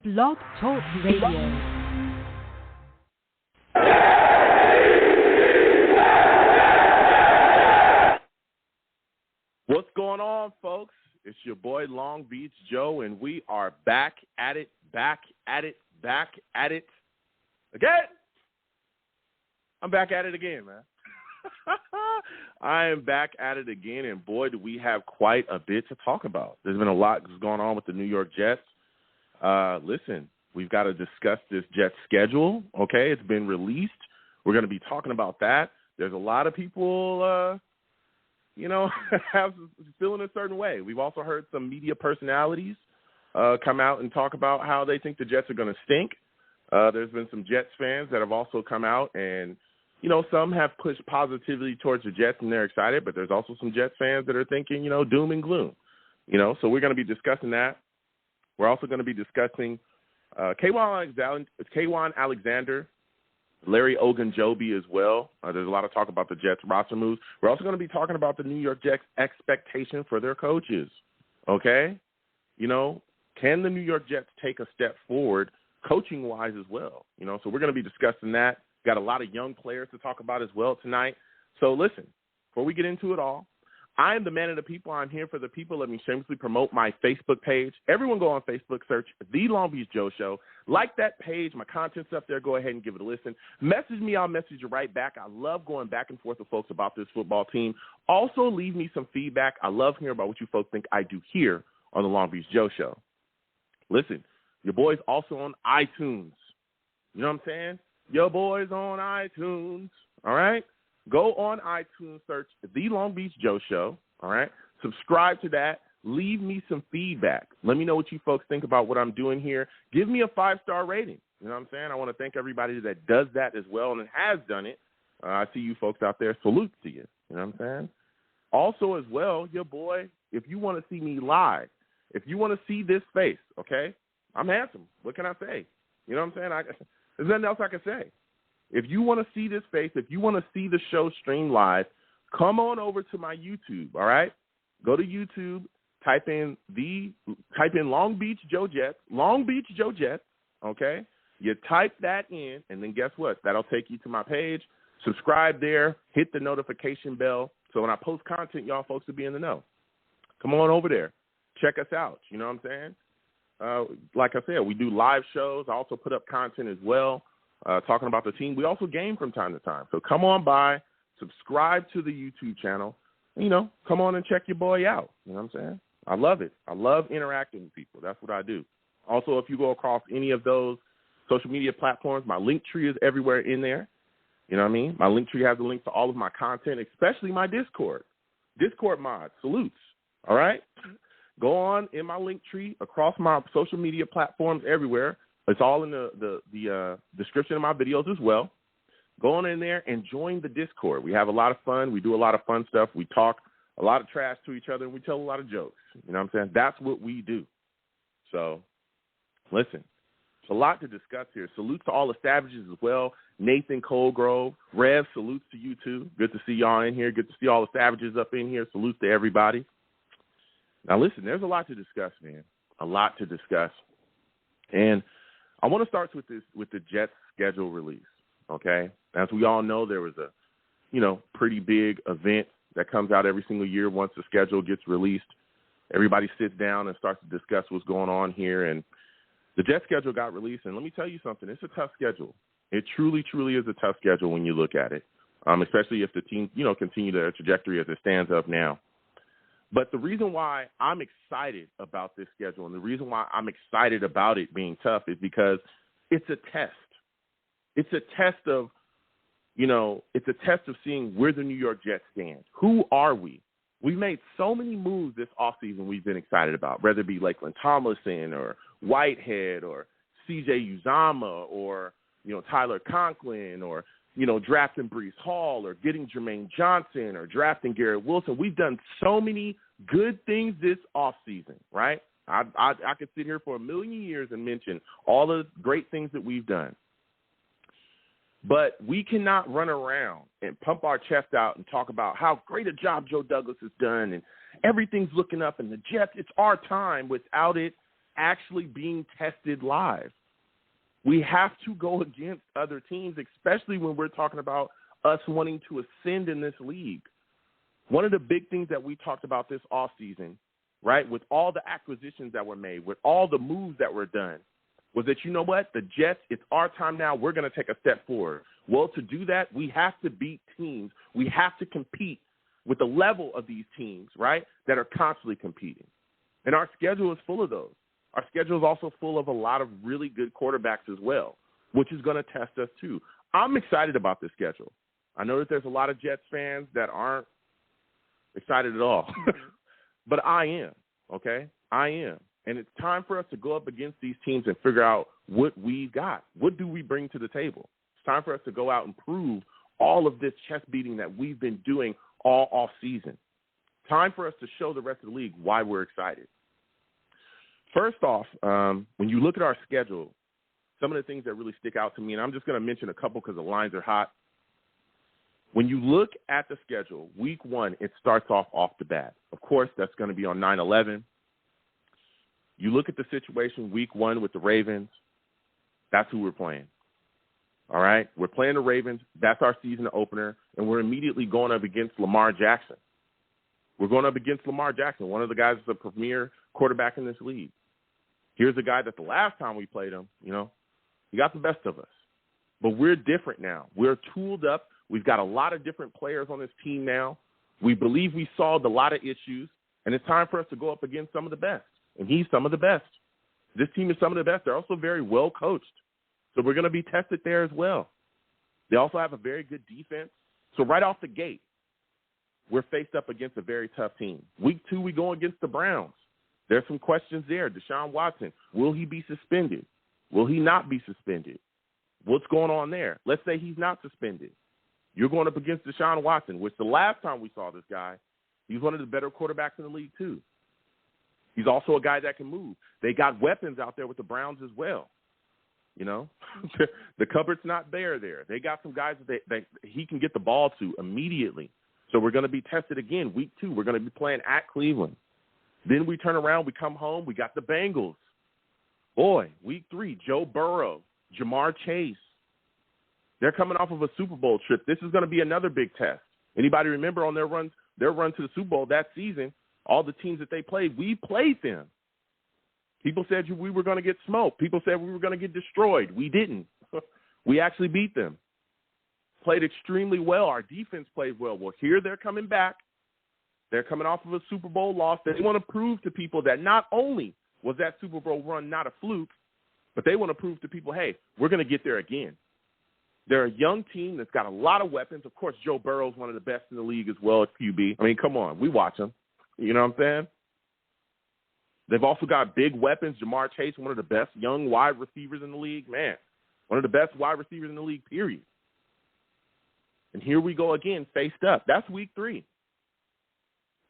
Blog Talk Radio. What's going on, folks? It's your boy Long Beach Joe, and we are back at it again. I'm back at it again, man. I am back at it again, and boy, do we have quite a bit to talk about. There's been a lot that's going on with the New York Jets. Listen, we've got to discuss this Jets schedule, okay? It's been released. We're going to be talking about that. There's a lot of people, have feeling a certain way. We've also heard some media personalities come out and talk about how they think the Jets are going to stink. There's been some Jets fans that have also come out and, some have pushed positively towards the Jets and they're excited, but there's also some Jets fans that are thinking, doom and gloom. So we're going to be discussing that. We're also going to be discussing K'Wan Alexander, Larry Ogunjobi as well. There's a lot of talk about the Jets roster moves. We're also going to be talking about the New York Jets expectation for their coaches, okay? Can the New York Jets take a step forward coaching-wise as well? So we're going to be discussing that. Got a lot of young players to talk about as well tonight. So listen, before we get into it all, I am the man of the people. I'm here for the people. Let me shamelessly promote my Facebook page. Everyone go on Facebook, search The Long Beach Joe Show. Like that page. My content's up there. Go ahead and give it a listen. Message me. I'll message you right back. I love going back and forth with folks about this football team. Also, leave me some feedback. I love hearing about what you folks think I do here on The Long Beach Joe Show. Listen, your boy's also on iTunes. You know what I'm saying? Your boy's on iTunes. All right? Go on iTunes, search The Long Beach Joe Show, all right? Subscribe to that. Leave me some feedback. Let me know what you folks think about what I'm doing here. Give me a 5-star rating. You know what I'm saying? I want to thank everybody that does that as well and has done it. I see you folks out there. Salute to you. You know what I'm saying? Also as well, your boy, if you want to see me live, if you want to see this face, okay, I'm handsome. What can I say? You know what I'm saying? There's nothing else I can say. If you want to see this face, if you want to see the show stream live, come on over to my YouTube, all right? Go to YouTube, type in Long Beach Joe Jets, okay? You type that in, and then guess what? That'll take you to my page. Subscribe there, hit the notification bell, so when I post content, y'all folks will be in the know. Come on over there. Check us out, you know what I'm saying? Like I said, we do live shows. I also put up content as well. Talking about the team. We also game from time to time. So come on by, subscribe to the YouTube channel, come on and check your boy out. You know what I'm saying? I love it. I love interacting with people. That's what I do. Also, if you go across any of those social media platforms, my link tree is everywhere in there. You know what I mean? My link tree has a link to all of my content, especially my Discord. Discord mods, salutes. All right? Go on in my link tree across my social media platforms everywhere. It's all in the description of my videos as well. Go on in there and join the Discord. We have a lot of fun. We do a lot of fun stuff. We talk a lot of trash to each other, and we tell a lot of jokes. You know what I'm saying? That's what we do. So, listen, it's a lot to discuss here. Salutes to all the Savages as well. Nathan Colgrove. Rev, salutes to you, too. Good to see y'all in here. Good to see all the Savages up in here. Salutes to everybody. Now, listen, there's a lot to discuss, man. A lot to discuss. And I want to start with the Jets schedule release, okay? As we all know, there was a, pretty big event that comes out every single year once the schedule gets released. Everybody sits down and starts to discuss what's going on here, and the Jets schedule got released, and let me tell you something. It's a tough schedule. It truly, truly is a tough schedule when you look at it, especially if the team, continue their trajectory as it stands up now. But the reason why I'm excited about this schedule and the reason why I'm excited about it being tough is because it's a test. It's a test of, it's a test of seeing where the New York Jets stand. Who are we? We've made so many moves this offseason we've been excited about, whether it be Lakeland Tomlinson or Whitehead or C.J. Uzomah or, Tyler Conklin or, drafting Breece Hall or getting Jermaine Johnson or drafting Garrett Wilson. We've done so many good things this offseason, right? I could sit here for a million years and mention all the great things that we've done. But we cannot run around and pump our chest out and talk about how great a job Joe Douglas has done and everything's looking up and the Jets, it's our time without it actually being tested live. We have to go against other teams, especially when we're talking about us wanting to ascend in this league. One of the big things that we talked about this offseason, right, with all the acquisitions that were made, with all the moves that were done, was that, you know what, the Jets, it's our time now. We're going to take a step forward. Well, to do that, we have to beat teams. We have to compete with the level of these teams, right, that are constantly competing. And our schedule is full of those. Our schedule is also full of a lot of really good quarterbacks as well, which is going to test us too. I'm excited about this schedule. I know that there's a lot of Jets fans that aren't excited at all, but I am, okay? I am. And it's time for us to go up against these teams and figure out what we got. What do we bring to the table? It's time for us to go out and prove all of this chest beating that we've been doing all off season. Time for us to show the rest of the league why we're excited. First off, when you look at our schedule, some of the things that really stick out to me, and I'm just going to mention a couple because the lines are hot. When you look at the schedule, week 1, it starts off the bat. Of course, that's going to be on 9/11. You look at the situation week 1 with the Ravens, that's who we're playing. All right? We're playing the Ravens. That's our season opener, and we're immediately going up against Lamar Jackson. We're going up against Lamar Jackson, one of the guys that's a premier quarterback in this league. Here's a guy that the last time we played him, you know, he got the best of us. But we're different now. We're tooled up. We've got a lot of different players on this team now. We believe we solved a lot of issues, and it's time for us to go up against some of the best. And he's some of the best. This team is some of the best. They're also very well coached. So we're going to be tested there as well. They also have a very good defense. So right off the gate, we're faced up against a very tough team. Week 2, we go against the Browns. There's some questions there. Deshaun Watson, will he be suspended? Will he not be suspended? What's going on there? Let's say he's not suspended. You're going up against Deshaun Watson, which the last time we saw this guy, he's one of the better quarterbacks in the league too. He's also a guy that can move. They got weapons out there with the Browns as well. You know, the cupboard's not bare there. They got some guys that he can get the ball to immediately. So we're going to be tested again. Week 2, we're going to be playing at Cleveland. Then we turn around, we come home, we got the Bengals. Boy, week 3, Joe Burrow, Jamar Chase. They're coming off of a Super Bowl trip. This is going to be another big test. Anybody remember on their run to the Super Bowl that season, all the teams that they played, we played them. People said we were going to get smoked. People said we were going to get destroyed. We didn't. We actually beat them. Played extremely well. Our defense played well. Well, here they're coming back. They're coming off of a Super Bowl loss. They want to prove to people that not only was that Super Bowl run not a fluke, but they want to prove to people, hey, we're going to get there again. They're a young team that's got a lot of weapons. Of course, Joe Burrow's one of the best in the league as well at QB. I mean, come on. We watch him. You know what I'm saying? They've also got big weapons. Jamar Chase, one of the best young wide receivers in the league. Man, one of the best wide receivers in the league, period. And here we go again, faced up. That's week 3.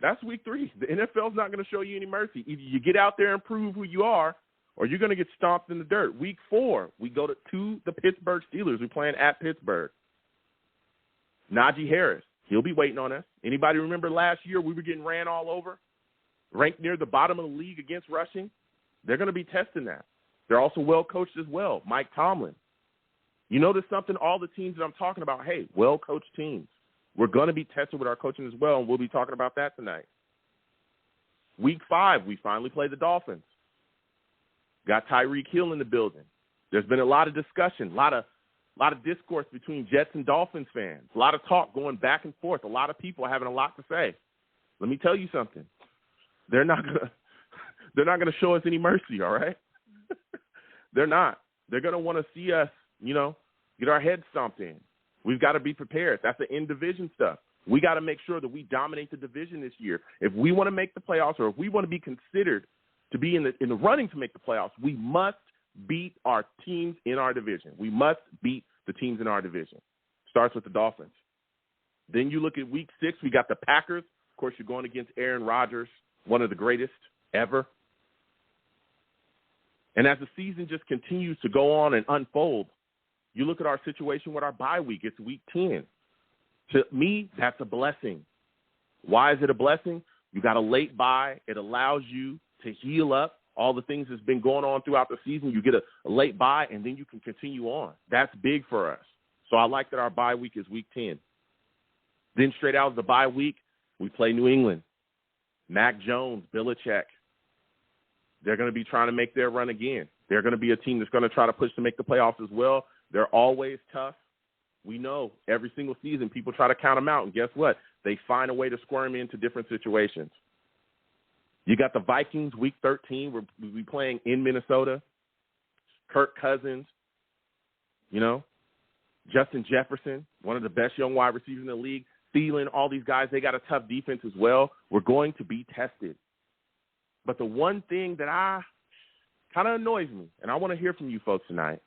That's week 3. The NFL's not going to show you any mercy. Either you get out there and prove who you are, or you're going to get stomped in the dirt. Week 4, we go to the Pittsburgh Steelers. We're playing at Pittsburgh. Najee Harris, he'll be waiting on us. Anybody remember last year we were getting ran all over? Ranked near the bottom of the league against rushing? They're going to be testing that. They're also well coached as well. Mike Tomlin. You notice something, all the teams that I'm talking about, hey, well-coached teams. We're going to be tested with our coaching as well, and we'll be talking about that tonight. Week 5, we finally play the Dolphins. Got Tyreek Hill in the building. There's been a lot of discussion, a lot of discourse between Jets and Dolphins fans, a lot of talk going back and forth, a lot of people having a lot to say. Let me tell you something. They're not gonna show us any mercy, all right? They're not. They're gonna want to see us, get our heads stomped in. We've got to be prepared. That's the in-division stuff. We got to make sure that we dominate the division this year. If we want to make the playoffs, or if we want to be considered to be in the running to make the playoffs, we must beat our teams in our division. We must beat the teams in our division. Starts with the Dolphins. Then you look at week 6, we got the Packers. Of course, you're going against Aaron Rodgers, one of the greatest ever. And as the season just continues to go on and unfold, you look at our situation with our bye week. It's week 10. To me, that's a blessing. Why is it a blessing? You got a late bye. It allows you to heal up all the things that's been going on throughout the season. You get a late bye, and then you can continue on. That's big for us. So I like that our bye week is week 10. Then straight out of the bye week, we play New England. Mac Jones, Belichick. They're going to be trying to make their run again. They're going to be a team that's going to try to push to make the playoffs as well. They're always tough. We know every single season people try to count them out, and guess what? They find a way to squirm into different situations. You got the Vikings, week 13. We'll be playing in Minnesota. Kirk Cousins, Justin Jefferson, one of the best young wide receivers in the league. Thielen, all these guys, they got a tough defense as well. We're going to be tested. But the one thing that kind of annoys me, and I want to hear from you folks tonight,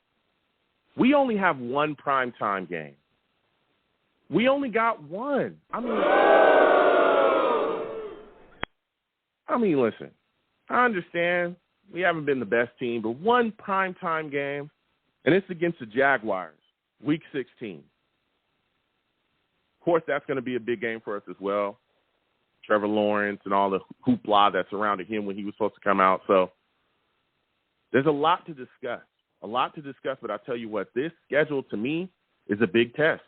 we only have one primetime game. We only got one. I mean, listen, I understand we haven't been the best team, but one primetime game, and it's against the Jaguars, week 16. Of course, that's going to be a big game for us as well. Trevor Lawrence and all the hoopla that surrounded him when he was supposed to come out. So there's a lot to discuss. But I tell you what, this schedule to me is a big test.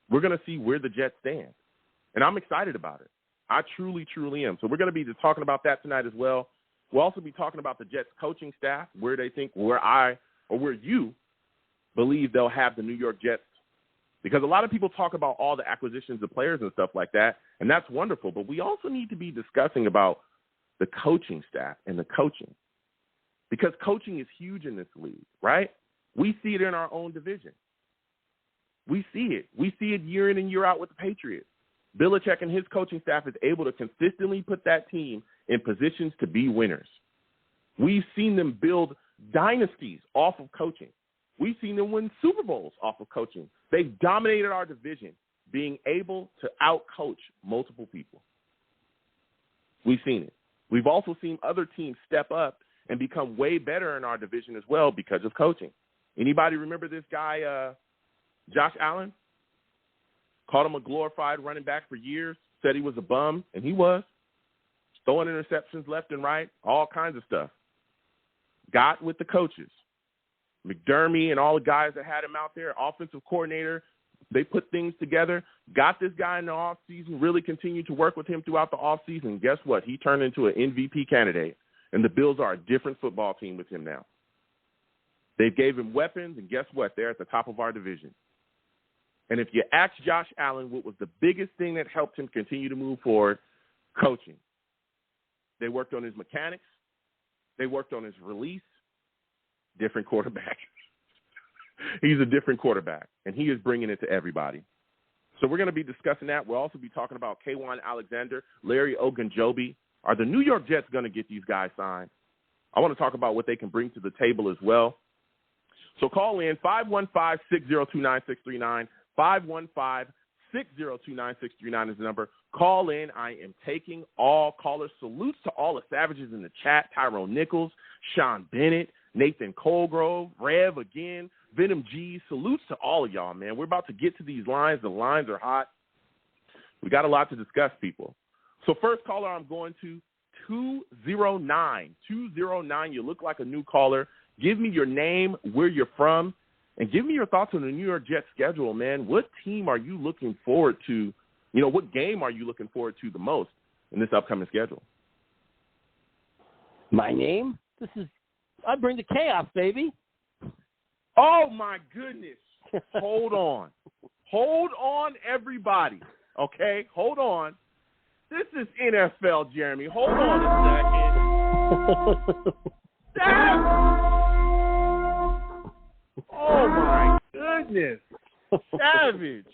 We're going to see where the Jets stand, and I'm excited about it. I truly, truly am. So we're going to be talking about that tonight as well. We'll also be talking about the Jets coaching staff, where they think, where you believe they'll have the New York Jets. Because a lot of people talk about all the acquisitions of players and stuff like that, and that's wonderful. But we also need to be discussing about the coaching staff and the coaching. Because coaching is huge in this league, right? We see it in our own division. We see it. We see it year in and year out with the Patriots. Belichick and his coaching staff is able to consistently put that team in positions to be winners. We've seen them build dynasties off of coaching. We've seen them win Super Bowls off of coaching. They've dominated our division, being able to out-coach multiple people. We've seen it. We've also seen other teams step up and become way better in our division as well because of coaching. Anybody remember this guy, Josh Allen? Called him a glorified running back for years, said he was a bum, and he was. Throwing interceptions left and right, all kinds of stuff. Got with the coaches. McDermott and all the guys that had him out there, offensive coordinator, they put things together, got this guy in the offseason, really continued to work with him throughout the offseason. Guess what? He turned into an MVP candidate, and the Bills are a different football team with him now. They gave him weapons, and guess what? They're at the top of our division. And if you ask Josh Allen what was the biggest thing that helped him continue to move forward, coaching. They worked on his mechanics. They worked on his release. Different quarterback. He's a different quarterback, and he is bringing it to everybody. So we're going to be discussing that. We'll also be talking about K'Wan Alexander, Larry Ogunjobi. Are the New York Jets going to get these guys signed? I want to talk about what they can bring to the table as well. So call in 515-602-9639. 515-602-9639 is the number. Call in. I am taking all callers. Salutes to all the savages in the chat. Tyrone Nichols, Sean Bennett, Nathan Colgrove, Rev again, Venom G. Salutes to all of y'all, man. We're about to get to these lines. The lines are hot. We got a lot to discuss, people. So first caller, I'm going to 209. 209. You look like a new caller. Give me your name, where you're from, and give me your thoughts on the New York Jets schedule, man. What team are you looking forward to? What game are you looking forward to the most in this upcoming schedule? My name? I bring the chaos, baby. Oh, my goodness. Hold on. Hold on, everybody. Okay? Hold on. This is NFL, Jeremy. Hold on a second. Oh, my goodness. Savage.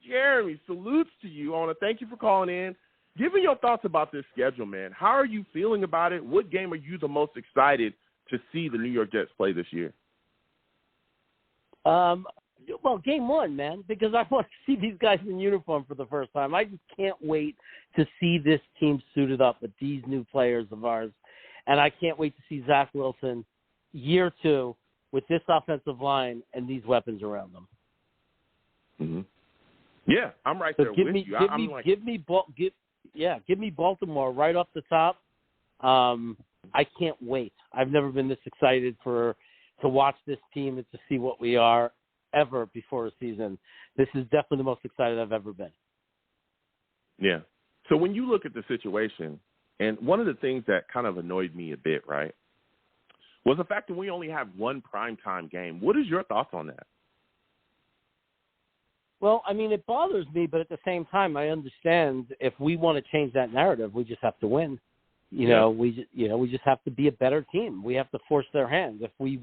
Jeremy, salutes to you. I want to thank you for calling in. Give me your thoughts about this schedule, man. How are you feeling about it? What game are you the most excited to see the New York Jets play this year? Well, game one, man, because I want to see these guys in uniform for the first time. I just can't wait to see this team suited up with these new players of ours. And I can't wait to see Zach Wilson year two with this offensive line and these weapons around them. Mm-hmm. Yeah, I'm right there with you. Give me Baltimore right off the top. I can't wait. I've never been this excited to watch this team and to see what we are ever before a season. This is definitely the most excited I've ever been. Yeah. So when you look at the situation, and one of the things that kind of annoyed me a bit, right, was the fact that we only have one primetime game. What is your thoughts on that? Well, I mean, it bothers me, but at the same time, I understand if we want to change that narrative, we just have to win. We just have to be a better team. We have to force their hand. If we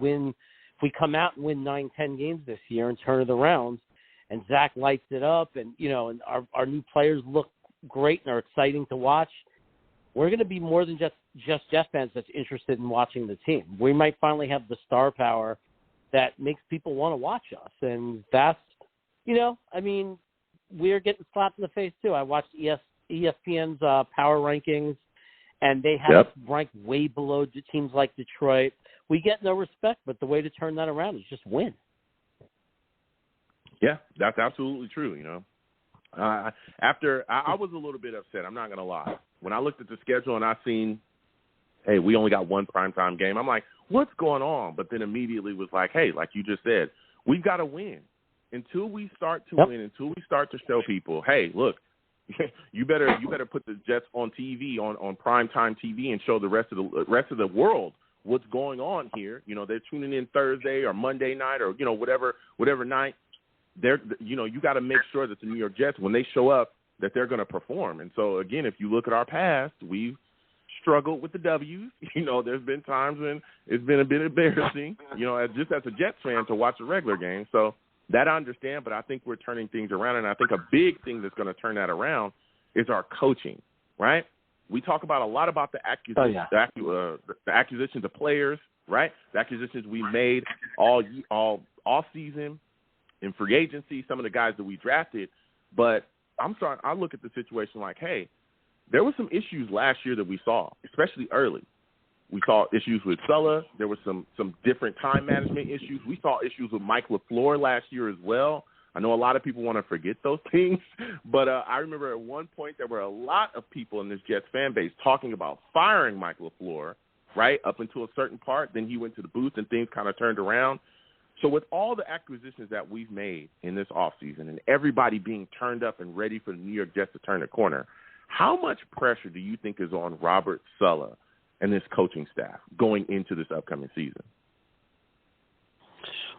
come out and win 9-10 games this year and turn it around, and Zach lights it up, and and our new players look great and are exciting to watch, we're going to be more than just Jets fans that's interested in watching the team. We might finally have the star power that makes people want to watch us, and that's, I mean, we're getting slapped in the face too. I watched ESPN's power rankings, and they have us ranked way below teams like Detroit. We get no respect, but the way to turn that around is just win. Yeah, that's absolutely true. After I was a little bit upset, I'm not going to lie. When I looked at the schedule and I seen, hey, we only got one primetime game, I'm like, what's going on? But then immediately was like, hey, like you just said, we've got to win. Until we start to win, until we start to show people, hey, look, you better put the Jets on TV, on primetime TV, and show the rest of the world what's going on here. They're tuning in Thursday or Monday night or whatever night. You got to make sure that the New York Jets, when they show up, that they're going to perform. And so again, if you look at our past, we've struggled with the W's. There's been times when it's been a bit embarrassing. Just as a Jets fan to watch a regular game. So that I understand, but I think we're turning things around, and I think a big thing that's going to turn that around is our coaching, right? We talk about a lot about the acquisitions of players, right? The acquisitions we made all off season in free agency, some of the guys that we drafted. But I look at the situation like, hey, there were some issues last year that we saw, especially early. We saw issues with Saleh. There were some different time management issues. We saw issues with Mike LaFleur last year as well. I know a lot of people want to forget those things, but I remember at one point there were a lot of people in this Jets fan base talking about firing Mike LaFleur, right, up until a certain part. Then he went to the booth and things kind of turned around. So with all the acquisitions that we've made in this offseason and everybody being turned up and ready for the New York Jets to turn the corner, how much pressure do you think is on Robert Saleh and this coaching staff going into this upcoming season?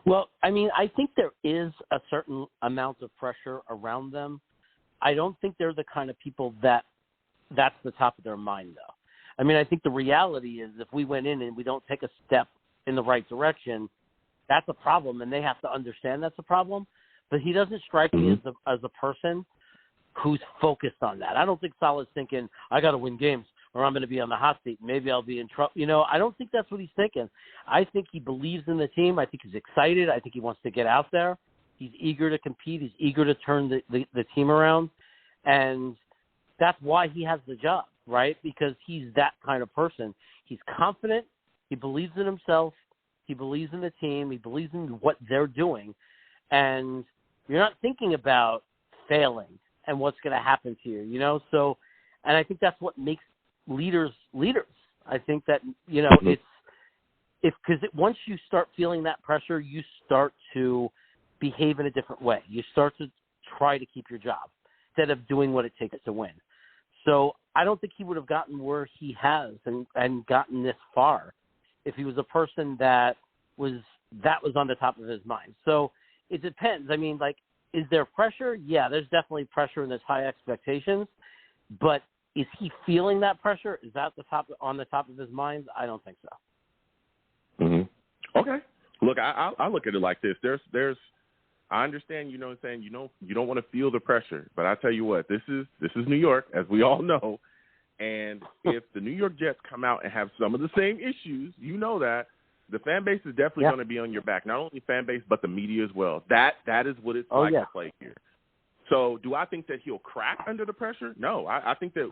Well, I mean, I think there is a certain amount of pressure around them. I don't think they're the kind of people that's the top of their mind, though. I mean, I think the reality is if we went in and we don't take a step in the right direction, that's a problem, and they have to understand that's a problem. But he doesn't strike me as a person who's focused on that. I don't think Saleh's thinking, I got to win games, or I'm going to be on the hot seat. Maybe I'll be in trouble. I don't think that's what he's thinking. I think he believes in the team. I think he's excited. I think he wants to get out there. He's eager to compete. He's eager to turn the team around. And that's why he has the job, right? Because he's that kind of person. He's confident. He believes in himself. He believes in the team. He believes in what they're doing. And you're not thinking about failing and what's going to happen to you, So, and I think that's what makes leaders. I think that, it's because once you start feeling that pressure, you start to behave in a different way. You start to try to keep your job instead of doing what it takes to win. So I don't think he would have gotten where he has and gotten this far if he was a person that was on the top of his mind. So it depends. I mean, like, is there pressure? Yeah, there's definitely pressure and there's high expectations, but is he feeling that pressure? Is that on the top of his mind? I don't think so. Mm-hmm. Okay. Look, I look at it like this. I understand, what I'm saying, you don't want to feel the pressure, but I tell you what, this is New York, as we all know. And if the New York Jets come out and have some of the same issues, that the fan base is definitely going to be on your back. Not only fan base, but the media as well. That is what it's like to play here. So do I think that he'll crack under the pressure? No. I think that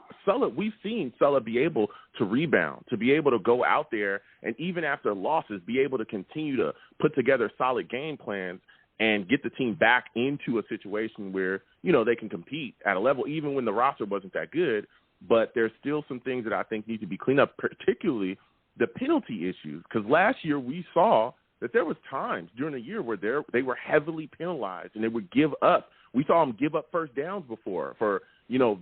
we've seen Saleh be able to rebound, to be able to go out there, and even after losses, be able to continue to put together solid game plans and get the team back into a situation where, they can compete at a level, even when the roster wasn't that good. But there's still some things that I think need to be cleaned up, particularly the penalty issues, because last year we saw that there was times during the year where they were heavily penalized and they would give up. We saw them give up first downs before for,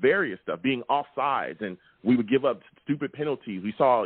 various stuff, being offsides, and we would give up stupid penalties. We saw,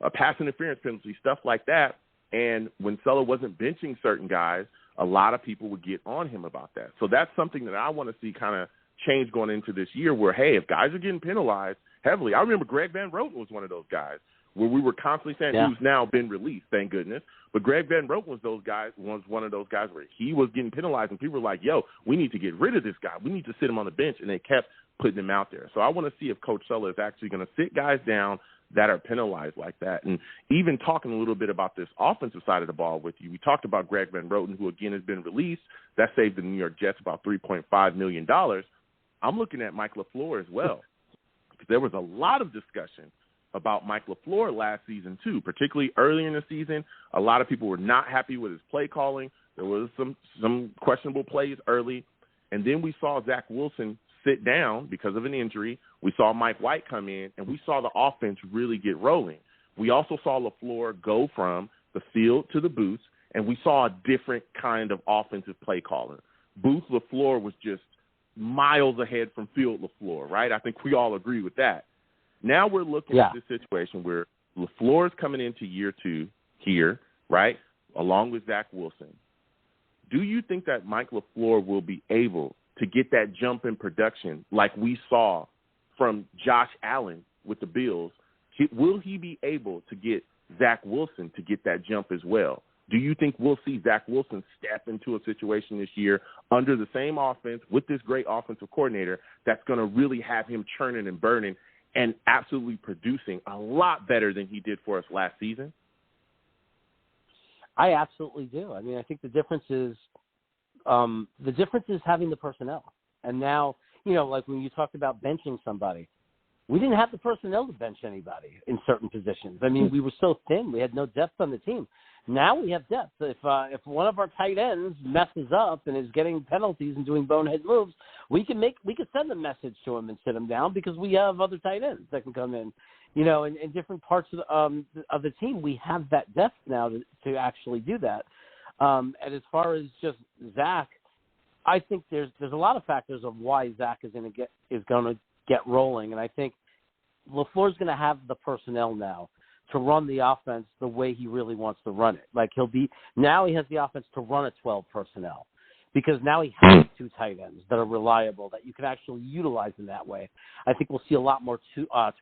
a pass interference penalty, stuff like that. And when Saleh wasn't benching certain guys, a lot of people would get on him about that. So that's something that I want to see kind of change going into this year where, hey, if guys are getting penalized heavily, I remember Greg Van Roten was one of those guys where we were constantly saying who's now been released, thank goodness. But Greg Van Roten was one of those guys where he was getting penalized, and people were like, yo, we need to get rid of this guy. We need to sit him on the bench, and they kept putting him out there. So I want to see if Coach Saleh is actually going to sit guys down that are penalized like that. And even talking a little bit about this offensive side of the ball with you, we talked about Greg Van Roten, who, again, has been released. That saved the New York Jets about $3.5 million. I'm looking at Mike LaFleur as well, because there was a lot of discussion about Mike LaFleur last season too, particularly early in the season. A lot of people were not happy with his play calling. There was some questionable plays early. And then we saw Zach Wilson sit down because of an injury. We saw Mike White come in, and we saw the offense really get rolling. We also saw LaFleur go from the field to the booth, and we saw a different kind of offensive play caller. Booth LaFleur was just miles ahead from field LaFleur, right? I think we all agree with that. Now we're looking at this situation where LaFleur is coming into year 2 here, right, along with Zach Wilson. Do you think that Mike LaFleur will be able to get that jump in production like we saw from Josh Allen with the Bills? Will he be able to get Zach Wilson to get that jump as well? Do you think we'll see Zach Wilson step into a situation this year under the same offense with this great offensive coordinator that's going to really have him churning and burning and absolutely producing a lot better than he did for us last season? I absolutely do. I mean, I think the difference is having the personnel. And now, like when you talked about benching somebody, we didn't have the personnel to bench anybody in certain positions. I mean, we were so thin. We had no depth on the team. Now we have depth. If one of our tight ends messes up and is getting penalties and doing bonehead moves, we can send a message to him and sit him down because we have other tight ends that can come in. In different parts of the team, we have that depth now to actually do that. And as far as just Zach, I think there's a lot of factors of why Zach is going to get rolling, and I think LaFleur's going to have the personnel now to run the offense the way he really wants to run it. Like now he has the offense to run a 12 personnel because now he has 2 tight ends that are reliable that you can actually utilize in that way. I think we'll see a lot more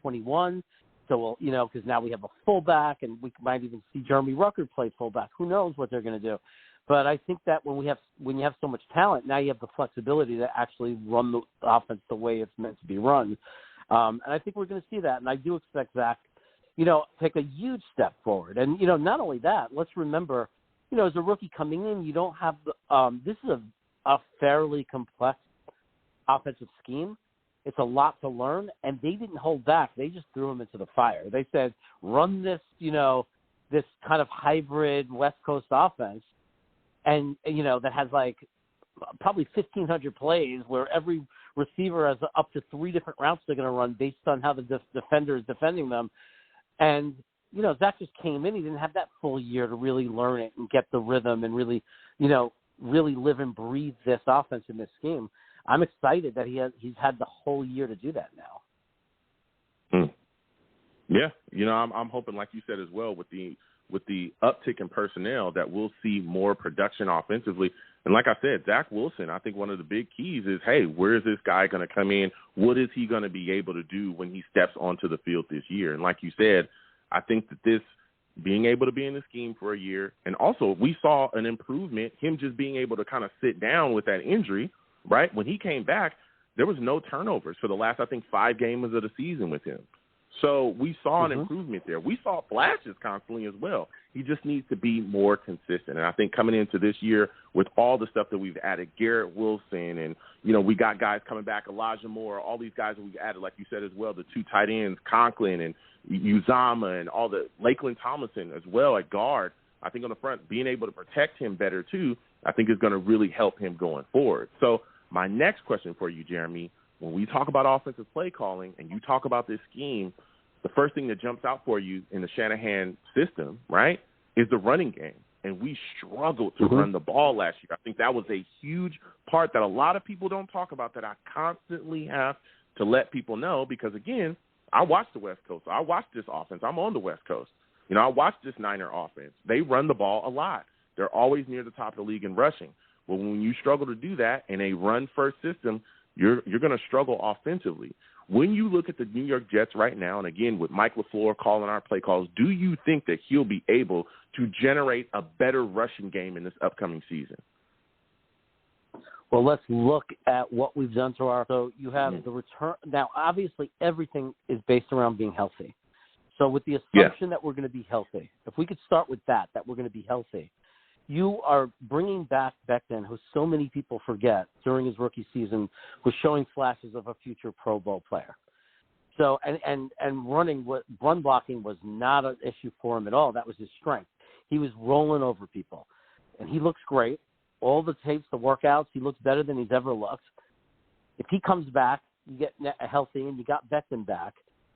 21. So because now we have a fullback, and we might even see Jeremy Rucker play fullback. Who knows what they're going to do? But I think that when you have so much talent, now you have the flexibility to actually run the offense the way it's meant to be run. And I think we're going to see that. And I do expect Zach, take a huge step forward. And not only that, let's remember, as a rookie coming in, you don't have this is a fairly complex offensive scheme. It's a lot to learn, and they didn't hold back. They just threw him into the fire. They said, run this, this kind of hybrid West Coast offense, and, that has like probably 1,500 plays where every receiver has up to 3 different routes they're going to run based on how the defender is defending them. And, Zach just came in. He didn't have that full year to really learn it and get the rhythm and really, really live and breathe this offense in this scheme. I'm excited that he's had the whole year to do that now. Yeah, I'm hoping, like you said as well, with the uptick in personnel, that we'll see more production offensively. And like I said, Zach Wilson, I think one of the big keys is, hey, where is this guy going to come in? What is he going to be able to do when he steps onto the field this year? And like you said, I think that this being able to be in the scheme for a year, and also we saw an improvement, him just being able to kind of sit down with that injury. Right? When he came back, there was no turnovers for the last, I think, 5 games of the season with him. So we saw an improvement there. We saw flashes constantly as well. He just needs to be more consistent. And I think coming into this year with all the stuff that we've added, Garrett Wilson, and, we got guys coming back, Elijah Moore, all these guys that we've added, like you said as well, the 2 tight ends, Conklin and Uzama, and all the Lakeland Tomlinson as well at guard. I think on the front, being able to protect him better too, I think is going to really help him going forward. So my next question for you, Jeremy, when we talk about offensive play calling and you talk about this scheme, the first thing that jumps out for you in the Shanahan system, right, is the running game. And we struggled to run the ball last year. I think that was a huge part that a lot of people don't talk about that I constantly have to let people know because, again, I watch the West Coast. I watch this offense. I'm on the West Coast. I watch this Niner offense. They run the ball a lot. They're always near the top of the league in rushing. But when you struggle to do that in a run-first system, you're going to struggle offensively. When you look at the New York Jets right now, and again, with Mike LaFleur calling our play calls, do you think that he'll be able to generate a better rushing game in this upcoming season? Well, let's look at what we've done to our – so you have the return – now, obviously, everything is based around being healthy. So with the assumption that we're going to be healthy, if we could start with that we're going to be healthy, you are bringing back Becton, who so many people forget during his rookie season was showing flashes of a future Pro Bowl player. So and run blocking was not an issue for him at all. That was his strength. He was rolling over people, and he looks great. All the tapes, the workouts, he looks better than he's ever looked. If he comes back, you get healthy, and you got Becton back.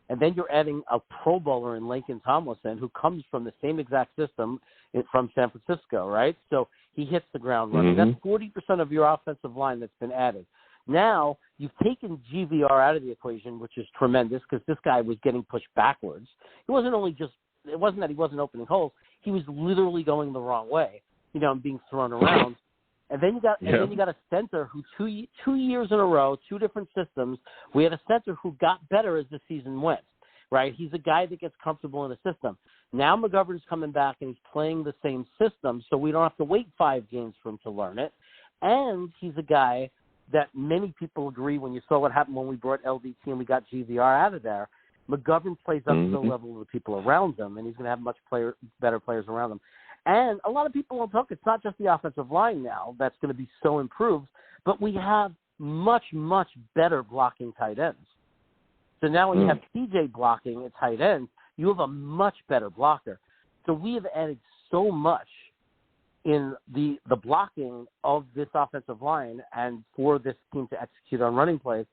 And then you're adding a Pro Bowler in Laken Tomlinson, who comes from the same exact system from San Francisco, right? So he hits the ground running. That's 40% of your offensive line that's been added. Now you've taken GVR out of the equation, which is tremendous because this guy was getting pushed backwards. It wasn't that he wasn't opening holes. He was literally going the wrong way, and being thrown around. And then you got a center who two years in a row, two different systems. We had a center who got better as the season went, right? He's a guy that gets comfortable in a system. Now McGovern's coming back and he's playing the same system, so we don't have to wait 5 games for him to learn it. And he's a guy that many people agree when you saw what happened when we brought LDT and we got GVR out of there. McGovern plays up to the level of the people around him, and he's going to have much better players around him. And a lot of people will talk, it's not just the offensive line now that's going to be so improved, but we have much, much better blocking tight ends. So now when you have TJ blocking at tight end, you have a much better blocker. So we have added so much in the blocking of this offensive line and for this team to execute on running plays,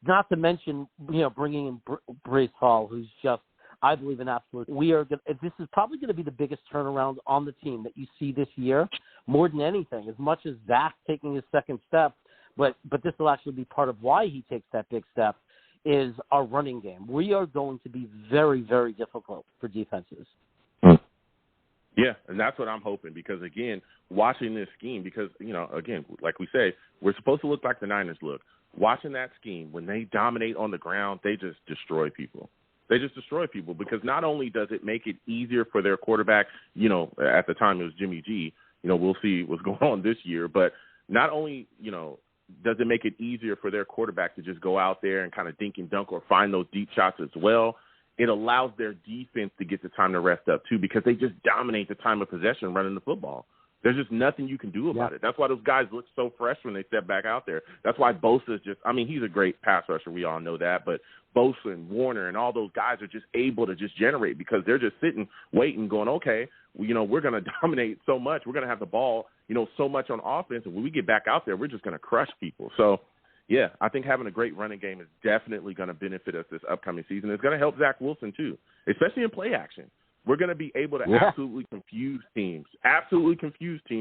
not to mention, bringing in Breece Hall, who's just, I believe, an absolute. This is probably going to be the biggest turnaround on the team that you see this year, more than anything. As much as Zach taking his second step, but this will actually be part of why he takes that big step, is our running game. We are going to be very, very difficult for defenses. Yeah, and that's what I'm hoping because, again, watching this scheme, because, again, like we say, we're supposed to look like the Niners look. Watching that scheme, when they dominate on the ground, they just destroy people. They just destroy people because not only does it make it easier for their quarterback, at the time it was Jimmy G, we'll see what's going on this year, but not only, does it make it easier for their quarterback to just go out there and kind of dink and dunk or find those deep shots as well, it allows their defense to get the time to rest up too because they just dominate the time of possession running the football. There's just nothing you can do about it. That's why those guys look so fresh when they step back out there. That's why Bosa's he's a great pass rusher. We all know that. But Bosa and Warner and all those guys are just able to just generate because they're just sitting, waiting, going, okay, we're going to dominate so much. We're going to have the ball, so much on offense. And when we get back out there, we're just going to crush people. So, yeah, I think having a great running game is definitely going to benefit us this upcoming season. It's going to help Zach Wilson too, especially in play action. We're going to be able to absolutely confuse teams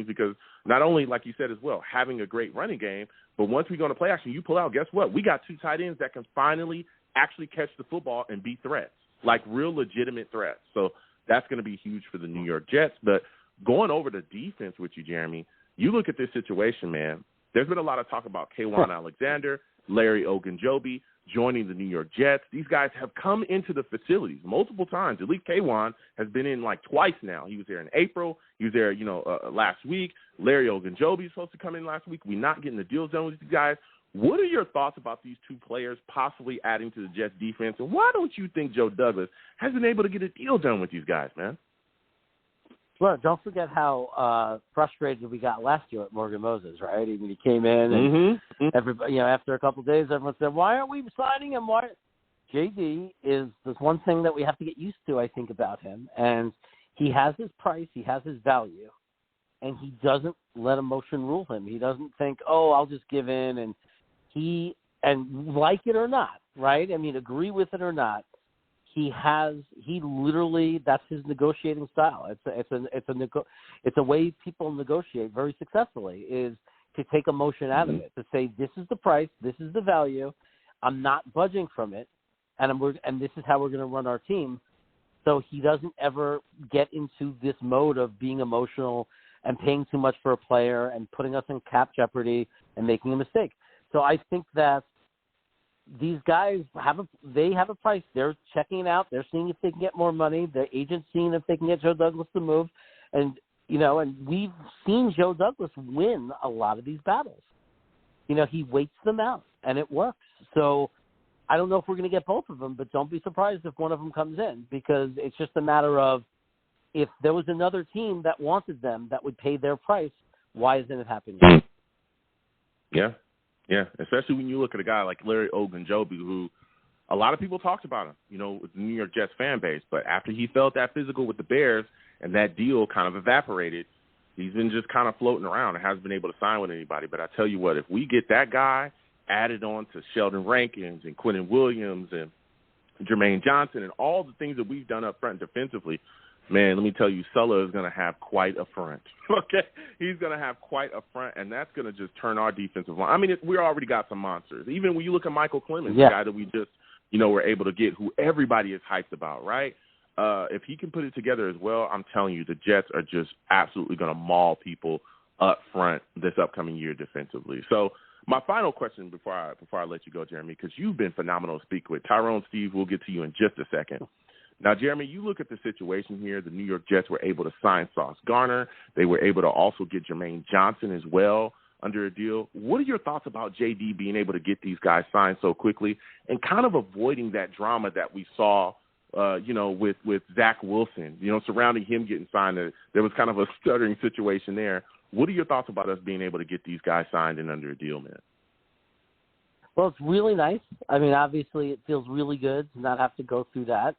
because not only, like you said as well, having a great running game, but once we go into play action, you pull out, guess what? We got 2 tight ends that can finally actually catch the football and be threats, like real legitimate threats. So that's going to be huge for the New York Jets. But going over to defense with you, Jeremy, you look at this situation, man. There's been a lot of talk about K'Wan Alexander, Larry Ogunjobi joining the New York Jets. These guys have come into the facilities multiple times. At least K'Wan has been in like twice now. He was there in April. He was there, last week. Larry Ogunjobi is supposed to come in last week. We're not getting the deal done with these guys. What are your thoughts about these 2 players possibly adding to the Jets defense? And why don't you think Joe Douglas has been able to get a deal done with these guys, man? Well, don't forget how frustrated we got last year at Morgan Moses, right? I mean, he came in and everybody, after a couple of days, everyone said, "Why aren't we signing him?" Why? JD is there's one thing that we have to get used to, I think, about him, and he has his price, he has his value, and he doesn't let emotion rule him. He doesn't think, "Oh, I'll just give in," and like it or not, right? I mean, agree with it or not, he literally, that's his negotiating style. It's a way people negotiate very successfully, is to take emotion out of it, to say, this is the price, this is the value, I'm not budging from it, and this is how we're going to run our team. So he doesn't ever get into this mode of being emotional and paying too much for a player and putting us in cap jeopardy and making a mistake. So I think that these guys have a price. They're checking it out. They're seeing if they can get more money. The agent's seeing if they can get Joe Douglas to move. And we've seen Joe Douglas win a lot of these battles. He waits them out, and it works. So I don't know if we're going to get both of them, but don't be surprised if one of them comes in, because it's just a matter of, if there was another team that wanted them that would pay their price, why isn't it happening? Yeah, especially when you look at a guy like Larry Ogunjobi, who a lot of people talked about him, with the New York Jets fan base. But after he felt that physical with the Bears and that deal kind of evaporated, he's been just kind of floating around and hasn't been able to sign with anybody. But I tell you what, if we get that guy added on to Sheldon Rankins and Quentin Williams and Jermaine Johnson and all the things that we've done up front defensively, man, let me tell you, Saleh is going to have quite a front. Okay? He's going to have quite a front, and that's going to just turn our defensive line. I mean, we already got some monsters. Even when you look at Michael Clemens, the guy that we just, were able to get, who everybody is hyped about, right? If he can put it together as well, I'm telling you, the Jets are just absolutely going to maul people up front this upcoming year defensively. So my final question before I let you go, Jeremy, because you've been phenomenal to speak with. Tyrone, Steve, we'll get to you in just a second. Now, Jeremy, you look at the situation here. The New York Jets were able to sign Sauce Gardner. They were able to also get Jermaine Johnson as well under a deal. What are your thoughts about JD being able to get these guys signed so quickly and kind of avoiding that drama that we saw, with Zach Wilson, surrounding him getting signed? There was kind of a stuttering situation there. What are your thoughts about us being able to get these guys signed and under a deal, man? Well, it's really nice. I mean, obviously, it feels really good to not have to go through that.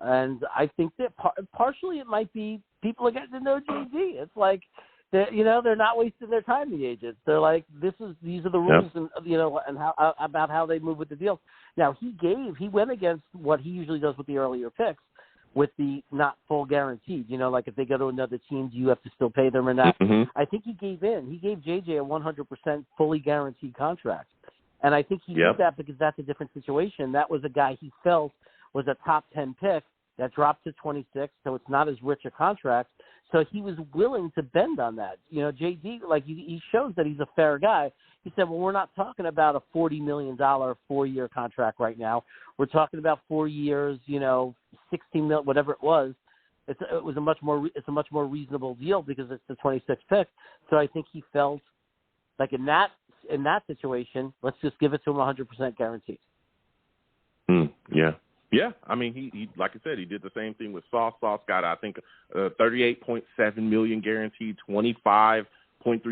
And I think that partially it might be people are getting to know JD. It's like, they're not wasting their time, the agents. They're like, these are the rules, and and how about how they move with the deals. Now he went against what he usually does with the earlier picks, with the not full guaranteed. Like if they go to another team, do you have to still pay them or not? Mm-hmm. I think he gave in. He gave JJ a 100% fully guaranteed contract, and I think he did that because that's a different situation. That was a guy he felt was a top 10 pick that dropped to 26, so it's not as rich a contract. So he was willing to bend on that. JD, he shows that he's a fair guy. He said, well, we're not talking about a $40 million 4-year contract right now. We're talking about 4 years, 16 million, whatever it was. It's a much more reasonable deal because it's the 26th pick. So I think he felt like in that situation, let's just give it to him 100% guaranteed. Yeah. Yeah, I mean, he like I said, he did the same thing with Sauce. Sauce got, I think, $38.7 million guaranteed, $25.3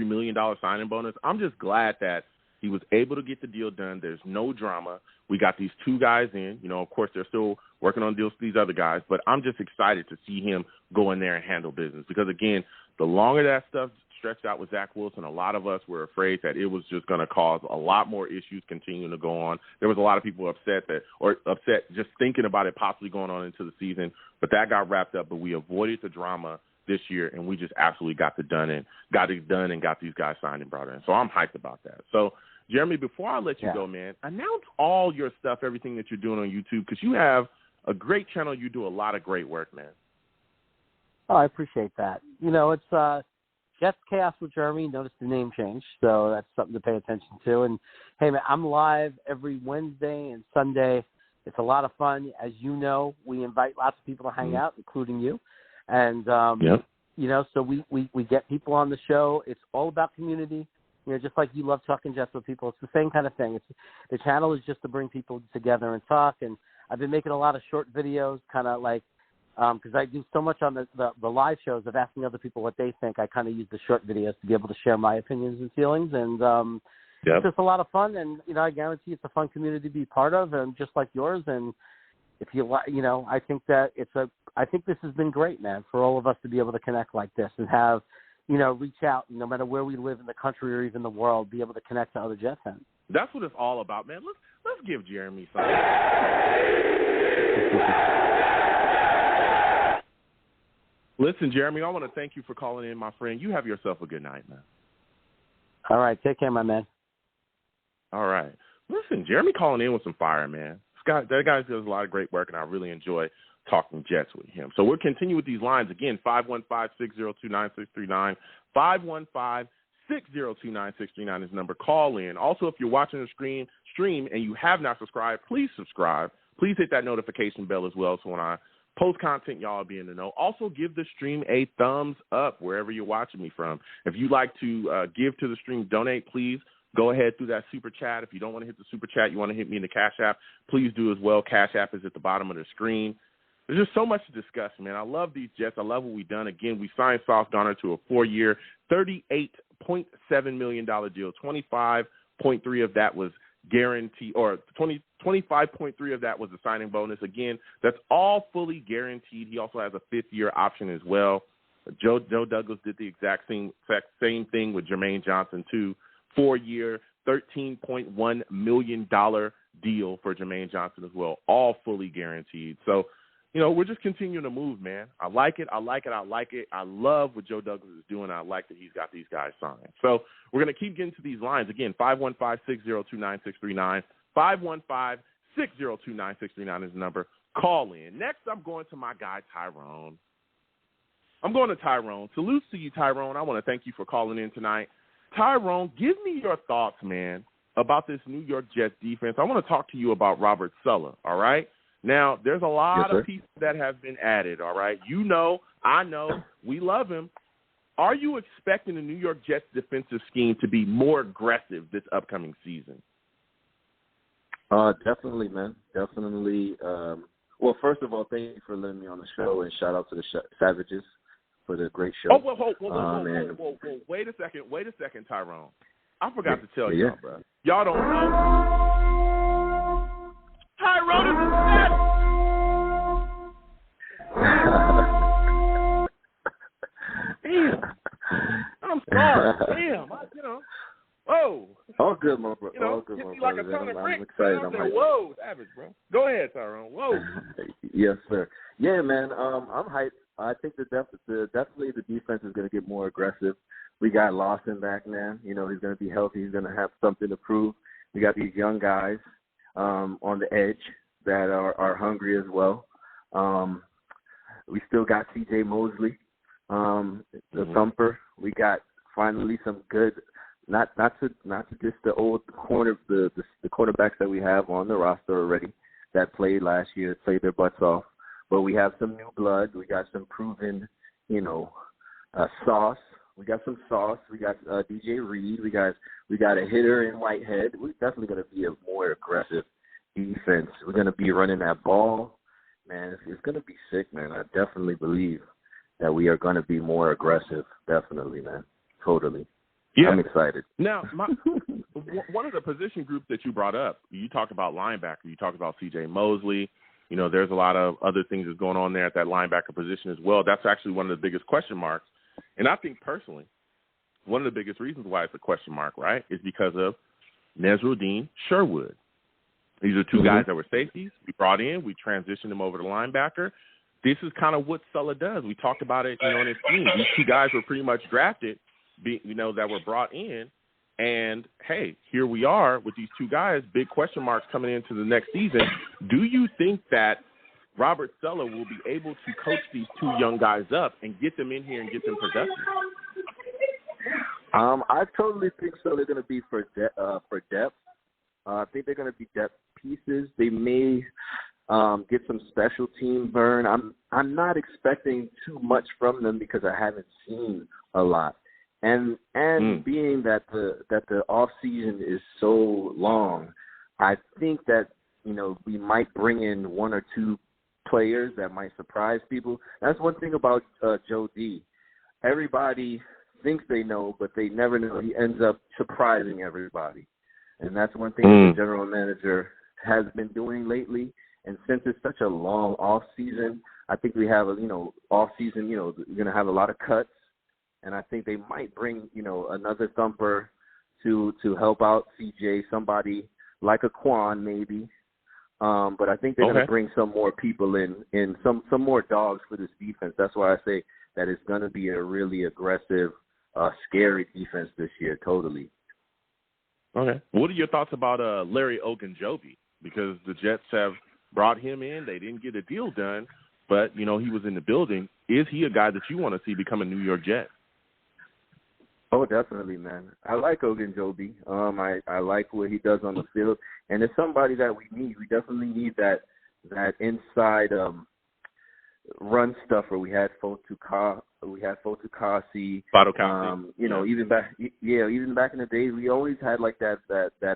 million signing bonus. I'm just glad that he was able to get the deal done. There's no drama. We got these two guys in. Of course, they're still working on deals with these other guys, but I'm just excited to see him go in there and handle business because, again, the longer that stuff stretched out with Zach Wilson, a lot of us were afraid that it was just going to cause a lot more issues continuing to go on. There was a lot of people upset just thinking about it possibly going on into the season, but that got wrapped up. But we avoided the drama this year, and we just absolutely got it done and got these guys signed and brought in. So I'm hyped about that. So, Jeremy, before I let you go, man, announce all your stuff, everything that you're doing on YouTube, because you have a great channel. You do a lot of great work, man. Oh, I appreciate that. It's Jets Chaos with Jeremy. Notice the name change, so that's something to pay attention to. And, hey, man, I'm live every Wednesday and Sunday. It's a lot of fun. As you know, we invite lots of people to hang out, including you. And, so we get people on the show. It's all about community. Just like you love talking Jets with people. It's the same kind of thing. The channel is just to bring people together and talk. And I've been making a lot of short videos, kind of like, because I do so much on the live shows of asking other people what they think. I kind of use the short videos to be able to share my opinions and feelings. And it's just a lot of fun. And, I guarantee it's a fun community to be part of, and just like yours. And if you I think that I think this has been great, man, for all of us to be able to connect like this and have, reach out, no matter where we live in the country or even the world, be able to connect to other Jet fans. That's what it's all about, man. Let's Let's give Jeremy something. Listen, Jeremy, I want to thank you for calling in, my friend. You have yourself a good night, man. All right. Take care, my man. All right. Listen, Jeremy calling in with some fire, man. That guy does a lot of great work, and I really enjoy talking Jets with him. So we'll continue with these lines. Again, 515-602-9639. 515-602-9639 is the number. Call in. Also, if you're watching the stream and you have not subscribed, please subscribe. Please hit that notification bell as well, so when I post content, y'all will be in the know. Also, give the stream a thumbs up wherever you're watching me from. If you'd like to give to the stream, donate, please go ahead through that super chat. If you don't want to hit the super chat, you want to hit me in the Cash App, please do as well. Cash App is at the bottom of the screen. There's just so much to discuss, man. I love these Jets. I love what we've done. Again, we signed Sauce Gardner to a 4-year, $38.7 million deal. 25.3 of that was guaranteed, or 25.3 of that was a signing bonus. Again, that's all fully guaranteed. He also has a 5th-year option as well. Joe Douglas did the exact same thing with Jermaine Johnson, too. 4-year, $13.1 million deal for Jermaine Johnson as well, all fully guaranteed. So, we're just continuing to move, man. I like it. I love what Joe Douglas is doing. I like that he's got these guys signed. So we're going to keep getting to these lines. Again, 515-602-9639. 515-602-9639 is the number. Call in. Next, I'm going to my guy, Tyrone. I'm going to Tyrone. Salute to you, Tyrone. I want to thank you for calling in tonight. Tyrone, give me your thoughts, man, about this New York Jets defense. I want to talk to you about Robert Saleh, all right? Now, there's a lot of pieces that have been added, all right? You know, I know, we love him. Are you expecting the New York Jets defensive scheme to be more aggressive this upcoming season? Definitely, man. Definitely. Well, first of all, thank you for letting me on the show, and shout out to the Savages for the great show. Oh, whoa. Wait a second, Tyrone. I forgot to tell y'all, bro. Y'all don't know. Tyrone is a Jet. Damn. I'm sorry. Damn. Whoa. All good, my bro. All good, hit my me like brother. a ton of bricks. I'm excited. I'm hyped. Whoa, savage, bro. Go ahead, Tyrone. Whoa. Yes, sir. Yeah, man. I'm hyped. I think definitely the defense is going to get more aggressive. We got Lawson back, man. He's going to be healthy. He's going to have something to prove. We got these young guys on the edge that are hungry as well. We still got C.J. Mosley, the thumper. We got finally some good, not to just the old the cornerbacks that we have on the roster already that played last year, played their butts off. But we have some new blood. We got some proven, sauce. We got some sauce. We got DJ Reed. We got a hitter in Whitehead. We're definitely going to be a more aggressive defense. We're going to be running that ball. Man, it's going to be sick, man. I definitely believe that we are going to be more aggressive. Definitely, man. Totally. Yeah. I'm excited. Now, one of the position groups that you brought up, you talked about linebacker. You talked about C.J. Mosley. There's a lot of other things that's going on there at that linebacker position as well. That's actually one of the biggest question marks. And I think personally, one of the biggest reasons why it's a question mark, right, is because of Nasruddin Sherwood. These are two guys that were safeties. We brought in. We transitioned them over to linebacker. This is kind of what Saleh does. We talked about it, in his team. These two guys were pretty much drafted, that were brought in. And, hey, here we are with these two guys, big question marks coming into the next season. Do you think that Robert Saleh will be able to coach these two young guys up and get them in here and get them productive? I totally think so. They're going to be for depth. I think they're going to be depth pieces. They may get some special team burn. I'm not expecting too much from them because I haven't seen a lot. And being that the off season is so long, I think that we might bring in one or two players that might surprise people. That's one thing about Joe D. Everybody thinks they know, but they never know. He ends up surprising everybody, and that's one thing the general manager has been doing lately. And since it's such a long off season, I think we have off season. We're gonna have a lot of cuts. And I think they might bring, another thumper to help out CJ, somebody like a Quan maybe. But I think they're going to bring some more people in some more dogs for this defense. That's why I say that it's going to be a really aggressive, scary defense this year, totally. Okay. What are your thoughts about Larry Ogunjobi? Because the Jets have brought him in. They didn't get a deal done, but, he was in the building. Is he a guy that you want to see become a New York Jet? Oh, definitely, man. I like Ogunjobi. I like what he does on the field, and it's somebody that we need. We definitely need that inside run stuffer. We had Fotukasi. Even back in the day, we always had like that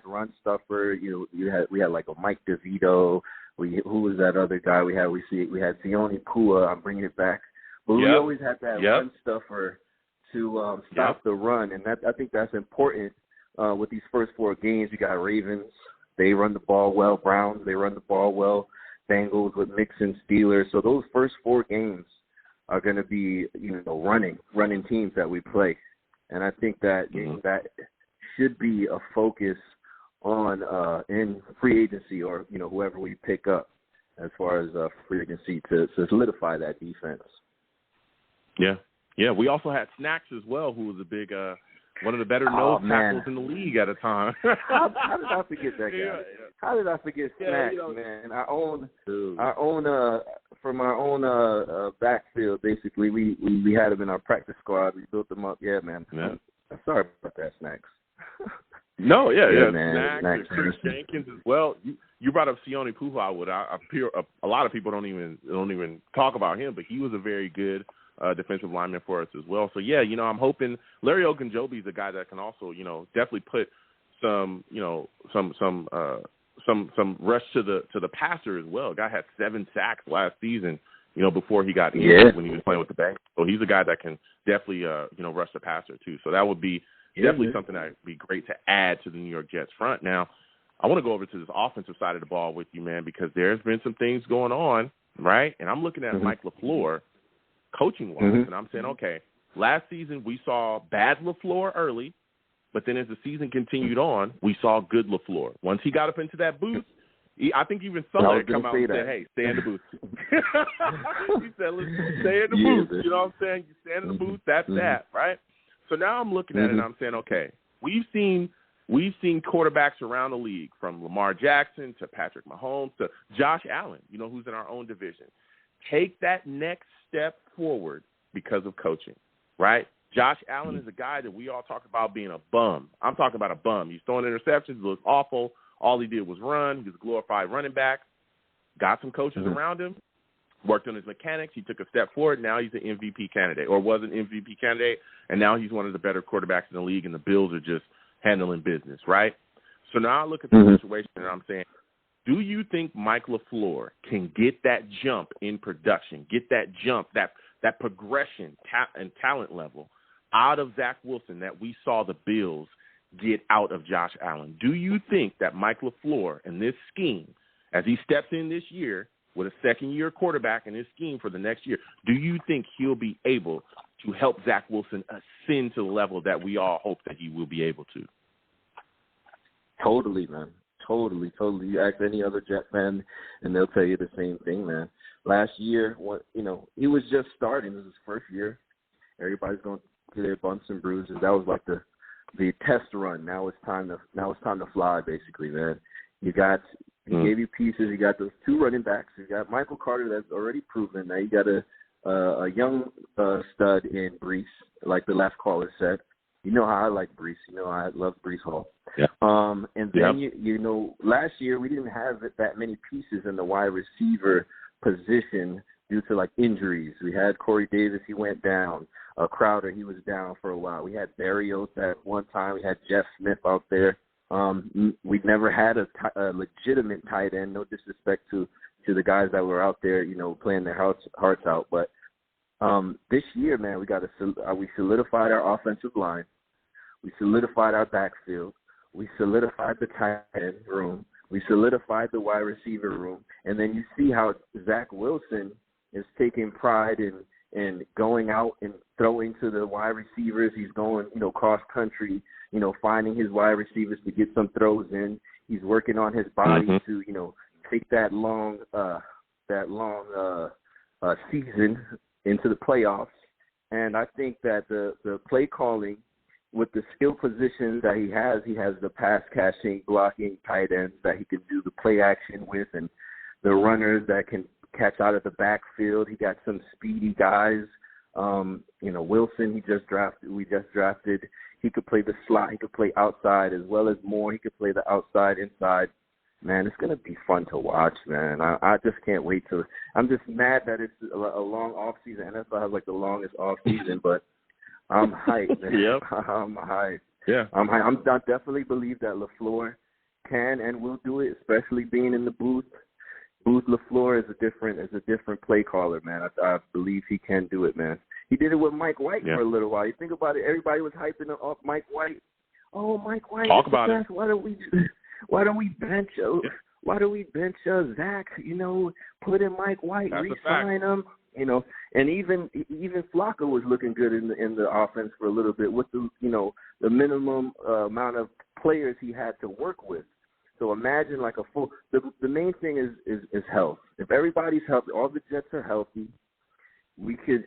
run stuffer. We had like a Mike DeVito. Who was that other guy we had? We had Sione Pua. I'm bringing it back, but we always had that run stuffer to stop the run, and I think that's important with these first 4 games. You got Ravens, they run the ball well. Browns, they run the ball well. Bengals with Mixon, Steelers. So those first 4 games are going to be running teams that we play, and I think that that should be a focus on in free agency or whoever we pick up as far as free agency to solidify that defense. Yeah. Yeah, we also had Snacks as well, who was a big one of the better nose tackles in the league at a time. How did I forget that guy? Yeah. How did I forget Snacks, man? I own from our own backfield. Basically, we had him in our practice squad. We built him up. Yeah, man. Yeah. I'm sorry about that, Snacks. No, man. Snacks and Chris Jenkins as well. You brought up Sione Pua. A lot of people don't even talk about him, but he was a very good defensive lineman for us as well. So I'm hoping Larry Ogunjobi is a guy that can also, definitely put some rush to the passer as well. Guy had 7 sacks last season, before he got injured when he was playing with the Bengals. So he's a guy that can definitely rush the passer too. So that would be definitely something that would be great to add to the New York Jets front. Now, I want to go over to this offensive side of the ball with you, man, because there's been some things going on, right? And I'm looking at Mike LaFleur coaching-wise, and I'm saying, okay, last season we saw bad LaFleur early, but then as the season continued on, we saw good LaFleur. Once he got up into that booth, I think even Saleh come out and said, hey, stay in the booth. He said, listen, stay in the booth. You know what I'm saying? You stand in the booth, that's that, right? So now I'm looking at it and I'm saying, okay, we've seen quarterbacks around the league, from Lamar Jackson to Patrick Mahomes to Josh Allen, who's in our own division, take that next step forward because of coaching, right? Josh Allen is a guy that we all talk about being a bum. I'm talking about a bum. He's throwing interceptions, looked awful. All he did was run. He was a glorified running back. Got some coaches around him, worked on his mechanics. He took a step forward. Now he's an MVP candidate, or was an MVP candidate, and now he's one of the better quarterbacks in the league, and the Bills are just handling business, right? So now I look at the situation, and I'm saying, do you think Mike LaFleur can get that jump in production, get that jump, that progression and talent level out of Zach Wilson that we saw the Bills get out of Josh Allen? Do you think that Mike LaFleur and this scheme, as he steps in this year with a second-year quarterback in his scheme for the next year, do you think he'll be able to help Zach Wilson ascend to the level that we all hope that he will be able to? Totally, man. Totally. You ask any other Jet fan, and they'll tell you the same thing, man. Last year, he was just starting. It was his first year. Everybody's going through their bumps and bruises. That was like the test run. Now it's time to fly, basically, man. He gave you pieces. You got those 2 running backs. You got Michael Carter that's already proven. Now you got a young stud in Breece, like the last caller said. You know how I like Breece. You know I love Breece Hall. Yeah. And then, last year we didn't have that many pieces in the wide receiver position due to, like, injuries. We had Corey Davis. He went down. Crowder, he was down for a while. We had Berrios at one time. We had Jeff Smith out there. We never had a legitimate tight end. No disrespect to the guys that were out there, playing their hearts out. But this year, man, we solidified our offensive line. We solidified our backfield. We solidified the tight end room. We solidified the wide receiver room. And then you see how Zach Wilson is taking pride in going out and throwing to the wide receivers. He's going, cross country, finding his wide receivers to get some throws in. He's working on his body to, you know, take that long season into the playoffs. And I think that the play calling with the skill positions that he has the pass catching, blocking tight ends that he can do the play action with, and the runners that can catch out of the backfield. He got some speedy guys. You know, Wilson, we just drafted. He could play the slot. He could play outside as well as Moore. He could play the outside, inside. Man, it's going to be fun to watch, man. I just can't wait to – I'm just mad that it's a long offseason. NFL has, like, the longest offseason, but I'm hyped, man. Yep. I'm hyped. Yeah. I'm hyped. I definitely believe that LaFleur can and will do it, especially being in the booth. LaFleur is a different play caller, man. I believe he can do it, man. He did it with Mike White for a little while. You think about it, everybody was hyping up Mike White. Oh, Mike White. Talk about it. Why don't we bench Zach? You know, put in Mike White, re-sign him. You know, and even Flacco was looking good in the offense for a little bit with the minimum amount of players he had to work with. So imagine like a full. The main thing is health. If everybody's healthy, all the Jets are healthy,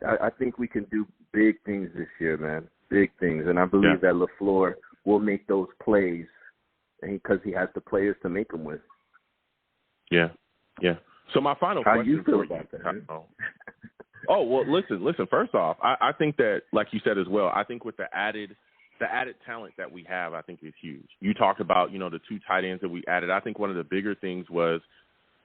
I think we can do big things this year, man. Big things, and I believe that LaFleur will make those plays, because he has the players to make them with. Yeah. So my final question. How do you feel about that? Oh well, listen. First off, I think that, like you said as well, I think with the added talent that we have, I think is huge. You talked about, the two tight ends that we added. I think one of the bigger things was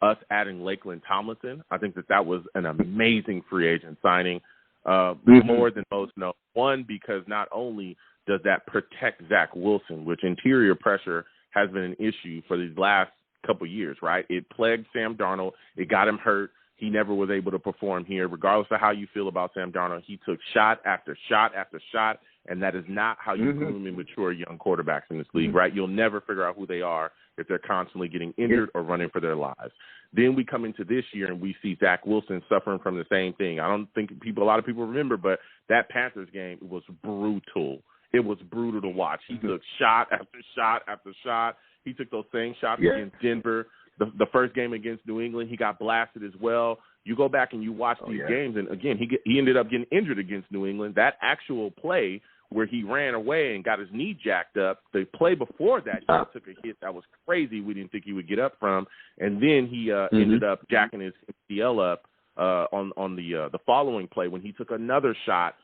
us adding Lakeland Tomlinson. I think that was an amazing free agent signing, more than most know. One, because not only does that protect Zach Wilson, which interior pressure has been an issue for these last couple of years, right? It plagued Sam Darnold. It got him hurt. He never was able to perform here. Regardless of how you feel about Sam Darnold, he took shot after shot after shot, and that is not how you groom and mature young quarterbacks in this league, right? You'll never figure out who they are if they're constantly getting injured or running for their lives. Then we come into this year and we see Zach Wilson suffering from the same thing. I don't think a lot of people remember, but that Panthers game was brutal. It was brutal to watch. He took shot after shot after shot. He took those same shots against Denver. The first game against New England, he got blasted as well. You go back and you watch these games, and again, he ended up getting injured against New England. That actual play where he ran away and got his knee jacked up, the play before that, he took a hit that was crazy. We didn't think he would get up from, and then he ended up jacking his MCL up on the following play when he took another shot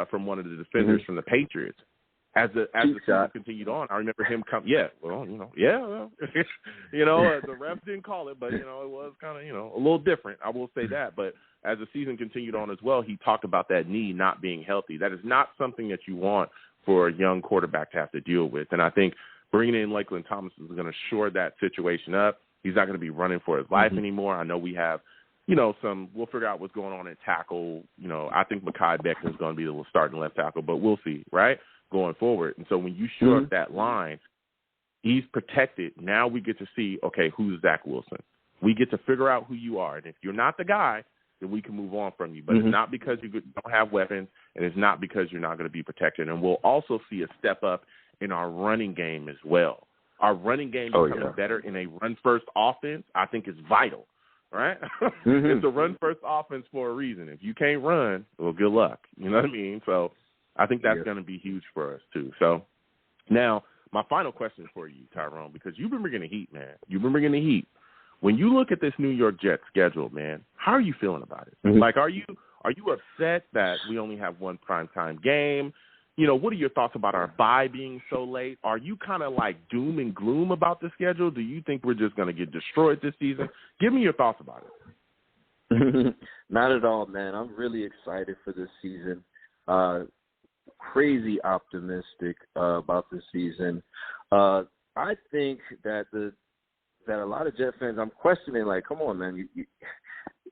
from one of the defenders from the Patriots. As the season continued on, I remember him come. The refs didn't call it, but it was kind of a little different. I will say that. But as the season continued on as well, he talked about that knee not being healthy. That is not something that you want for a young quarterback to have to deal with. And I think bringing in Lakeland Tomlinson is going to shore that situation up. He's not going to be running for his life anymore. I know we have. We'll figure out what's going on at tackle. I think Mekhi Becton is going to be the starting left tackle, but we'll see, right, going forward. And so when you shore up that line, he's protected. Now we get to see, okay, who's Zach Wilson? We get to figure out who you are. And if you're not the guy, then we can move on from you. But it's not because you don't have weapons, and it's not because you're not going to be protected. And we'll also see a step up in our running game as well. Our running game becoming better in a run-first offense, I think, is vital. Right? It's a run-first offense for a reason. If you can't run, well, good luck. You know what I mean? So I think that's going to be huge for us, too. So now my final question for you, Tyrone, because you've been bringing the heat, man. You've been bringing the heat. When you look at this New York Jets schedule, man, how are you feeling about it? Like, are you upset that we only have one primetime game? What are your thoughts about our bye being so late? Are you kind of like doom and gloom about the schedule? Do you think we're just going to get destroyed this season? Give me your thoughts about it. Not at all, man. I'm really excited for this season. Crazy optimistic about this season. I think that a lot of Jet fans, I'm questioning, like, come on, man.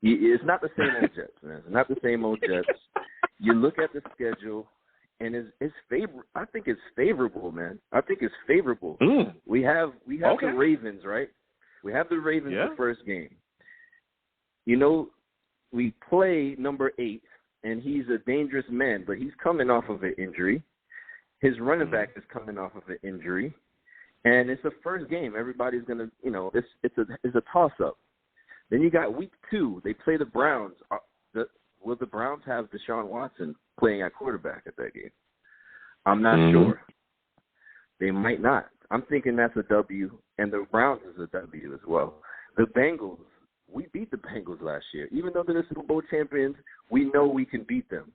It's not the same old Jets, man. It's not the same old Jets. You look at the schedule. And it's I think it's favorable, man. I think it's favorable. We have the Ravens, right? We have the Ravens the first game. We play number 8, and he's a dangerous man, but he's coming off of an injury. His running back is coming off of an injury. And it's the first game. Everybody's gonna, it's a toss up. Then you got week 2. They play the Browns. Will the Browns have Deshaun Watson playing at quarterback at that game? I'm not sure. They might not. I'm thinking that's a W, and the Browns is a W as well. The Bengals, we beat the Bengals last year. Even though they're the Super Bowl champions, we know we can beat them.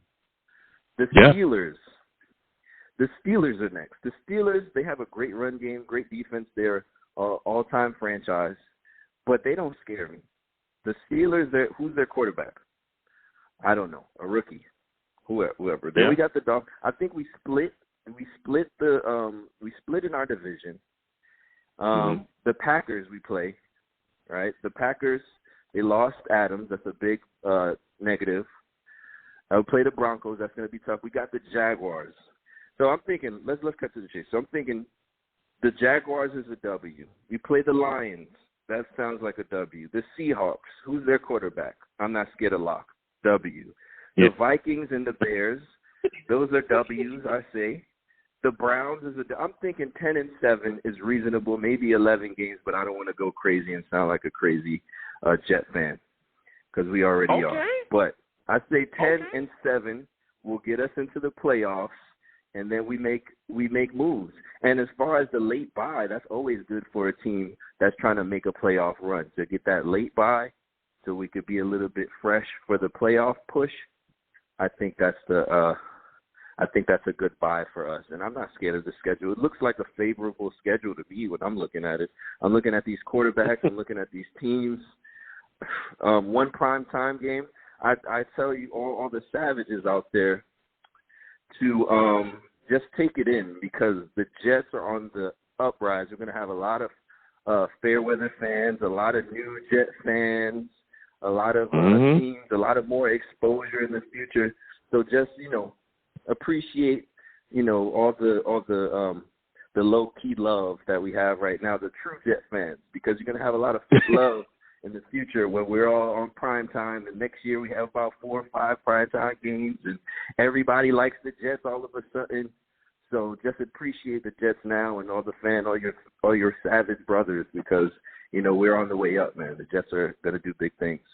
The Steelers. The Steelers are next. The Steelers, they have a great run game, great defense. They're an all-time franchise, but they don't scare me. The Steelers, who's their quarterback? I don't know. A rookie. Whoever. Then we got the Dolphins. I think we split in our division. The Packers we play, right? The Packers, they lost Adams. That's a big negative. We play the Broncos. That's going to be tough. We got the Jaguars. So I'm thinking, let's cut to the chase. So I'm thinking the Jaguars is a W. We play the Lions. That sounds like a W. The Seahawks, who's their quarterback? I'm not scared of lock. W. The Vikings and the Bears, those are W's, I say. The Browns I'm thinking 10-7 is reasonable, maybe 11 games, but I don't want to go crazy and sound like a crazy Jet fan because we already are. But I say 10-7 will get us into the playoffs, and then we make moves. And as far as the late bye, that's always good for a team that's trying to make a playoff run, to get that late bye so we could be a little bit fresh for the playoff push. I think that's a good buy for us, and I'm not scared of the schedule. It looks like a favorable schedule to me when I'm looking at it. I'm looking at these quarterbacks. I'm looking at these teams. One prime time game. I tell you, all the savages out there to just take it in because the Jets are on the uprise. We're going to have a lot of fair weather fans, a lot of new Jet fans, a lot of teams, a lot of more exposure in the future. So just, appreciate, all the low key love that we have right now, the true Jet fans, because you're gonna have a lot of love in the future when we're all on prime time. And next year we have about 4 or 5 prime time games, and everybody likes the Jets all of a sudden. So just appreciate the Jets now and all your savage brothers, because we're on the way up, man. The Jets are gonna do big things.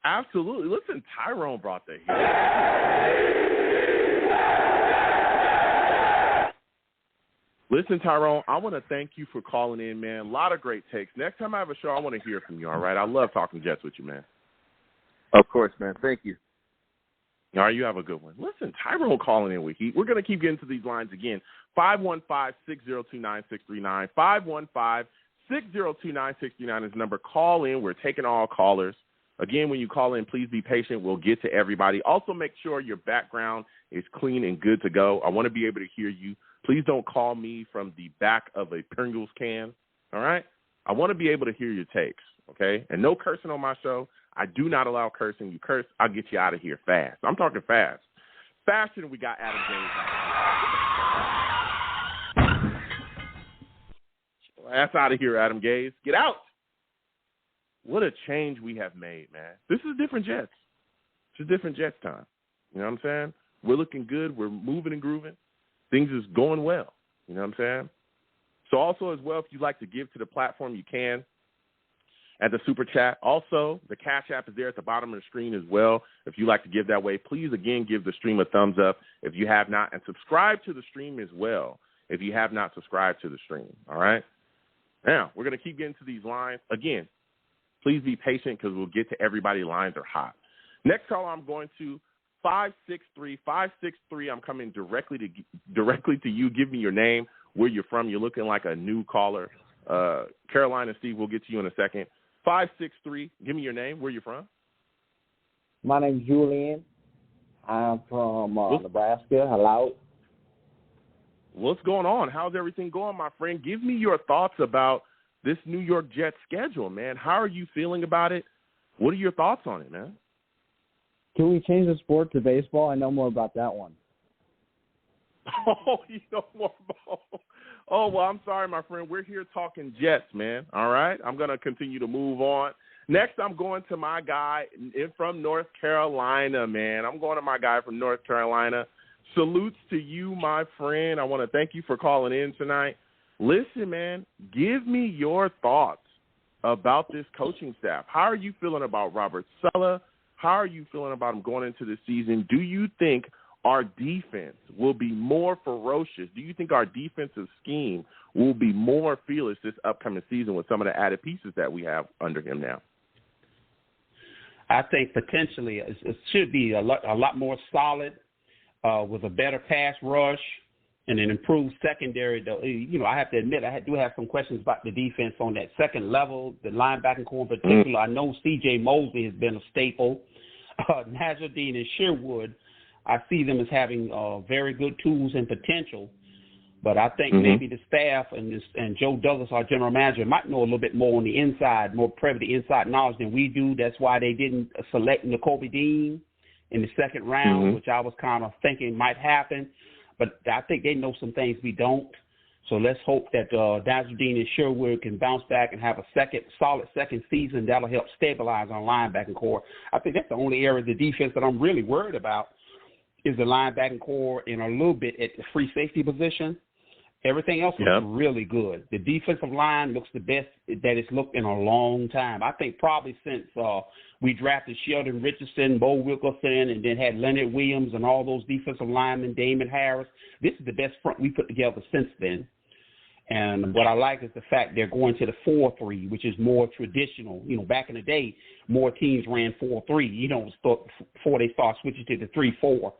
Absolutely. Listen, Tyrone brought the heat. Listen, Tyrone, I want to thank you for calling in, man. A lot of great takes. Next time I have a show, I want to hear from you, all right? I love talking Jets with you, man. Of course, man. Thank you. All right, you have a good one. Listen, Tyrone calling in with heat. We're going to keep getting to these lines again. 515-602-9639. 515-602-9639 is the number. Call in. We're taking all callers. Again, when you call in, please be patient. We'll get to everybody. Also, make sure your background is clean and good to go. I want to be able to hear you. Please don't call me from the back of a Pringles can, all right? I want to be able to hear your takes, okay? And no cursing on my show. I do not allow cursing. You curse, I'll get you out of here fast. I'm talking fast. Faster than we got Adam Gaze. That's out of here, Adam Gaze. Get out. What a change we have made, man. This is different Jets. It's a different Jets time. You know what I'm saying? We're looking good. We're moving and grooving. Things is going well. You know what I'm saying? So also as well, if you'd like to give to the platform, you can at the Super Chat. Also, the Cash App is there at the bottom of the screen as well. If you'd like to give that way, please, again, give the stream a thumbs up if you have not, and subscribe to the stream as well if you have not subscribed to the stream, all right? Now, we're going to keep getting to these lines. Again, please be patient because we'll get to everybody. Lines are hot. Next call I'm going to 563. I'm coming directly to you. Give me your name, where you're from. You're looking like a new caller. Carolina Steve, we'll get to you in a second. 563. Give me your name, where you're from. My name's Julian. I'm from Nebraska. Hello. What's going on? How's everything going, my friend? Give me your thoughts about this New York Jets schedule, man. How are you feeling about it? What are your thoughts on it, man? Can we change the sport to baseball? I know more about that one. Oh, you know more about. Oh, well, I'm sorry, my friend. We're here talking Jets, man. All right? I'm going to continue to move on. Next, I'm going to my guy from North Carolina, man. I'm going to my guy from North Carolina. Salutes to you, my friend. I want to thank you for calling in tonight. Listen, man, give me your thoughts about this coaching staff. How are you feeling about Robert Saleh? How are you feeling about him going into the season? Do you think our defense will be more ferocious? Do you think our defensive scheme will be more fearless this upcoming season with some of the added pieces that we have under him now? I think potentially it should be a lot more solid with a better pass rush and an improved secondary. Though, I have to admit I do have some questions about the defense on that second level, the linebacking core in particular. I know C.J. Mosley has been a staple. Nazardine and Sherwood, I see them as having very good tools and potential. But I think maybe the staff and Joe Douglas, our general manager, might know a little bit more on the inside, more privy to inside knowledge than we do. That's why they didn't select Nakobe Dean in the second round, which I was kind of thinking might happen. But I think they know some things we don't. So let's hope that Nazardine and Sherwood can bounce back and have a solid second season. That'll help stabilize our linebacking core. I think that's the only area of the defense that I'm really worried about is the linebacking core and a little bit at the free safety position. Everything else looks really good. The defensive line looks the best that it's looked in a long time. I think probably since we drafted Sheldon Richardson, Bo Wilkerson, and then had Leonard Williams and all those defensive linemen, Damon Harris. This is the best front we put together since then. And what I like is the fact they're going to the 4-3, which is more traditional. Back in the day, more teams ran 4-3, before they start switching to the 3-4,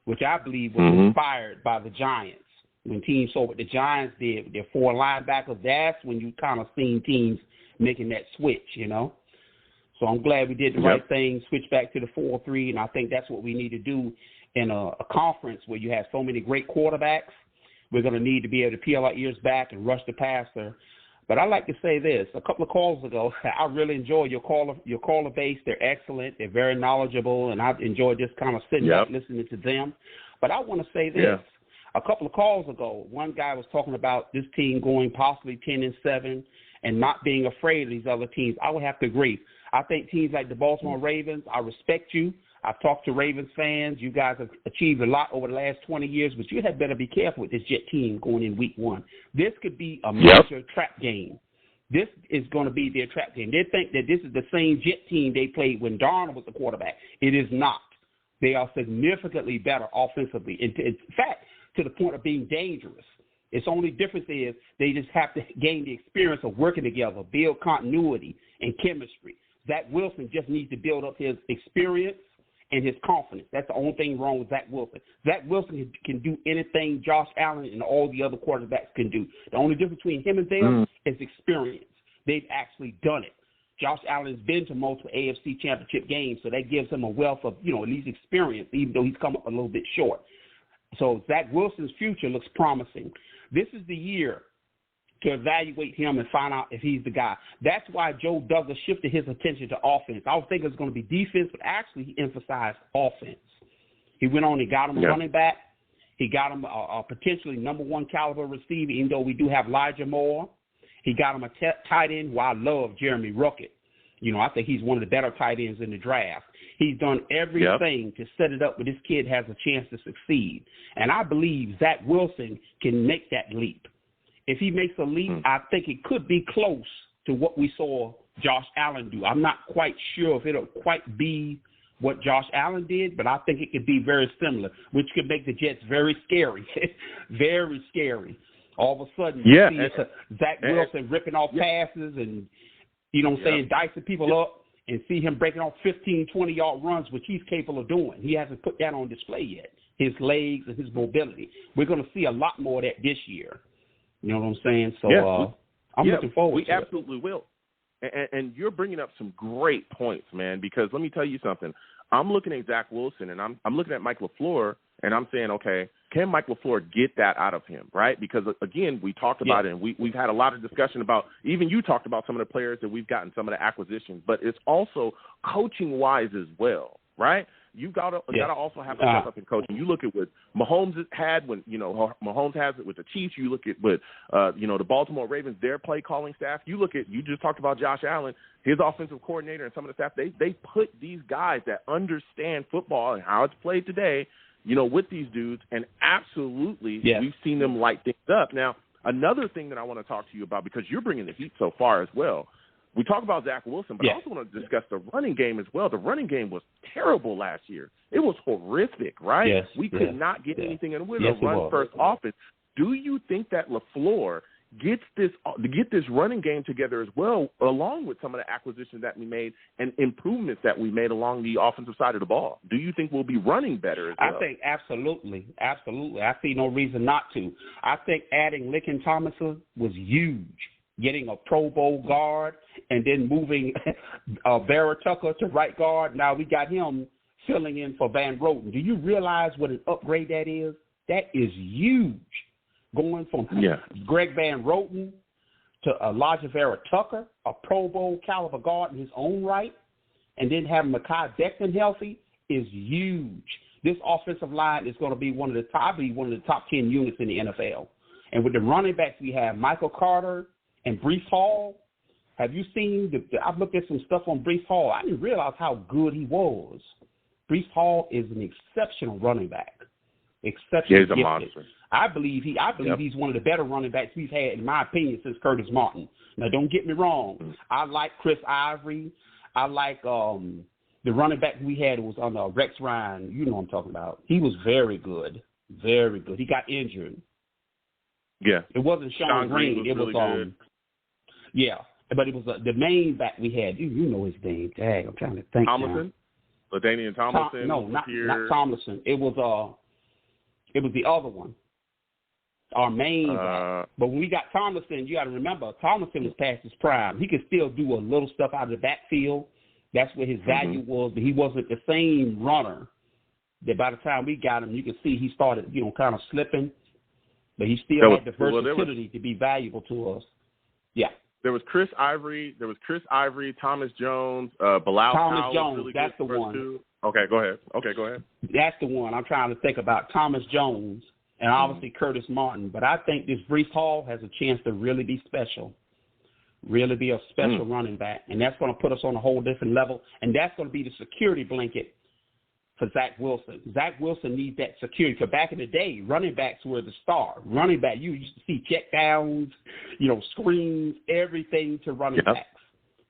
which I believe was inspired by the Giants. When teams saw what the Giants did, their 4 linebackers, that's when you kind of seen teams making that switch, So I'm glad we did the right thing, switch back to the 4-3, and I think that's what we need to do in a conference where you have so many great quarterbacks. We're going to need to be able to peel our ears back and rush the passer. But I like to say this. A couple of calls ago, I really enjoy your caller base. They're excellent. They're very knowledgeable, and I've enjoyed just kind of sitting up listening to them. But I want to say this. Yeah. A couple of calls ago, one guy was talking about this team going possibly 10-7 and not being afraid of these other teams. I would have to agree. I think teams like the Baltimore Ravens, I respect you. I've talked to Ravens fans. You guys have achieved a lot over the last 20 years, but you had better be careful with this Jet team going in week 1. This could be a major trap game. This is going to be their trap game. They think that this is the same Jet team they played when Darnold was the quarterback. It is not. They are significantly better offensively. In fact, to the point of being dangerous. Its only difference is they just have to gain the experience of working together, build continuity and chemistry. Zach Wilson just needs to build up his experience and his confidence. That's the only thing wrong with Zach Wilson. Zach Wilson can do anything Josh Allen and all the other quarterbacks can do. The only difference between him and them is experience. They've actually done it. Josh Allen's been to multiple AFC championship games, so that gives him a wealth of, at least experience, even though he's come up a little bit short. So Zach Wilson's future looks promising. This is the year to evaluate him and find out if he's the guy. That's why Joe Douglas shifted his attention to offense. I was thinking it was going to be defense, but actually he emphasized offense. He went on and got him a running back. He got him a potentially number 1 caliber receiver, even though we do have Elijah Moore. He got him a tight end who I love, Jeremy Rucker. I think he's one of the better tight ends in the draft. He's done everything to set it up where this kid has a chance to succeed. And I believe Zach Wilson can make that leap. If he makes a leap, I think it could be close to what we saw Josh Allen do. I'm not quite sure if it'll quite be what Josh Allen did, but I think it could be very similar, which could make the Jets very scary, very scary. All of a sudden, you see Zach Wilson ripping off passes and, dicing people up. And see him breaking off 15, 20-yard runs, which he's capable of doing. He hasn't put that on display yet, his legs and his mobility. We're going to see a lot more of that this year. You know what I'm saying? So I'm looking forward to it. We absolutely will. And you're bringing up some great points, man, because let me tell you something. I'm looking at Zach Wilson, and I'm looking at Mike LaFleur, and I'm saying, okay, can Mike LaFleur get that out of him, right? Because, again, we talked about it, and we've had a lot of discussion about, even you talked about some of the players that we've gotten, some of the acquisitions, but it's also coaching-wise as well, right? You've got to also have a step up in coaching. You look at what Mahomes had when, Mahomes has it with the Chiefs. You look at what, the Baltimore Ravens, their play calling staff. You just talked about Josh Allen, his offensive coordinator and some of the staff. They put these guys that understand football and how it's played today, with these dudes. And absolutely, we've seen them light things up. Now, Another thing that I want to talk to you about, because you're bringing the heat so far as well. We talk about Zach Wilson, but I also want to discuss the running game as well. The running game was terrible last year. It was horrific, right? Yes, we could not get anything in with a run-first offense. Do you think that LaFleur gets this running game together as well, along with some of the acquisitions that we made and improvements that we made along the offensive side of the ball? Do you think we'll be running better as well? I think absolutely. I see no reason not to. I think adding Lincoln Thomason was huge. Getting a Pro Bowl guard and then moving Barrett Tucker to right guard. Now we got him filling in for Van Roten. Do you realize what an upgrade that is? That is huge. Going from Greg Van Roten to Elijah Vera Tucker, a Pro Bowl caliber guard in his own right, and then having Mekhi Becton healthy is huge. This offensive line is going to be one of the top 10 units in the NFL. And with the running backs we have, Michael Carter and Breece Hall. Have you seen I've looked at some stuff on Breece Hall. I didn't realize how good he was. Breece Hall is an exceptional running back. Exceptional. He's a monster. I believe he's one of the better running backs we've had, in my opinion, since Curtis Martin. Now, don't get me wrong. I like Chris Ivory. I like the running back we had was on Rex Ryan. You know what I'm talking about. He was very good. Very good. He got injured. Yeah. It wasn't Sean Green. It was really good. Yeah, but it was the main back we had. You know his name. Dang, I'm trying to think. Tomlinson? LaDainian Tomlinson? No, not Tomlinson. It was the other one. Our main back. But when we got Tomlinson, you got to remember, Tomlinson was past his prime. He could still do a little stuff out of the backfield. That's where his value was, but he wasn't the same runner. That by the time we got him, you could see he started, kind of slipping. But he still had the versatility to be valuable to us. Yeah. There was Chris Ivory, Thomas Jones, Bilal Thomas Powell. Jones, really that's the one. Two. Okay, go ahead. That's the one I'm trying to think about, Thomas Jones, and obviously Curtis Martin. But I think this Breece Hall has a chance to really be special, really be a special running back. And that's going to put us on a whole different level. And that's going to be the security blanket for Zach Wilson. Zach Wilson needs that security. Because back in the day, running backs were the star. Running back, you used to see check downs, screens, everything to running backs.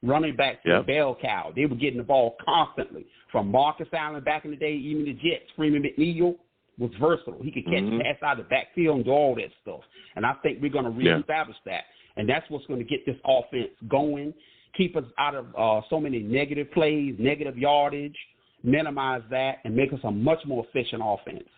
Running backs were bell cow. They were getting the ball constantly. From Marcus Allen back in the day, even the Jets, Freeman McNeil was versatile. He could catch pass out of the backfield and do all that stuff. And I think we're going to reestablish that. And that's what's going to get this offense going, keep us out of so many negative plays, negative yardage, minimize that, and make us a much more efficient offense.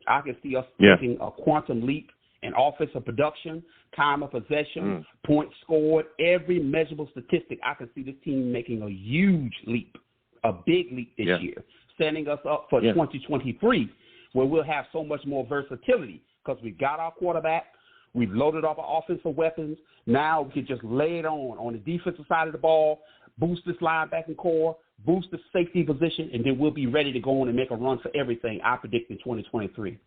I can see us taking a quantum leap in offensive production, time of possession, points scored, every measurable statistic. I can see this team making a huge leap, a big leap this year, setting us up for 2023, where we'll have so much more versatility because we got our quarterback, we've loaded up our offensive weapons. Now we can just lay it on the defensive side of the ball, boost this linebacking core, boost the safety position, and then we'll be ready to go on and make a run for everything, I predict, in 2023.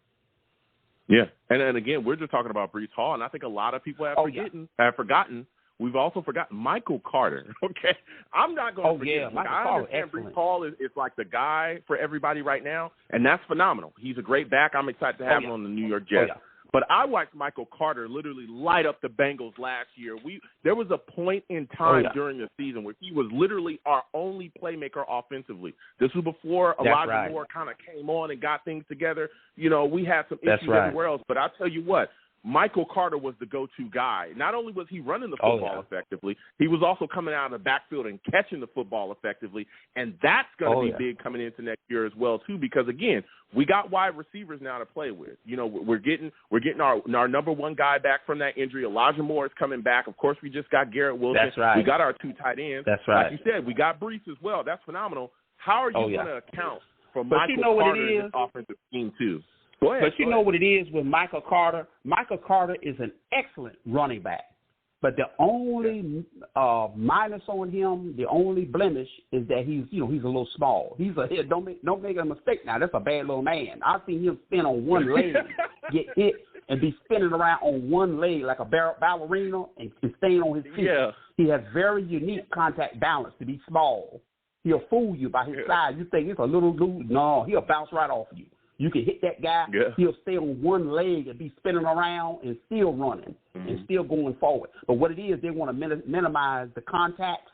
Yeah, and again, we're just talking about Breece Hall, and I think a lot of people have forgotten. We've also forgotten Michael Carter, okay? I'm not going to forget. I understand Breece Hall is like the guy for everybody right now, and that's phenomenal. He's a great back. I'm excited to have him on the New York Jets. But I watched Michael Carter literally light up the Bengals last year. There was a point in time during the season where he was literally our only playmaker offensively. This was before Elijah Moore kind of came on and got things together. We had some issues everywhere else. But I'll tell you what, Michael Carter was the go-to guy. Not only was he running the football effectively, he was also coming out of the backfield and catching the football effectively. And that's going to be big coming into next year as well, too, because, again, we got wide receivers now to play with. We're getting our number one guy back from that injury. Elijah Moore is coming back. Of course, we just got Garrett Wilson. That's right. We got our two tight ends. That's right. Like you said, we got Breece as well. That's phenomenal. How are you going to account for Michael Carter in this offensive scheme, too? But you know what it is with Michael Carter? Michael Carter is an excellent running back. But the only minus on him, the only blemish is that he's a little small. Don't make a mistake now. That's a bad little man. I've seen him spin on one leg, get hit, and be spinning around on one leg like a ballerina and staying on his feet. Yeah. He has very unique contact balance to be small. He'll fool you by his size. You think it's a little dude. No, he'll bounce right off you. You can hit that guy. Yeah. He'll stay on one leg and be spinning around and still running and still going forward. But what it is, they want to minimize the contacts,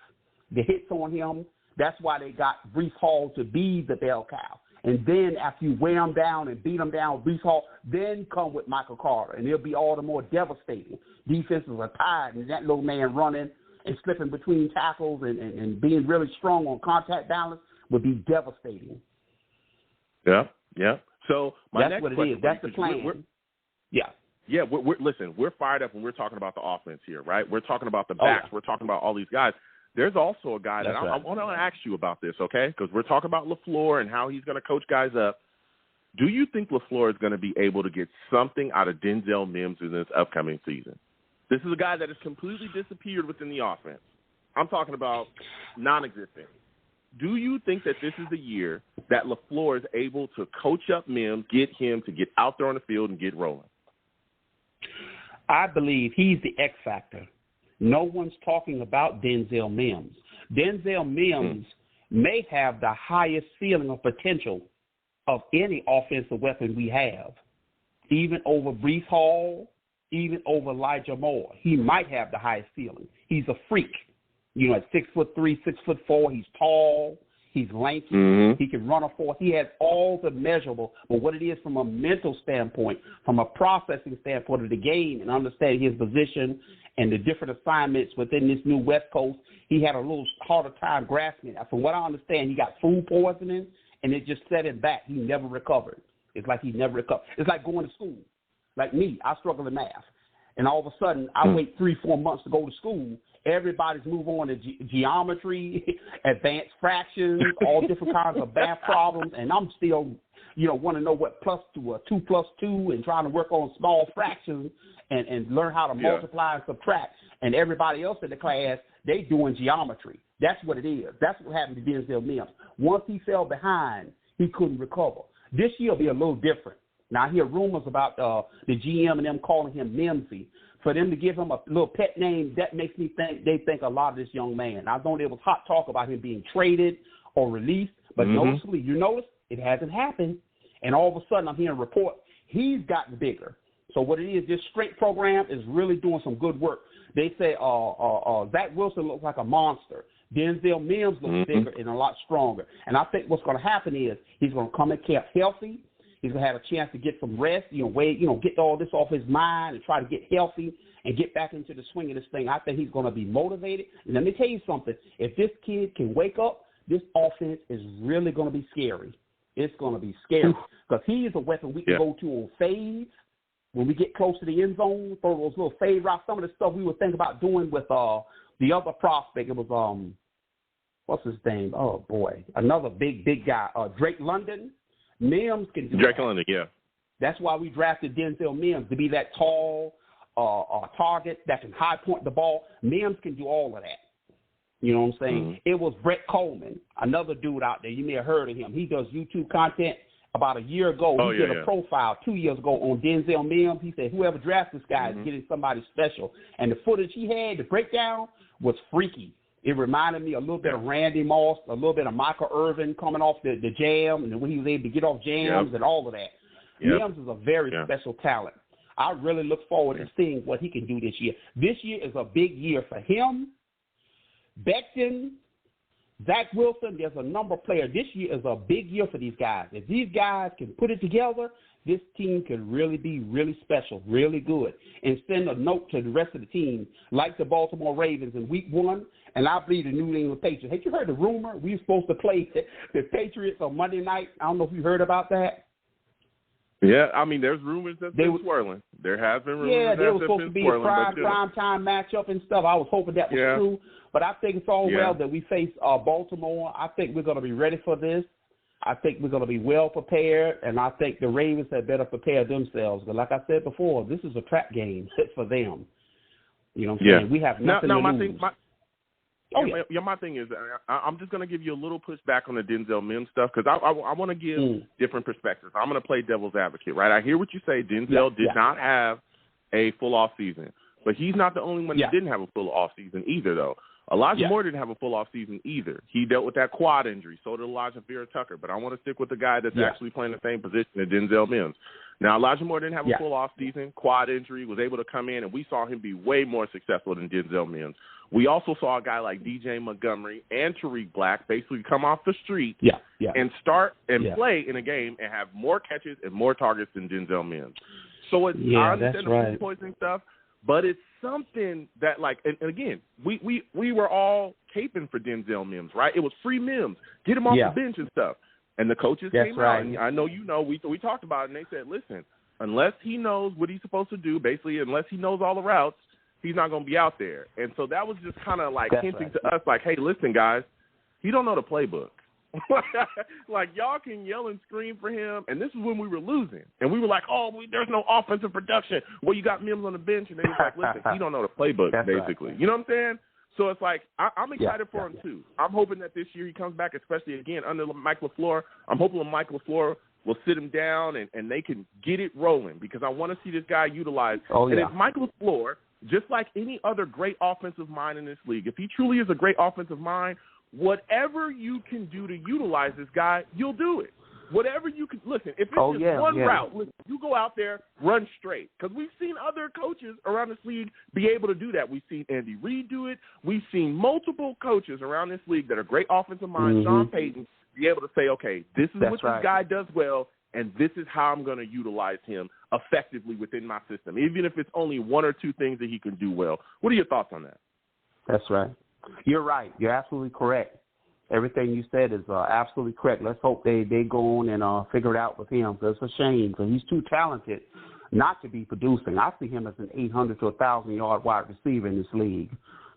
the hits on him. That's why they got Breece Hall to be the bell cow. And then after you wear him down and beat him down with Breece Hall, then come with Michael Carter, and it'll be all the more devastating. Defenses are tired, and that little man running and slipping between tackles and being really strong on contact balance would be devastating. Yeah. So that's next what it question is. That's the plan. Yeah, listen, we're fired up when we're talking about the offense here, right? We're talking about the backs. Oh, yeah. We're talking about all these guys. There's also a guy that That's I right. want to ask you about this, okay? Because we're talking about LaFleur and how he's going to coach guys up. Do you think LaFleur is going to be able to get something out of Denzel Mims in this upcoming season? This is a guy that has completely disappeared within the offense. I'm talking about non-existent. Do you think that this is the year that LaFleur is able to coach up Mims, get him to get out there on the field and get rolling? I believe he's the X factor. No one's talking about Denzel Mims. Denzel Mims may have the highest ceiling of potential of any offensive weapon we have, even over Breece Hall, even over Elijah Moore. He might have the highest ceiling. He's a freak. You know, at 6'3", 6'4", he's tall, he's lanky, he can run a 4. He has all the measurable, but what it is from a mental standpoint, from a processing standpoint of the game and understanding his position and the different assignments within this new West Coast, he had a little harder time grasping it. From what I understand, he got food poisoning, and it just set him back. He never recovered. It's like he never recovered. It's like going to school. Like me, I struggle in math. And all of a sudden, I wait 3-4 months to go to school. Everybody's moved on to geometry, advanced fractions, all different kinds of math problems, and I'm still, want to know what +2 or 2 + 2 and trying to work on small fractions and learn how to multiply and subtract. And everybody else in the class, they doing geometry. That's what it is. That's what happened to Denzel Mims. Once he fell behind, he couldn't recover. This year will be a little different. Now, I hear rumors about the GM and them calling him Mimsy. For them to give him a little pet name, that makes me think they think a lot of this young man. I know there was hot talk about him being traded or released, but noticeably, you notice it hasn't happened. And all of a sudden, I'm hearing reports he's gotten bigger. So what it is, this straight program is really doing some good work. They say Zach Wilson looks like a monster. Denzel Mims looks bigger and a lot stronger. And I think what's going to happen is he's going to come in camp healthy. He's going to have a chance to get some rest, get all this off his mind and try to get healthy and get back into the swing of this thing. I think he's going to be motivated. And let me tell you something. If this kid can wake up, this offense is really going to be scary. It's going to be scary because he is a weapon we can go to on fades. When we get close to the end zone, throw those little fade routes, some of the stuff we were thinking about doing with the other prospect. It was, what's his name? Oh, boy. Another big guy, Drake London. Mims can do Drake that. London, yeah. That's why we drafted Denzel Mims, to be that tall target that can high point the ball. Mims can do all of that. You know what I'm saying? It was Brett Coleman, another dude out there. You may have heard of him. He does YouTube content. About a year ago, he did a profile 2 years ago on Denzel Mims. He said, whoever drafts this guy is getting somebody special. And the footage he had, the breakdown, was freaky. It reminded me a little bit of Randy Moss, a little bit of Michael Irvin coming off the jam, and when he was able to get off jams and all of that. Mims is a very special talent. I really look forward to seeing what he can do this year. This year is a big year for him, Becton, Zach Wilson. There's a number of players. This year is a big year for these guys. If these guys can put it together, this team can really be really special, really good, and send a note to the rest of the team, like the Baltimore Ravens in Week 1, and I believe the New England Patriots. Have you heard the rumor we were supposed to play the Patriots on Monday night? I don't know if you heard about that. Yeah, I mean, there's rumors that they're swirling. There have been rumors that they were supposed to be a prime time matchup and stuff. I was hoping that was true, but I think it's all well that we face Baltimore. I think we're going to be ready for this. I think we're going to be well prepared, and I think the Ravens had better prepare themselves. But like I said before, this is a trap game for them. You know what I'm saying? We have nothing to lose. My thing is, I'm just going to give you a little pushback on the Denzel Mims stuff because I want to give different perspectives. I'm going to play devil's advocate, right? I hear what you say. Denzel did not have a full off season, but he's not the only one that didn't have a full off season either, though. Elijah Moore didn't have a full off season either. He dealt with that quad injury. So did Elijah Vera-Tucker. But I want to stick with the guy that's actually playing the same position as Denzel Mims. Now, Elijah Moore didn't have a full off season, quad injury, was able to come in, and we saw him be way more successful than Denzel Mims. We also saw a guy like DJ Montgomery and Tariq Black basically come off the street and start and play in a game and have more catches and more targets than Denzel Mims. So it's I understand the food poisoning stuff, but it's something that, like, and again, we were all caping for Denzel Mims, right? It was free Mims. Get him off the bench and stuff. And the coaches came out, and I know we talked about it, and they said, listen, unless he knows what he's supposed to do, basically, unless he knows all the routes, he's not going to be out there. And so that was just kind of like hinting to us, like, hey, listen, guys, he don't know the playbook. Like, y'all can yell and scream for him, and this is when we were losing. And we were like, there's no offensive production. Well, you got Mims on the bench, and they was like, listen, he don't know the playbook, basically. You know what I'm saying? So it's like, I'm excited for him, too. I'm hoping that this year he comes back, especially, again, under Mike LaFleur. I'm hoping Mike LaFleur will sit him down and they can get it rolling, because I want to see this guy utilized. And if Mike LaFleur, just like any other great offensive mind in this league, if he truly is a great offensive mind, whatever you can do to utilize this guy, you'll do it. Whatever you can, listen, if it's one route, listen, you go out there, run straight. Because we've seen other coaches around this league be able to do that. We've seen Andy Reid do it. We've seen multiple coaches around this league that are great offensive minds, Sean Payton, be able to say, okay, this is what this guy does well, and this is how I'm going to utilize him effectively within my system, even if it's only one or two things that he can do well. What are your thoughts on that? That's right. You're right. You're absolutely correct. Everything you said is absolutely correct. Let's hope they go on and figure it out with him, because it's a shame, because he's too talented not to be producing. I see him as an 800 to 1,000-yard wide receiver in this league,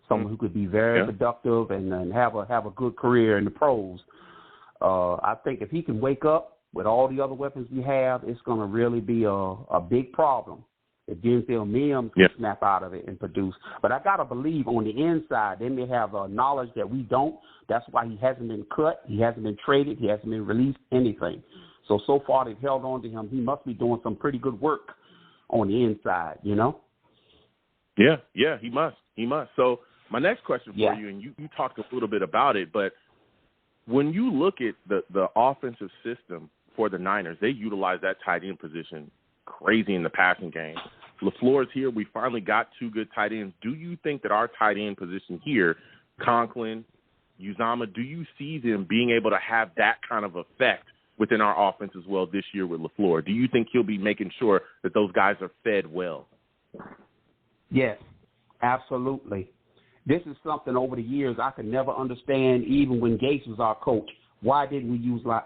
someone who could be very productive and have a good career in the pros. I think if he can wake up with all the other weapons we have, it's going to really be a big problem if Denzel Mims can snap out of it and produce. But I got to believe on the inside, they may have knowledge that we don't. That's why he hasn't been cut. He hasn't been traded. He hasn't been released, anything. So far they've held on to him. He must be doing some pretty good work on the inside, you know? Yeah, he must. So my next question for you, and you talked a little bit about it, but when you look at the offensive system for the Niners, they utilize that tight end position crazy in the passing game. LaFleur's here. We finally got two good tight ends. Do you think that our tight end position here, Conklin, Uzomah, do you see them being able to have that kind of effect within our offense as well this year with LaFleur? Do you think he'll be making sure that those guys are fed well? Yes, absolutely. This is something over the years I could never understand, even when Gates was our coach. Why didn't we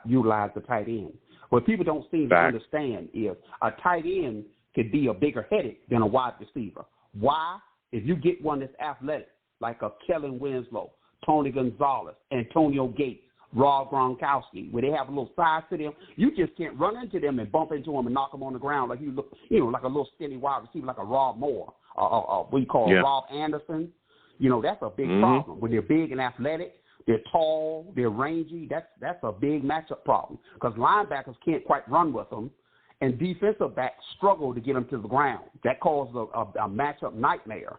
utilize the tight end? What people don't seem to understand is a tight end could be a bigger headache than a wide receiver. Why? If you get one that's athletic, like a Kellen Winslow, Tony Gonzalez, Antonio Gates, Rob Gronkowski, where they have a little size to them, you just can't run into them and bump into them and knock them on the ground like you look, like a little skinny wide receiver, like a Rob Moore, what you call Rob Anderson. That's a big problem. When they're big and athletic, they're tall, they're rangy. That's a big matchup problem, because linebackers can't quite run with them, and defensive backs struggle to get them to the ground. That causes a matchup nightmare.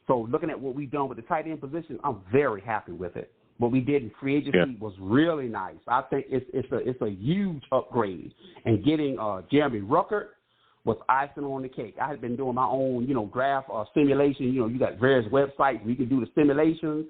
So looking at what we've done with the tight end position, I'm very happy with it. What we did in free agency was really nice. I think it's a huge upgrade. And getting Jeremy Rucker was icing on the cake. I had been doing my own, draft simulation. You got various websites where you can do the simulations.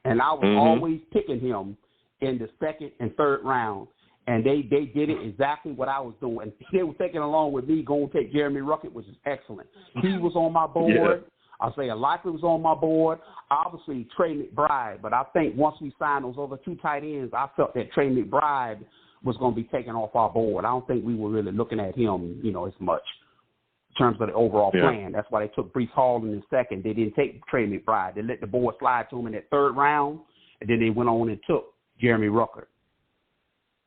And I was always picking him in the second and third round. And they did it exactly what I was doing. They were taking along with me going to take Jeremy Rucker, which is excellent. He was on my board. Yeah. I'll say Likely was on my board. Obviously, Trey McBride. But I think once we signed those other two tight ends, I felt that Trey McBride was going to be taken off our board. I don't think we were really looking at him, as much in terms of the overall plan. That's why they took Breece Hall in the second. They didn't take Trey McBride. They let the board slide to him in that third round, and then they went on and took Jeremy Rucker.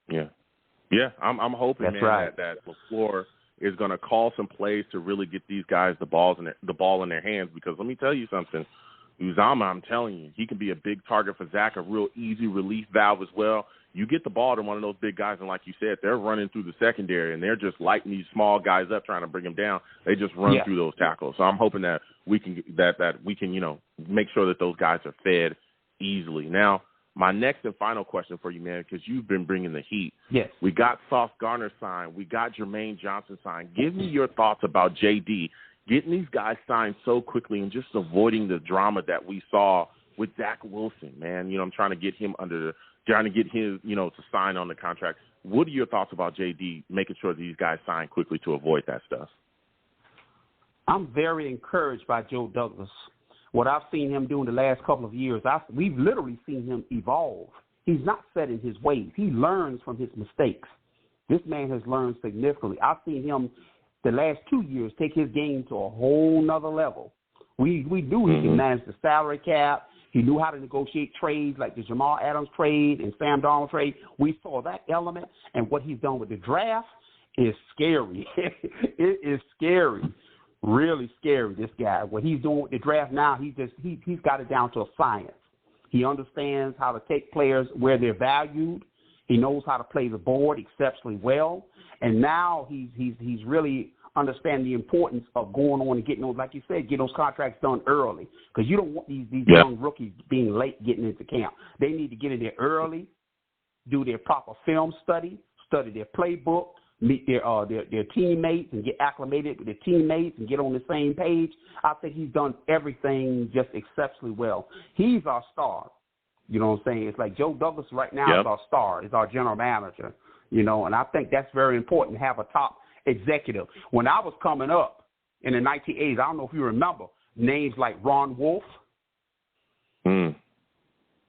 Yeah. I'm hoping, that LaFleur is going to call some plays to really get these guys the ball in their hands. Because let me tell you something, Uzomah, I'm telling you, he can be a big target for Zach, a real easy relief valve as well. You get the ball to one of those big guys, and like you said, they're running through the secondary, and they're just lighting these small guys up, trying to bring them down. They just run through those tackles. So I'm hoping that we can make sure that those guys are fed easily. Now, my next and final question for you, man, because you've been bringing the heat. Yes. We got Sauce Gardner signed. We got Jermaine Johnson signed. Give me your thoughts about J.D. getting these guys signed so quickly and just avoiding the drama that we saw with Zach Wilson, man. You know, I'm trying to get him to sign on the contract. What are your thoughts about J.D. making sure these guys sign quickly to avoid that stuff? I'm very encouraged by Joe Douglas. What I've seen him do in the last couple of years, we've literally seen him evolve. He's not set in his ways. He learns from his mistakes. This man has learned significantly. I've seen him the last 2 years take his game to a whole nother level. We knew he could manage the salary cap. He knew how to negotiate trades like the Jamal Adams trade and Sam Darnold trade. We saw that element, and what he's done with the draft is scary. It is scary. Really scary, this guy. What he's doing with the draft now, he's got it down to a science. He understands how to take players where they're valued. He knows how to play the board exceptionally well. And now he's really understanding the importance of going on and getting those, like you said, get those contracts done early. Because you don't want these young rookies being late getting into camp. They need to get in there early, do their proper film study their playbook, meet their teammates and get acclimated with their teammates and get on the same page. I think he's done everything just exceptionally well. He's our star. You know what I'm saying? It's like Joe Douglas right now is our star, is our general manager, you know, and I think that's very important to have a top executive. When I was coming up in the 1980s, I don't know if you remember, names like Ron Wolf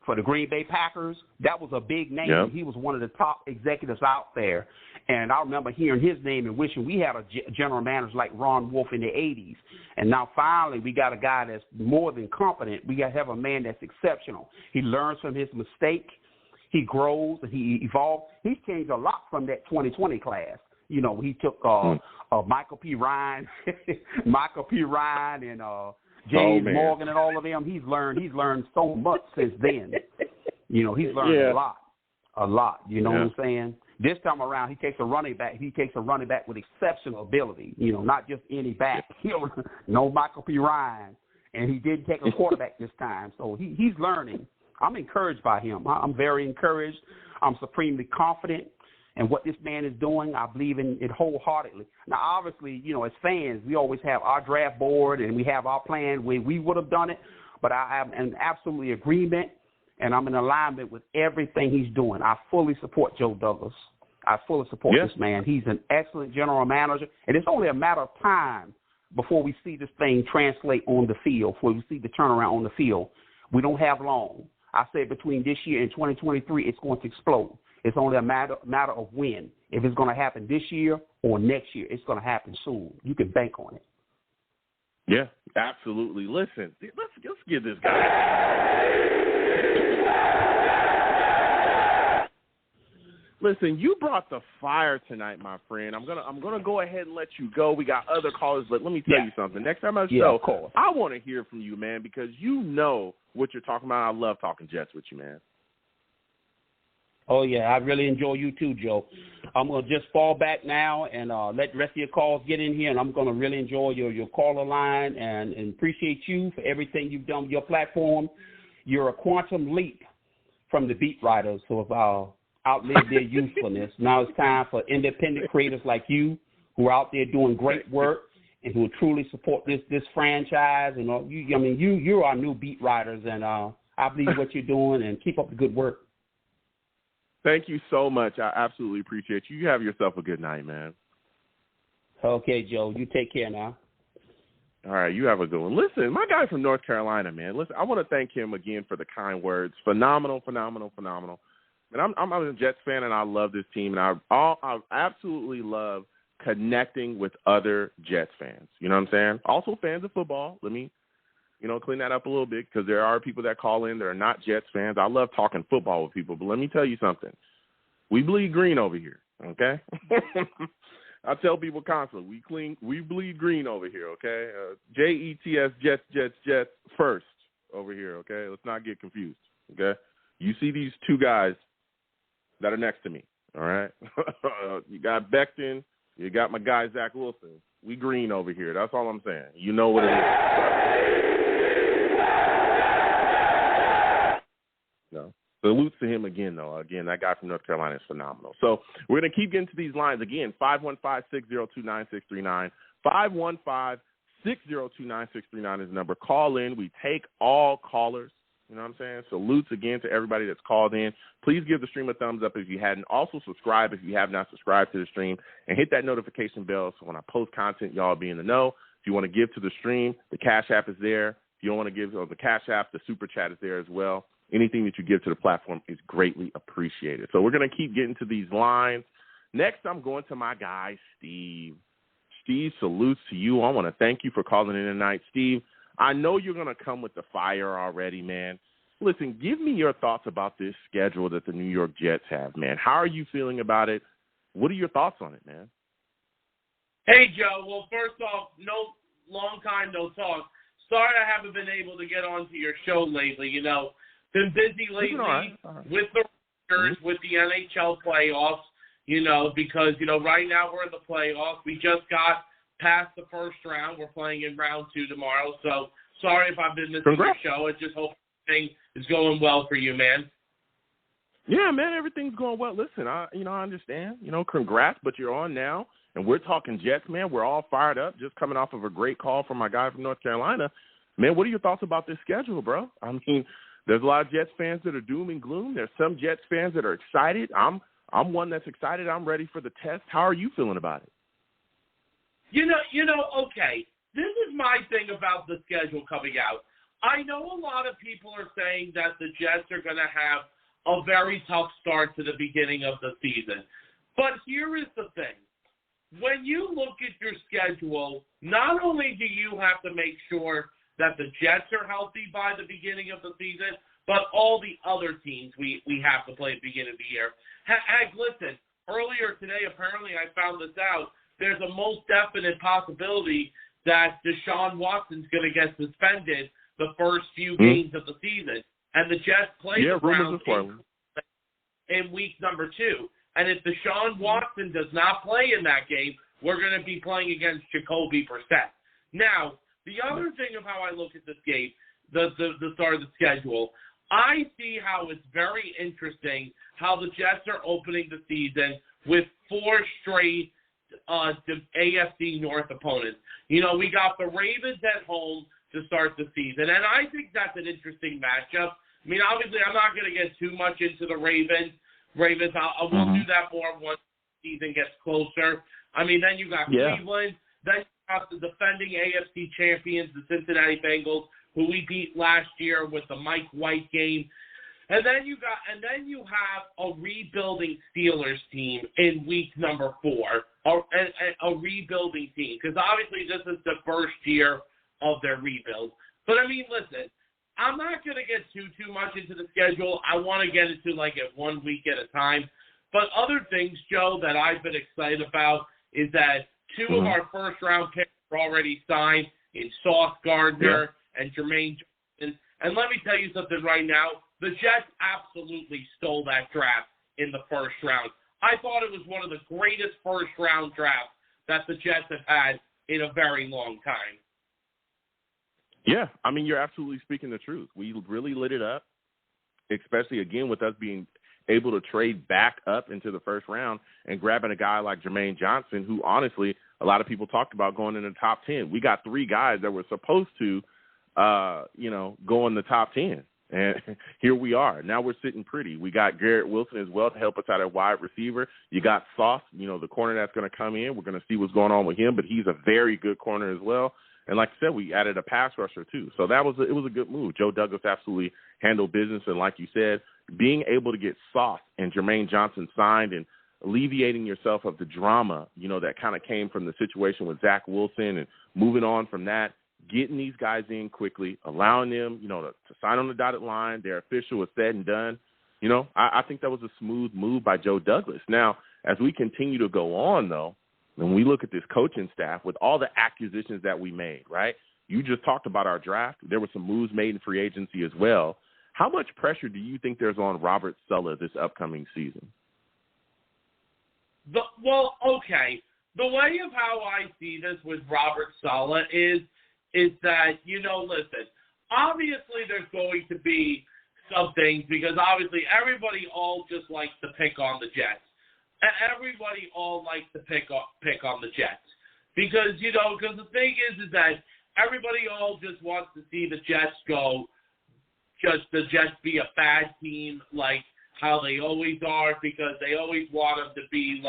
for the Green Bay Packers, that was a big name. Yep. He was one of the top executives out there. And I remember hearing his name and wishing we had a general manager like Ron Wolf in the 80s. And now finally we got a guy that's more than competent. We got to have a man that's exceptional. He learns from his mistake. He grows and he evolves. He's changed a lot from that 2020 class. You know, he took Michael P. Ryan, and James Morgan and all of them. He's learned so much since then. You know, he's learned a lot. You know what I'm saying? This time around, he takes a running back. He takes a running back with exceptional ability. You know, not just any back. You know, no Michael P. Ryan, and he didn't take a quarterback this time. So he's learning. I'm encouraged by him. I'm very encouraged. I'm supremely confident in what this man is doing. I believe in it wholeheartedly. Now, obviously, you know, as fans, we always have our draft board and we have our plan where we would have done it. But I am in absolutely agreement, and I'm in alignment with everything he's doing. I fully support Joe Douglas. I fully support this man. He's an excellent general manager, and it's only a matter of time before we see this thing translate on the field, before we see the turnaround on the field. We don't have long. I say between this year and 2023, it's going to explode. It's only a matter of when. If it's going to happen this year or next year, it's going to happen soon. You can bank on it. Yeah, absolutely. Listen, let's give this guy. Listen, you brought the fire tonight, my friend. I'm gonna go ahead and let you go. We got other callers, but let me tell you something. Next time I show, I want to hear from you, man, because you know what you're talking about. I love talking Jets with you, man. Oh, yeah, I really enjoy you too, Joe. I'm going to just fall back now and let the rest of your calls get in here, and I'm going to really enjoy your caller line and appreciate you for everything you've done with your platform. You're a quantum leap from the beat writers who have outlived their usefulness. Now it's time for independent creators like you who are out there doing great work and who will truly support this franchise. And you're our new beat writers, and I believe what you're doing, and keep up the good work. Thank you so much. I absolutely appreciate you. You have yourself a good night, man. Okay, Joe. You take care now. All right, you have a good one. Listen, my guy from North Carolina, man. Listen, I want to thank him again for the kind words. Phenomenal. And I'm a Jets fan, and I love this team, and I absolutely love connecting with other Jets fans. You know what I'm saying? Also fans of football. Let me, clean that up a little bit, because there are people that call in that are not Jets fans. I love talking football with people, but let me tell you something. We bleed green over here, okay? I tell people constantly, we bleed green over here, okay? Jets, Jets first over here, okay? Let's not get confused, okay? You see these two guys that are next to me, all right? You got Becton, you got my guy Zach Wilson. We green over here. That's all I'm saying. You know what it is. Salutes to him again, though. Again, that guy from North Carolina is phenomenal. So we're going to keep getting to these lines. Again, 515-602-9639. 515-602-9639 is the number. Call in. We take all callers. You know what I'm saying? Salutes again to everybody that's called in. Please give the stream a thumbs up if you hadn't. Also subscribe if you have not subscribed to the stream. And hit that notification bell so when I post content, y'all be in the know. If you want to give to the stream, the Cash App is there. If you don't want to give to the Cash App, the Super Chat is there as well. Anything that you give to the platform is greatly appreciated. So we're going to keep getting to these lines. Next, I'm going to my guy, Steve. Steve, salutes to you. I want to thank you for calling in tonight. Steve, I know you're going to come with the fire already, man. Listen, give me your thoughts about this schedule that the New York Jets have, man. How are you feeling about it? What are your thoughts on it, man? Hey, Joe. Well, first off, long time no talk. Sorry I haven't been able to get onto your show lately. You know, been busy lately with the Ruckers, with the NHL playoffs, you know, because, you know, right now we're in the playoffs. We just got past the first round. We're playing in round 2 tomorrow. So sorry if I've been missing your show. I just hope everything is going well for you, man. Yeah, man, everything's going well. Listen, I understand. You know, congrats, but you're on now, and we're talking Jets, man. We're all fired up, just coming off of a great call from my guy from North Carolina. Man, what are your thoughts about this schedule, bro? I mean, there's a lot of Jets fans that are doom and gloom. There's some Jets fans that are excited. I'm one that's excited. I'm ready for the test. How are you feeling about it? You know, okay, this is my thing about the schedule coming out. I know a lot of people are saying that the Jets are going to have a very tough start to the beginning of the season. But here is the thing. When you look at your schedule, not only do you have to make sure that the Jets are healthy by the beginning of the season, but all the other teams we have to play at the beginning of the year. Heck, listen, earlier today, apparently I found this out, there's a most definite possibility that Deshaun Watson's going to get suspended the first few games of the season. And the Jets play the Browns in week number 2. And if Deshaun Watson does not play in that game, we're going to be playing against Jacoby Brissett. Now, the other thing of how I look at this game, the start of the schedule, I see how it's very interesting how the Jets are opening the season with 4 straight AFC North opponents. You know, we got the Ravens at home to start the season, and I think that's an interesting matchup. I mean, obviously, I'm not going to get too much into the Ravens. I will do that more once the season gets closer. I mean, then you got Cleveland. Then you got the defending AFC champions, the Cincinnati Bengals, who we beat last year with the Mike White game. And then you have a rebuilding Steelers team in week number 4, a rebuilding team, because obviously this is the first year of their rebuild. But I mean, listen, I'm not going to get too much into the schedule. I want to get into like it 1 week at a time. But other things, Joe, that I've been excited about is that 2 of our first round picks are already signed in Sauce Gardner and Jermaine Johnson. And let me tell you something right now. The Jets absolutely stole that draft in the first round. I thought it was one of the greatest first-round drafts that the Jets have had in a very long time. Yeah, I mean, you're absolutely speaking the truth. We really lit it up, especially, again, with us being able to trade back up into the first round and grabbing a guy like Jermaine Johnson, who, honestly, a lot of people talked about going in the top 10. We got 3 guys that were supposed to, go in the top 10. And here we are. Now we're sitting pretty. We got Garrett Wilson as well to help us out at wide receiver. You got Sauce, the corner that's going to come in. We're going to see what's going on with him, but he's a very good corner as well. And like I said, we added a pass rusher too. So it was a good move. Joe Douglas absolutely handled business. And like you said, being able to get Sauce and Jermaine Johnson signed and alleviating yourself of the drama, that kind of came from the situation with Zach Wilson and moving on from that, getting these guys in quickly, allowing them, to sign on the dotted line. Their official was said and done. I think that was a smooth move by Joe Douglas. Now, as we continue to go on, though, when we look at this coaching staff with all the acquisitions that we made, right? You just talked about our draft. There were some moves made in free agency as well. How much pressure do you think there's on Robert Saleh this upcoming season? The way of how I see this with Robert Saleh is that, listen, obviously there's going to be some things because obviously everybody all just likes to pick on the Jets. Everybody all likes to pick on the Jets because because the thing is that everybody all just wants to see the Jets go, just the Jets be a bad team like how they always are because they always want them to be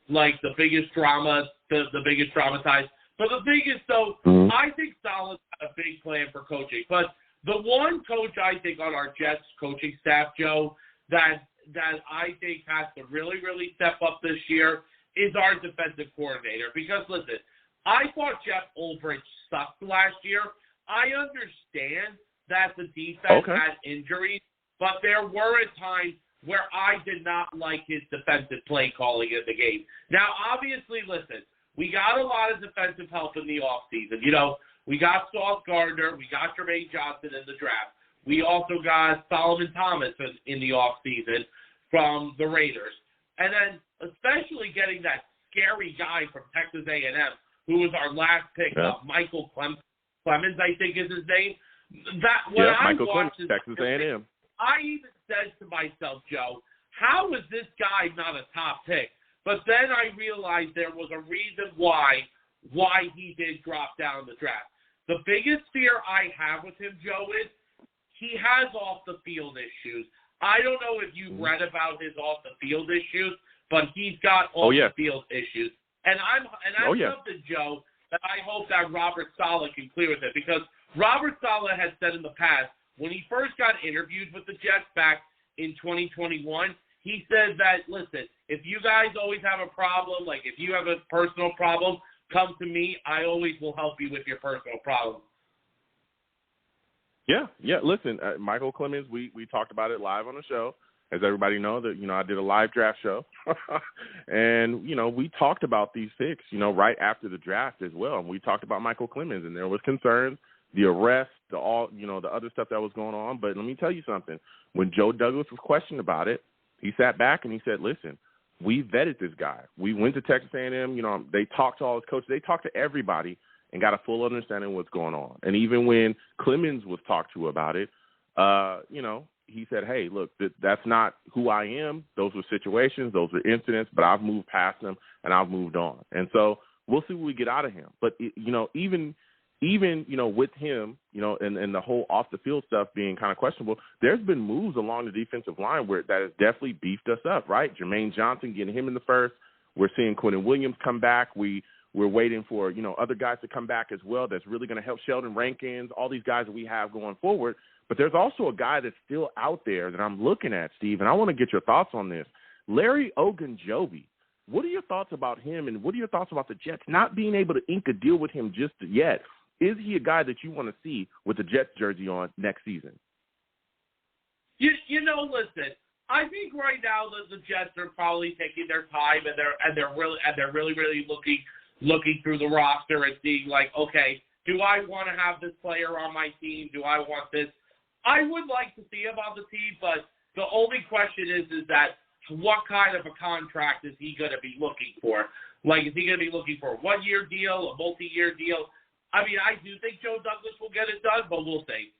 like the biggest drama, the biggest traumatized. But the thing is, though, I think Saleh's got a big plan for coaching. But the one coach I think on our Jets coaching staff, Joe, that I think has to really, really step up this year is our defensive coordinator. Because, listen, I thought Jeff Ulbrich sucked last year. I understand that the defense had injuries, but there were times where I did not like his defensive play calling in the game. Now, obviously, listen, we got a lot of defensive help in the offseason. We got Sauce Gardner. We got Jermaine Johnson in the draft. We also got Solomon Thomas in the offseason from the Raiders. And then especially getting that scary guy from Texas A&M, who was our last pick, Michael Clemens, I think is his name. Michael Clemens, Texas A&M. I even said to myself, Joe, how is this guy not a top pick? But then I realized there was a reason why he did drop down the draft. The biggest fear I have with him, Joe, is he has off-the-field issues. I don't know if you've read about his off-the-field issues, but he's got off-the-field issues. And that's something, Joe, that I hope that Robert Saleh can clear with it. Because Robert Saleh has said in the past, when he first got interviewed with the Jets back in 2021, he said that, listen, if you guys always have a problem, like if you have a personal problem, come to me. I always will help you with your personal problem. Yeah. Listen, Michael Clemens, we talked about it live on the show. As everybody knows, that I did a live draft show, and we talked about these picks, right after the draft as well. And we talked about Michael Clemens, and there was concerns, the arrest, the other stuff that was going on. But let me tell you something. When Joe Douglas was questioned about it, he sat back and he said, "Listen, we vetted this guy. We went to Texas A&M. They talked to all his coaches. They talked to everybody and got a full understanding of what's going on. And even when Clemens was talked to about it, he said, hey, look, that's not who I am. Those were situations. Those were incidents. But I've moved past them, and I've moved on. And so we'll see what we get out of him. But, even with him, and the whole off-the-field stuff being kind of questionable, there's been moves along the defensive line where that has definitely beefed us up, right? Jermaine Johnson, getting him in the first. We're seeing Quentin Williams come back. We're waiting for, other guys to come back as well that's really going to help Sheldon Rankins, all these guys that we have going forward. But there's also a guy that's still out there that I'm looking at, Steve, and I want to get your thoughts on this. Larry Ogunjobi. What are your thoughts about him, and what are your thoughts about the Jets not being able to ink a deal with him just yet? Is he a guy that you want to see with the Jets jersey on next season? Listen, I think right now the Jets are probably taking their time and they're really looking through the roster and seeing like, okay, do I want to have this player on my team? Do I want this? I would like to see him on the team, but the only question is that what kind of a contract is he going to be looking for? Like, is he going to be looking for a one-year deal, a multi-year deal? I mean, I do think Joe Douglas will get it done, but we'll see.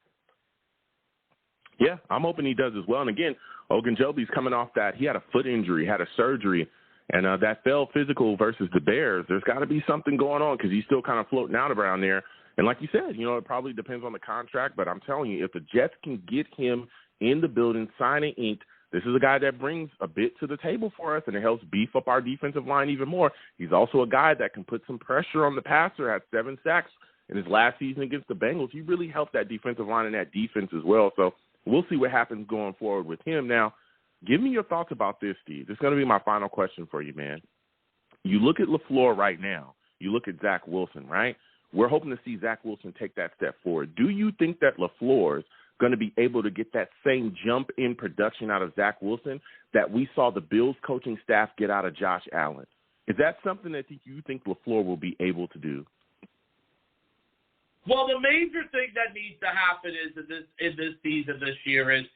Yeah, I'm hoping he does as well. And again, Ogunjobi's coming off that. He had a foot injury, had a surgery, and that fell physical versus the Bears. There's got to be something going on because he's still kind of floating out around there. And like you said, it probably depends on the contract, but I'm telling you, if the Jets can get him in the building, signing inked, this is a guy that brings a bit to the table for us, and it helps beef up our defensive line even more. He's also a guy that can put some pressure on the passer, had 7 sacks in his last season against the Bengals. He really helped that defensive line and that defense as well. So we'll see what happens going forward with him. Now, give me your thoughts about this, Steve. This is going to be my final question for you, man. You look at LaFleur right now. You look at Zach Wilson, right? We're hoping to see Zach Wilson take that step forward. Do you think that LaFleur's going to be able to get that same jump in production out of Zach Wilson that we saw the Bills coaching staff get out of Josh Allen? Is that something that you think LaFleur will be able to do? Well, the major thing that needs to happen is in this season this year is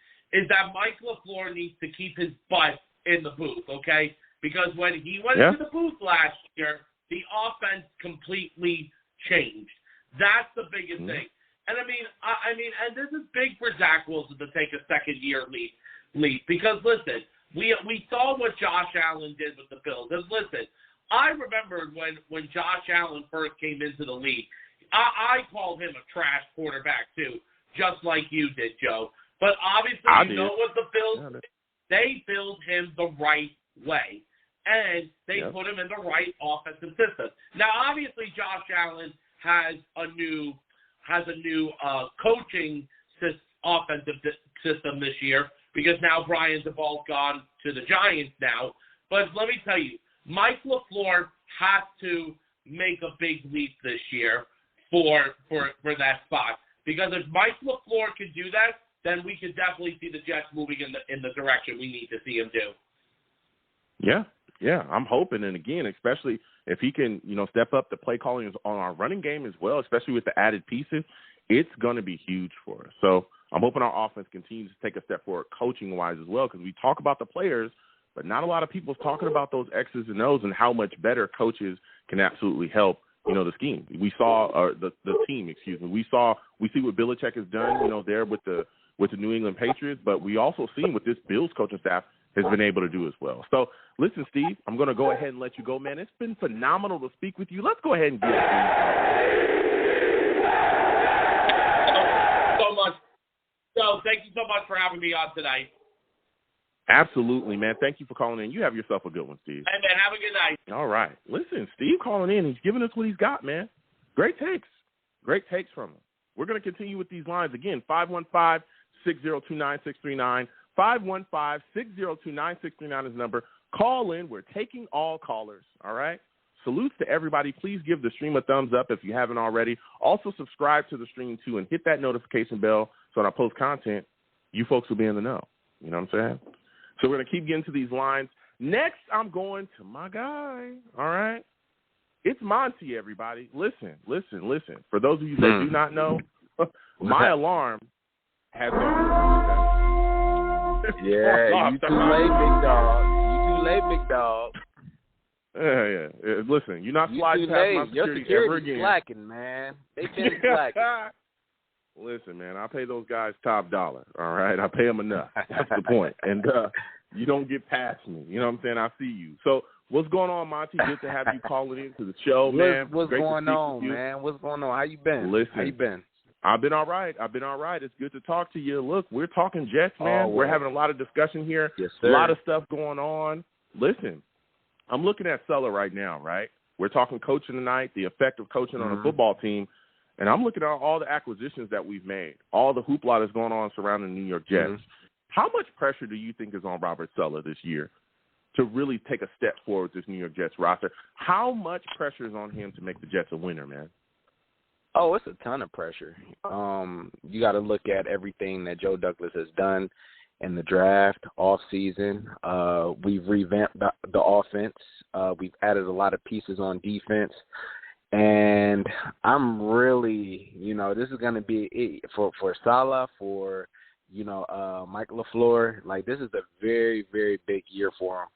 that Mike LaFleur needs to keep his butt in the booth, okay? Because when he went into the booth last year, the offense completely changed. That's the biggest thing. And and this is big for Zach Wilson to take a second-year leap because, listen, we saw what Josh Allen did with the Bills. And listen, I remembered when Josh Allen first came into the league, I called him a trash quarterback too, just like you did, Joe. But obviously, know what the Bills did. They built him the right way, and they put him in the right offensive system. Now, obviously, Josh Allen has a new coaching offensive system this year because now Brian Daboll's gone to the Giants now. But let me tell you, Mike LaFleur has to make a big leap this year for that spot. Because if Mike LaFleur can do that, then we can definitely see the Jets moving in the direction we need to see him do. Yeah, I'm hoping, and again, especially if he can, step up the play calling on our running game as well, especially with the added pieces, it's going to be huge for us. So I'm hoping our offense continues to take a step forward coaching-wise as well, because we talk about the players, but not a lot of people talking about those X's and O's and how much better coaches can absolutely help, the scheme. We saw the team, excuse me. We see what Belichick has done, there with the New England Patriots, but we also seen what this Bills coaching staff has been able to do as well. So, listen, Steve, I'm going to go ahead and let you go, man. It's been phenomenal to speak with you. Let's go ahead and get so much. So, thank you so much for having me on tonight. Absolutely, man. Thank you for calling in. You have yourself a good one, Steve. Hey, man, have a good night. All right. Listen, Steve calling in. He's giving us what he's got, man. Great takes. Great takes from him. We're going to continue with these lines. Again, 515-602-9639. 515-602-9639 is the number. Call in. We're taking all callers, all right? Salutes to everybody. Please give the stream a thumbs up if you haven't already. Also, subscribe to the stream, too, and hit that notification bell so when I post content, you folks will be in the know. You know what I'm saying? So we're going to keep getting to these lines. Next, I'm going to my guy, all right? It's Monty, everybody. Listen. For those of you that do not know, my alarm has gone. Yeah, you too late, big dog. Yeah. Listen, you're not sliding past my security ever again. Slacking, man. They've been slacking. Listen, man, I pay those guys top dollar, all right? I pay them enough. That's the point. And you don't get past me. You know what I'm saying? I see you. So what's going on, Monty? Good to have you calling into the show, man. What's going on, man? What's going on? How you been? Listen. How you been? I've been all right. It's good to talk to you. Look, we're talking Jets, man. We're having a lot of discussion here. Yes, sir. A lot of stuff going on. Listen, I'm looking at Saleh right now, right? We're talking coaching tonight, the effect of coaching on a football team, and I'm looking at all the acquisitions that we've made, all the hoopla that's going on surrounding the New York Jets. How much pressure do you think is on Robert Saleh this year to really take a step forward with this New York Jets roster? How much pressure is on him to make the Jets a winner, man? Oh, it's a ton of pressure. You got to look at everything that Joe Douglas has done in the draft, off-season. We've revamped the offense. We've added a lot of pieces on defense. And I'm really, this is going to be for Saleh, for, Mike LaFleur. Like, this is a very, very big year for him.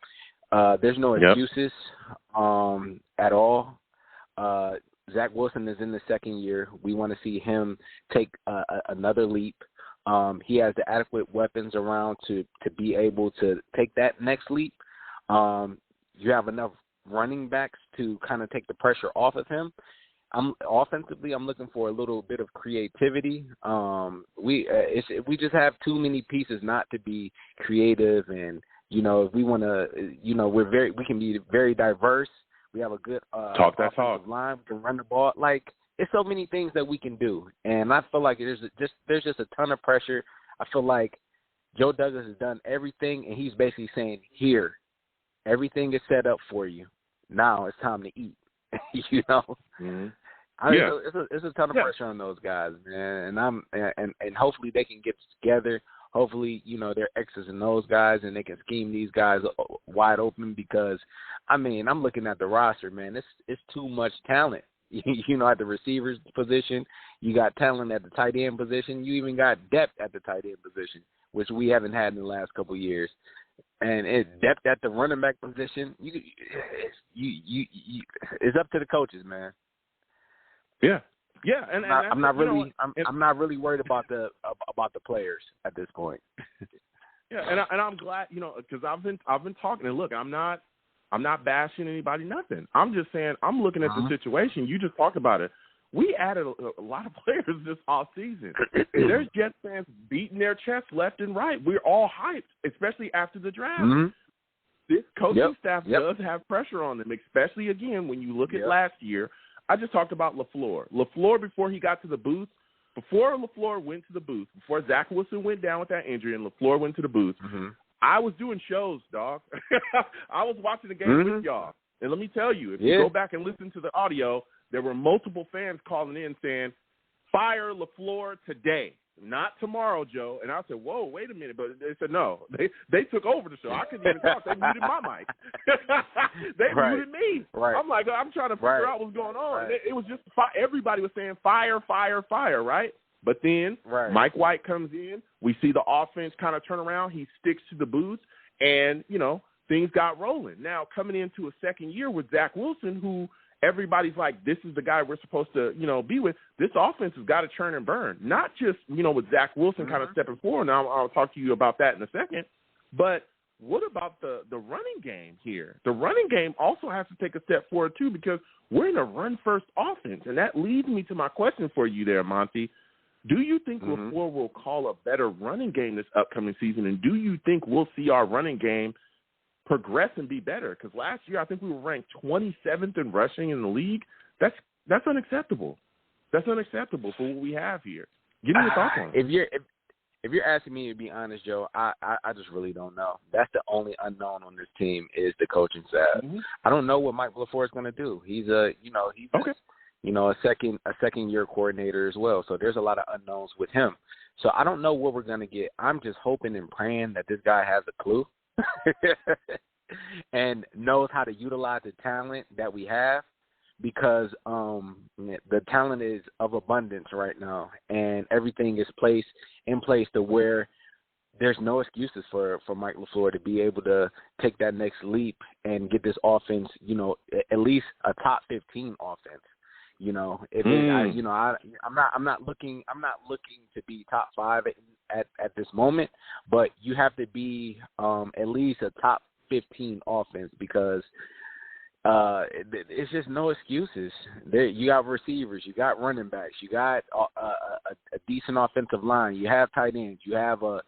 There's no excuses at all. Zach Wilson is in the second year. We want to see him take another leap. He has the adequate weapons around to be able to take that next leap. You have enough running backs to kind of take the pressure off of him. Offensively, I'm looking for a little bit of creativity. We just have too many pieces not to be creative, and if we want to, we can be very diverse. We have a good offensive line. We can run the ball. Like, it's so many things that we can do, and I feel like there's just a ton of pressure. I feel like Joe Douglas has done everything, and he's basically saying, "Here, everything is set up for you. Now it's time to eat." Mm-hmm. It's a ton of pressure on those guys, man, and hopefully they can get together. Hopefully, they're X's and O's guys, and they can scheme these guys wide open because, I'm looking at the roster, man. It's too much talent. At the receivers position, you got talent at the tight end position. You even got depth at the tight end position, which we haven't had in the last couple of years. And depth at the running back position, it's up to the coaches, man. Yeah, Yeah, and I'm not really worried about the players at this point. Yeah, and I'm glad, because I've been talking, and look, I'm not bashing anybody, nothing. I'm just saying I'm looking at the situation. You just talked about it. We added a lot of players this off season. There's Jets fans beating their chests left and right. We're all hyped, especially after the draft. Mm-hmm. This coaching staff does have pressure on them, especially, again, when you look at last year. I just talked about LaFleur. LaFleur, before he got to the booth, before LaFleur went to the booth, before Zach Wilson went down with that injury and LaFleur went to the booth, I was doing shows, dog. I was watching the game with y'all. And let me tell you, if you go back and listen to the audio, there were multiple fans calling in saying, fire LaFleur today, not tomorrow, Joe. And I said, whoa, wait a minute. But they said, no. They took over the show. I couldn't even talk. They muted my mic. They muted me. Right. I'm like, I'm trying to figure out what's going on. Right. It was just everybody was saying fire, fire, fire, right? But then Mike White comes in. We see the offense kind of turn around. He sticks to the boots, and, things got rolling. Now, coming into a second year with Zach Wilson, who everybody's like, this is the guy we're supposed to, be with. This offense has got to churn and burn. Not just, with Zach Wilson kind of stepping forward. Now, I'll talk to you about that in a second. But what about the running game here? The running game also has to take a step forward, too, because we're in a run-first offense. And that leads me to my question for you there, Monty. Do you think LaFleur will call a better running game this upcoming season? And do you think we'll see our running game progress and be better? Because last year I think we were ranked 27th in rushing in the league. That's unacceptable. That's unacceptable for what we have here. Give me your thoughts on it. If you're asking me to be honest, Joe, I just really don't know. That's the only unknown on this team is the coaching staff. I don't know what Mike LaFleur is going to do. He's a second year coordinator as well. So there's a lot of unknowns with him. So I don't know what we're going to get. I'm just hoping and praying that this guy has a clue and knows how to utilize the talent that we have, because the talent is of abundance right now, and everything is in place to where there's no excuses for Mike LaFleur to be able to take that next leap and get this offense, at least a top 15 offense. I'm not looking to be top 5 at this moment, but you have to be at least a top 15 offense, because it's just no excuses. You got receivers, you got running backs, you got a decent offensive line, you have tight ends, you have a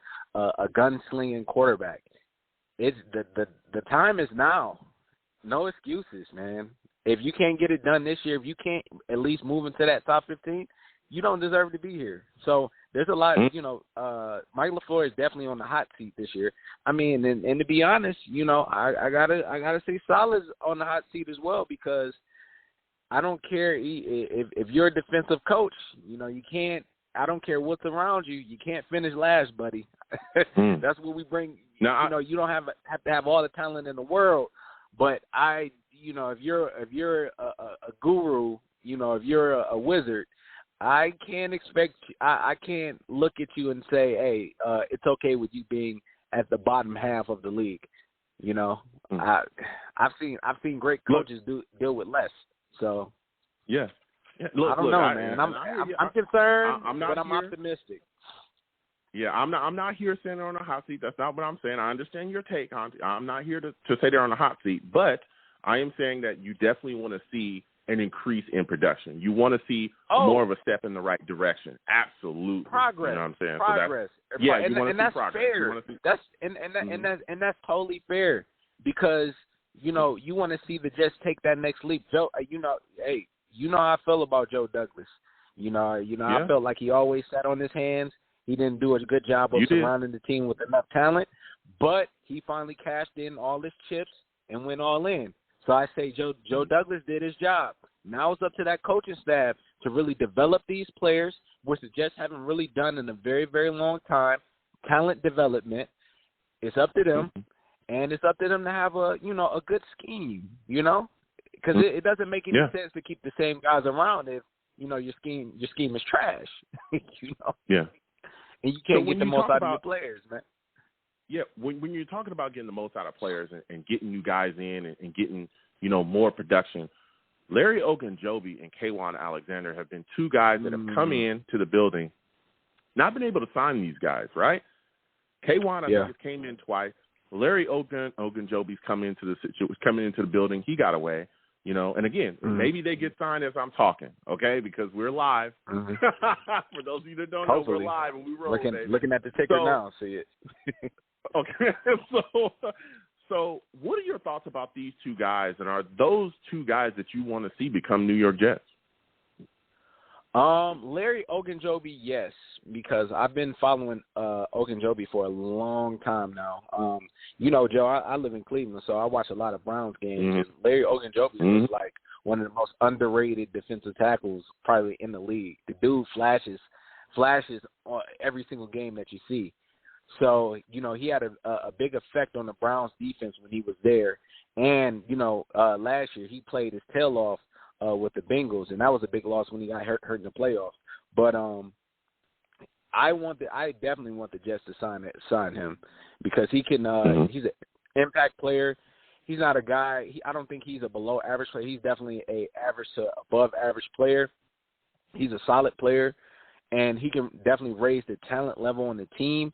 gunslinging quarterback. It's the time is now. No excuses, man. If you can't get it done this year, if you can't at least move into that top 15, you don't deserve to be here. So there's a lot, Mike LaFleur is definitely on the hot seat this year. I mean, and to be honest, I gotta say Saleh's on the hot seat as well, because I don't care if you're a defensive coach, you can't. I don't care what's around you. You can't finish last, buddy. That's what we bring. No, you don't have to have all the talent in the world, but if you're a guru, if you're a wizard, I can't expect. I can't look at you and say, "Hey, it's okay with you being at the bottom half of the league." I've seen great coaches deal with less. So yeah. Look, I don't know, man. I'm concerned, but I'm optimistic. Yeah, I'm not here saying they're on a hot seat. That's not what I'm saying. I understand your take on it. I'm not here to say they're on a hot seat, but I am saying that you definitely want to see an increase in production. You want to see more of a step in the right direction. Absolutely. Progress. You know what I'm saying? Progress. So you want to see that's progress. Fair. That's totally fair, because you want to see the Jets take that next leap. Joe, hey, how I feel about Joe Douglas. I felt like he always sat on his hands. He didn't do a good job of surrounding the team with enough talent, but he finally cashed in all his chips and went all in. So I say Joe Douglas did his job. Now it's up to that coaching staff to really develop these players, which the Jets haven't really done in a very, very long time. Talent development. It's up to them, and it's up to them to have a good scheme. Because it doesn't make any sense to keep the same guys around if your scheme is trash. Yeah. And you can't get the most out of your players, man. Yeah, when you're talking about getting the most out of players and getting you guys in and getting, more production, Larry Ogunjobi and K'Wan Alexander have been two guys that have come into the building, not been able to sign these guys, right? K'Wan, I think, just came in twice. Larry Ogunjobi's coming into the building. He got away, you know. And again, maybe they get signed as I'm talking, okay? Because we're live. For those of you that don't know, we're live and we roll. Looking at the ticker now, see it. Okay, so what are your thoughts about these two guys, and are those two guys that you want to see become New York Jets? Larry Ogunjobi, yes, because I've been following Ogunjobi for a long time now. You know, Joe, I live in Cleveland, so I watch a lot of Browns games. And Larry Ogunjobi is like one of the most underrated defensive tackles probably in the league. The dude flashes on every single game that you see. So, you know, he had a big effect on the Browns defense when he was there. And, you know, last year he played his tail off with the Bengals, and that was a big loss when he got hurt in the playoffs. But I definitely want the Jets to sign him because he can. He's an impact player. He's not a guy. I don't think he's a below average player. He's definitely a average to above average player. He's a solid player, and he can definitely raise the talent level on the team.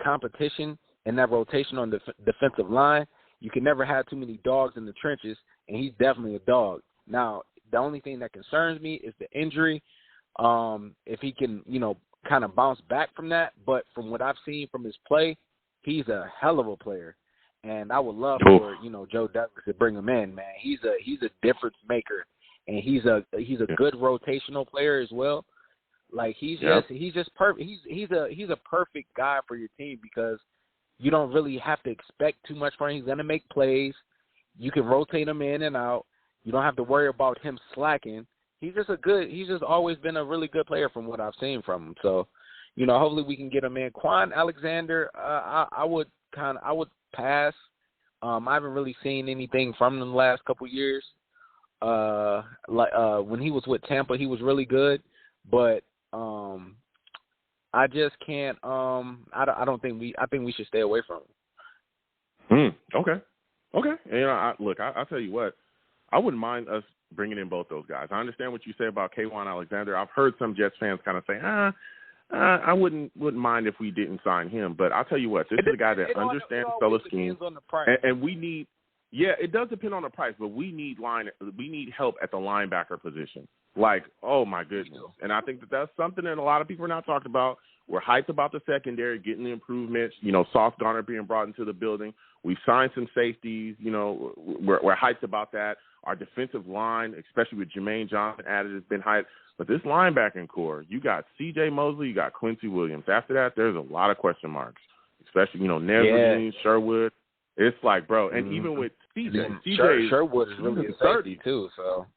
Competition and that rotation on the defensive line. You can never have too many dogs in the trenches, and he's definitely a dog. Now, the only thing that concerns me is the injury. If he can, you know, kind of bounce back from that. But from what I've seen from his play, he's a hell of a player. And I would love for, you know, Joe Douglas to bring him in, man. He's a difference maker, and he's a good rotational player as well. Like he's just perfect. He's a perfect guy for your team because you don't really have to expect too much from him. He's gonna make plays. You can rotate him in and out. You don't have to worry about him slacking. He's just always been a really good player from what I've seen from him. So, you know, hopefully we can get him in. K'Wan Alexander, I would pass. I haven't really seen anything from him in the last couple of years. When he was with Tampa, he was really good, but I just can't. I think we should stay away from him. Okay. And, you know, I'll tell you what. I wouldn't mind us bringing in both those guys. I understand what you say about K'Wan Alexander. I've heard some Jets fans kind of say, I wouldn't mind if we didn't sign him. But I'll tell you what, this is a guy that understands color scheme, and we need. Yeah, it does depend on the price, but we need help at the linebacker position. Like, oh my goodness! And I think that's something that a lot of people are not talking about. We're hyped about the secondary, getting the improvements. You know, Sauce Gardner being brought into the building. We've signed some safeties. You know, we're hyped about that. Our defensive line, especially with Jermaine Johnson added, has been hyped. But this linebacking core, you got C.J. Mosley, you got Quincy Williams. After that, there's a lot of question marks, especially, you know, Nesbitt, Sherwood. It's like, bro, and even with C.J. Sherwood is really a safety too, so.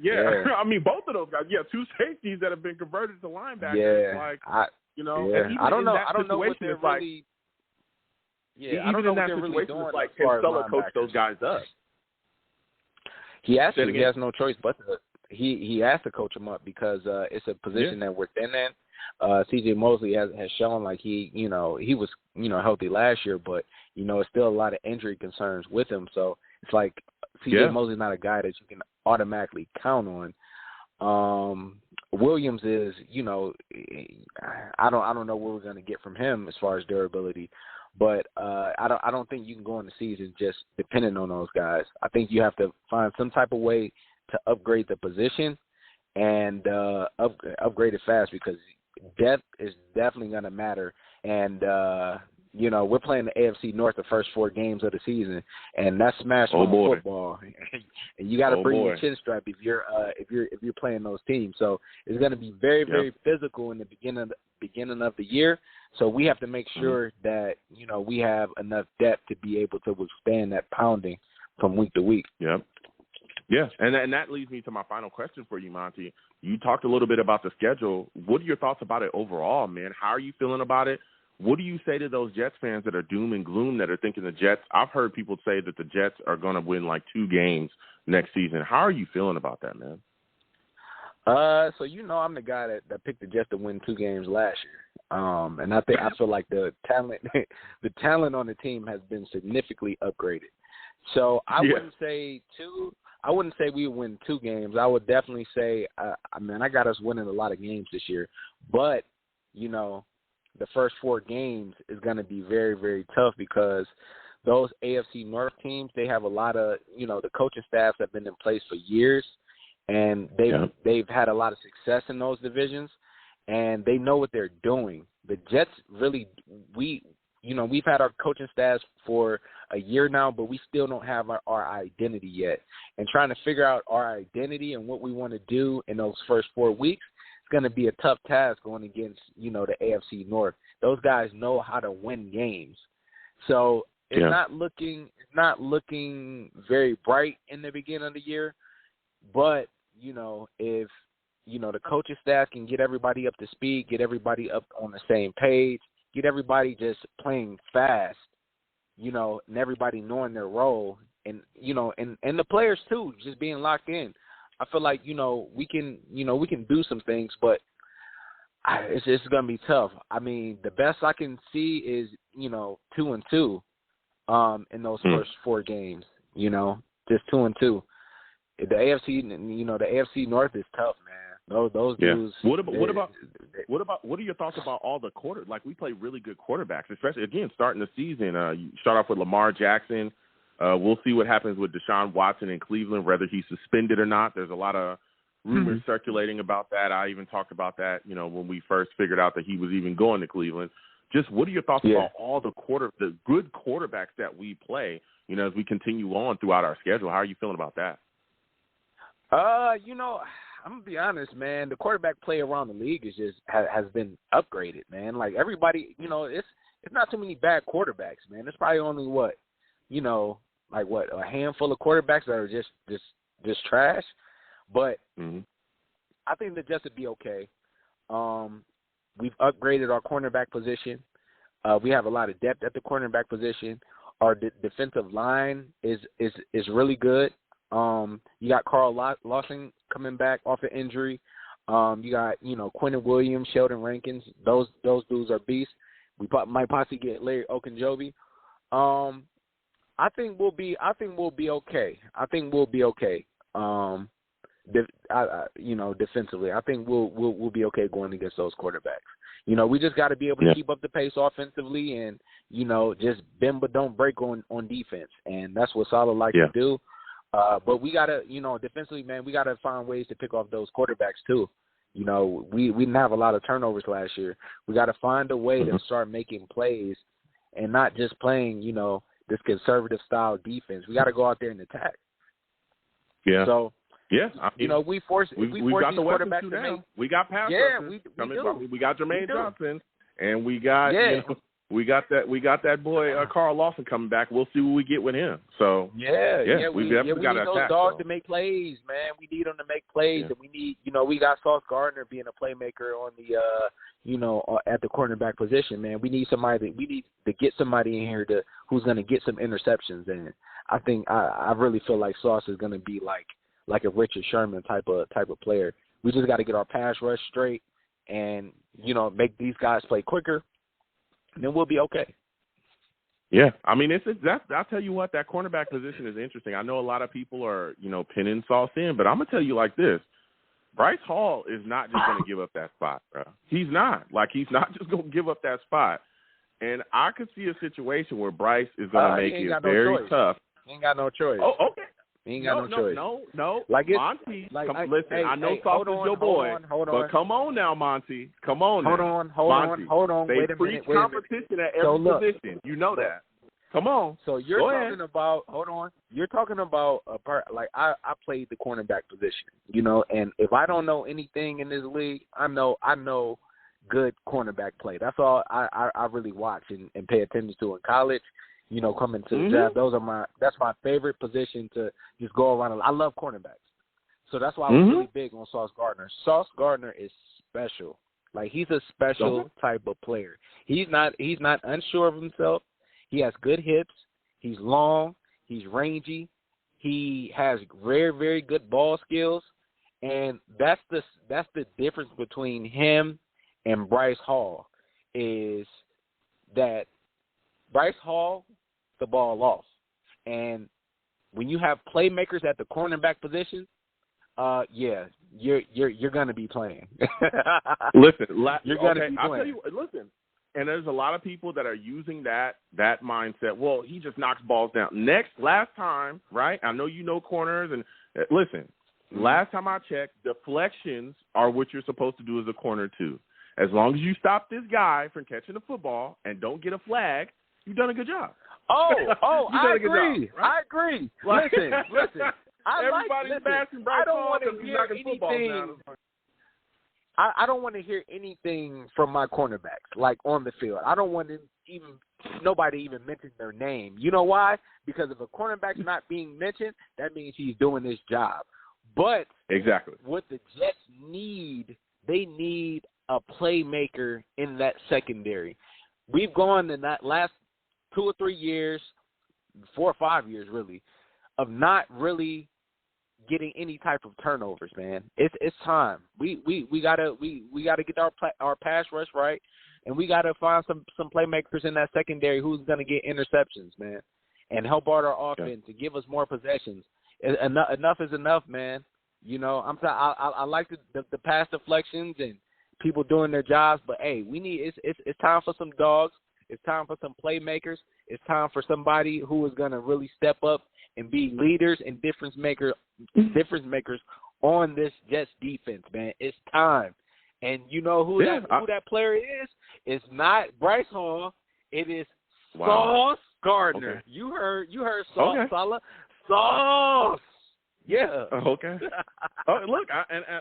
Yeah, I mean, both of those guys. Yeah, two safeties that have been converted to linebackers. Yeah, like, you know, and I don't know. I don't know what they're really. Yeah, I don't know what they're really doing. Like, can Saleh coach those guys up? He has no choice but to. He has to coach them up because it's a position that we're thin in. C.J. Mosley has shown like he was healthy last year, but you know it's still a lot of injury concerns with him. So it's like C.J. Mosley's not a guy that you can automatically count on. Williams is, you know, I don't know what we're going to get from him as far as durability, but I don't think you can go in the season just depending on those guys. I think you have to find some type of way to upgrade the position and upgrade it fast because depth is definitely going to matter. And you know, we're playing the AFC North the first 4 games of the season, and that's smash football. And you got to bring your chin strap if you're playing those teams. So it's going to be very very physical in the beginning of the year. So we have to make sure that you know we have enough depth to be able to withstand that pounding from week to week. Yep. Yeah, and that leads me to my final question for you, Monty. You talked a little bit about the schedule. What are your thoughts about it overall, man? How are you feeling about it? What do you say to those Jets fans that are doom and gloom that are thinking the Jets? I've heard people say that the Jets are going to win like 2 games next season. How are you feeling about that, man? So you know I'm the guy that picked the Jets to win 2 games last year. And I feel like the talent on the team has been significantly upgraded. So I wouldn't say 2. I wouldn't say we would win 2 games. I would definitely say, I got us winning a lot of games this year. But, the first 4 games is going to be very, very tough because those AFC North teams, they have a lot of, the coaching staffs have been in place for years, and they've had a lot of success in those divisions, and they know what they're doing. The Jets really, we've had our coaching staffs for a year now, but we still don't have our identity yet. And trying to figure out our identity and what we want to do in those first 4 weeks, it's going to be a tough task going against, the AFC North. Those guys know how to win games. So it's not looking very bright in the beginning of the year. But, if, the coaching staff can get everybody up to speed, get everybody up on the same page, get everybody just playing fast, and everybody knowing their role, and and the players too, just being locked in. I feel like we can do some things, but it's gonna be tough. I mean, the best I can see is 2-2 in those first 4 games. Just 2-2. The AFC North is tough, man. Those dudes. What are your thoughts about all the we play really good quarterbacks, especially again starting the season. You start off with Lamar Jackson. We'll see what happens with Deshaun Watson in Cleveland, whether he's suspended or not. There's a lot of rumors circulating about that. I even talked about that, when we first figured out that he was even going to Cleveland. Just what are your thoughts about all the good quarterbacks that we play, as we continue on throughout our schedule? How are you feeling about that? I'm gonna be honest, man. The quarterback play around the league has been upgraded, man. Like everybody, it's not too many bad quarterbacks, man. There's probably only a handful of quarterbacks that are just trash. But I think the Jets would be okay. We've upgraded our cornerback position. We have a lot of depth at the cornerback position. Our defensive line is really good. You got Carl Lawson coming back off an injury. You got Quentin Williams, Sheldon Rankins. Those dudes are beasts. We might possibly get Larry Ogunjobi. I think we'll be okay. Defensively, I think we'll be okay going against those quarterbacks. We just got to be able to keep up the pace offensively and just bend but don't break on defense, and that's what Saleh likes to do. But we gotta, defensively, man, we gotta find ways to pick off those quarterbacks too. We didn't have a lot of turnovers last year. We gotta find a way to start making plays and not just playing, this conservative style defense. We gotta go out there and attack. Yeah. So we force these quarterbacks to make. We got pass rushers. We got Jermaine Johnson, and we got we got that boy Carl Lawson coming back. We'll see what we get with him. So we definitely got to attack. Those dogs to make plays, man. We need them to make plays, and we need we got Sauce Gardner being a playmaker on the at the cornerback position, man. We need to get somebody in here who's going to get some interceptions, and I think I really feel like Sauce is going to be like a Richard Sherman type of player. We just got to get our pass rush straight and make these guys play quicker. And then we'll be okay. Yeah, I mean, I'll tell you what, that cornerback position is interesting. I know a lot of people are, pinning Sauce in, but I'm going to tell you like this. Bryce Hall is not just going to give up that spot, bro. He's not. He's not just going to give up that spot. And I could see a situation where Bryce is going to make it very tough. He ain't got no choice. Oh, okay. He ain't got no choice. No. Monty, listen, I know Sauce is your boy, but come on now, Monty. Come on now. Hold on. They Wait a minute. competition at every position. You know that. Come on. So you're talking about, hold on. You're talking about a part, I played the cornerback position, and if I don't know anything in this league, I know good cornerback play. That's all I really watch and pay attention to in college. Coming to the draft, that's my favorite position to just go around. I love cornerbacks, so that's why I was really big on Sauce Gardner. Sauce Gardner is special. He's a special type of player. He's not unsure of himself. He has good hips. He's long. He's rangy. He has very, very good ball skills, and that's the difference between him and Bryce Hall is that Bryce Hall the ball off, and when you have playmakers at the cornerback position, you're gonna be playing. Listen, you're gonna be playing. I'll tell you. Listen, and there's a lot of people that are using that mindset. Well, he just knocks balls down. Last time, right? I know you know corners, and listen. Last time I checked, deflections are what you're supposed to do as a corner too. As long as you stop this guy from catching the football and don't get a flag, you've done a good job. I agree. Job, right? I agree. Listen. Everybody's bashing Bryce Hall because he's knocking footballs down. I don't want to hear anything from my cornerbacks, like on the field. I don't want nobody even mention their name. You know why? Because if a cornerback's not being mentioned, that means he's doing his job. But exactly what the Jets need, they need a playmaker in that secondary. We've gone in that last 2 or 3 years, 4 or 5 years really, of not really getting any type of turnovers, man. It's time. We gotta get our pass rush right, and we gotta find some playmakers in that secondary who's gonna get interceptions, man, and help out our offense and give us more possessions. Enough is enough, man. You know, I like the pass deflections and people doing their jobs, but hey, it's time for some dogs. It's time for some playmakers. It's time for somebody who is gonna really step up and be leaders and difference makers on this Jets defense, man. It's time. And you know who that player is? It's not Bryce Hall. It is Sauce Gardner. Okay. You heard Sauce, Saleh. Sauce. Yeah. Okay. Look,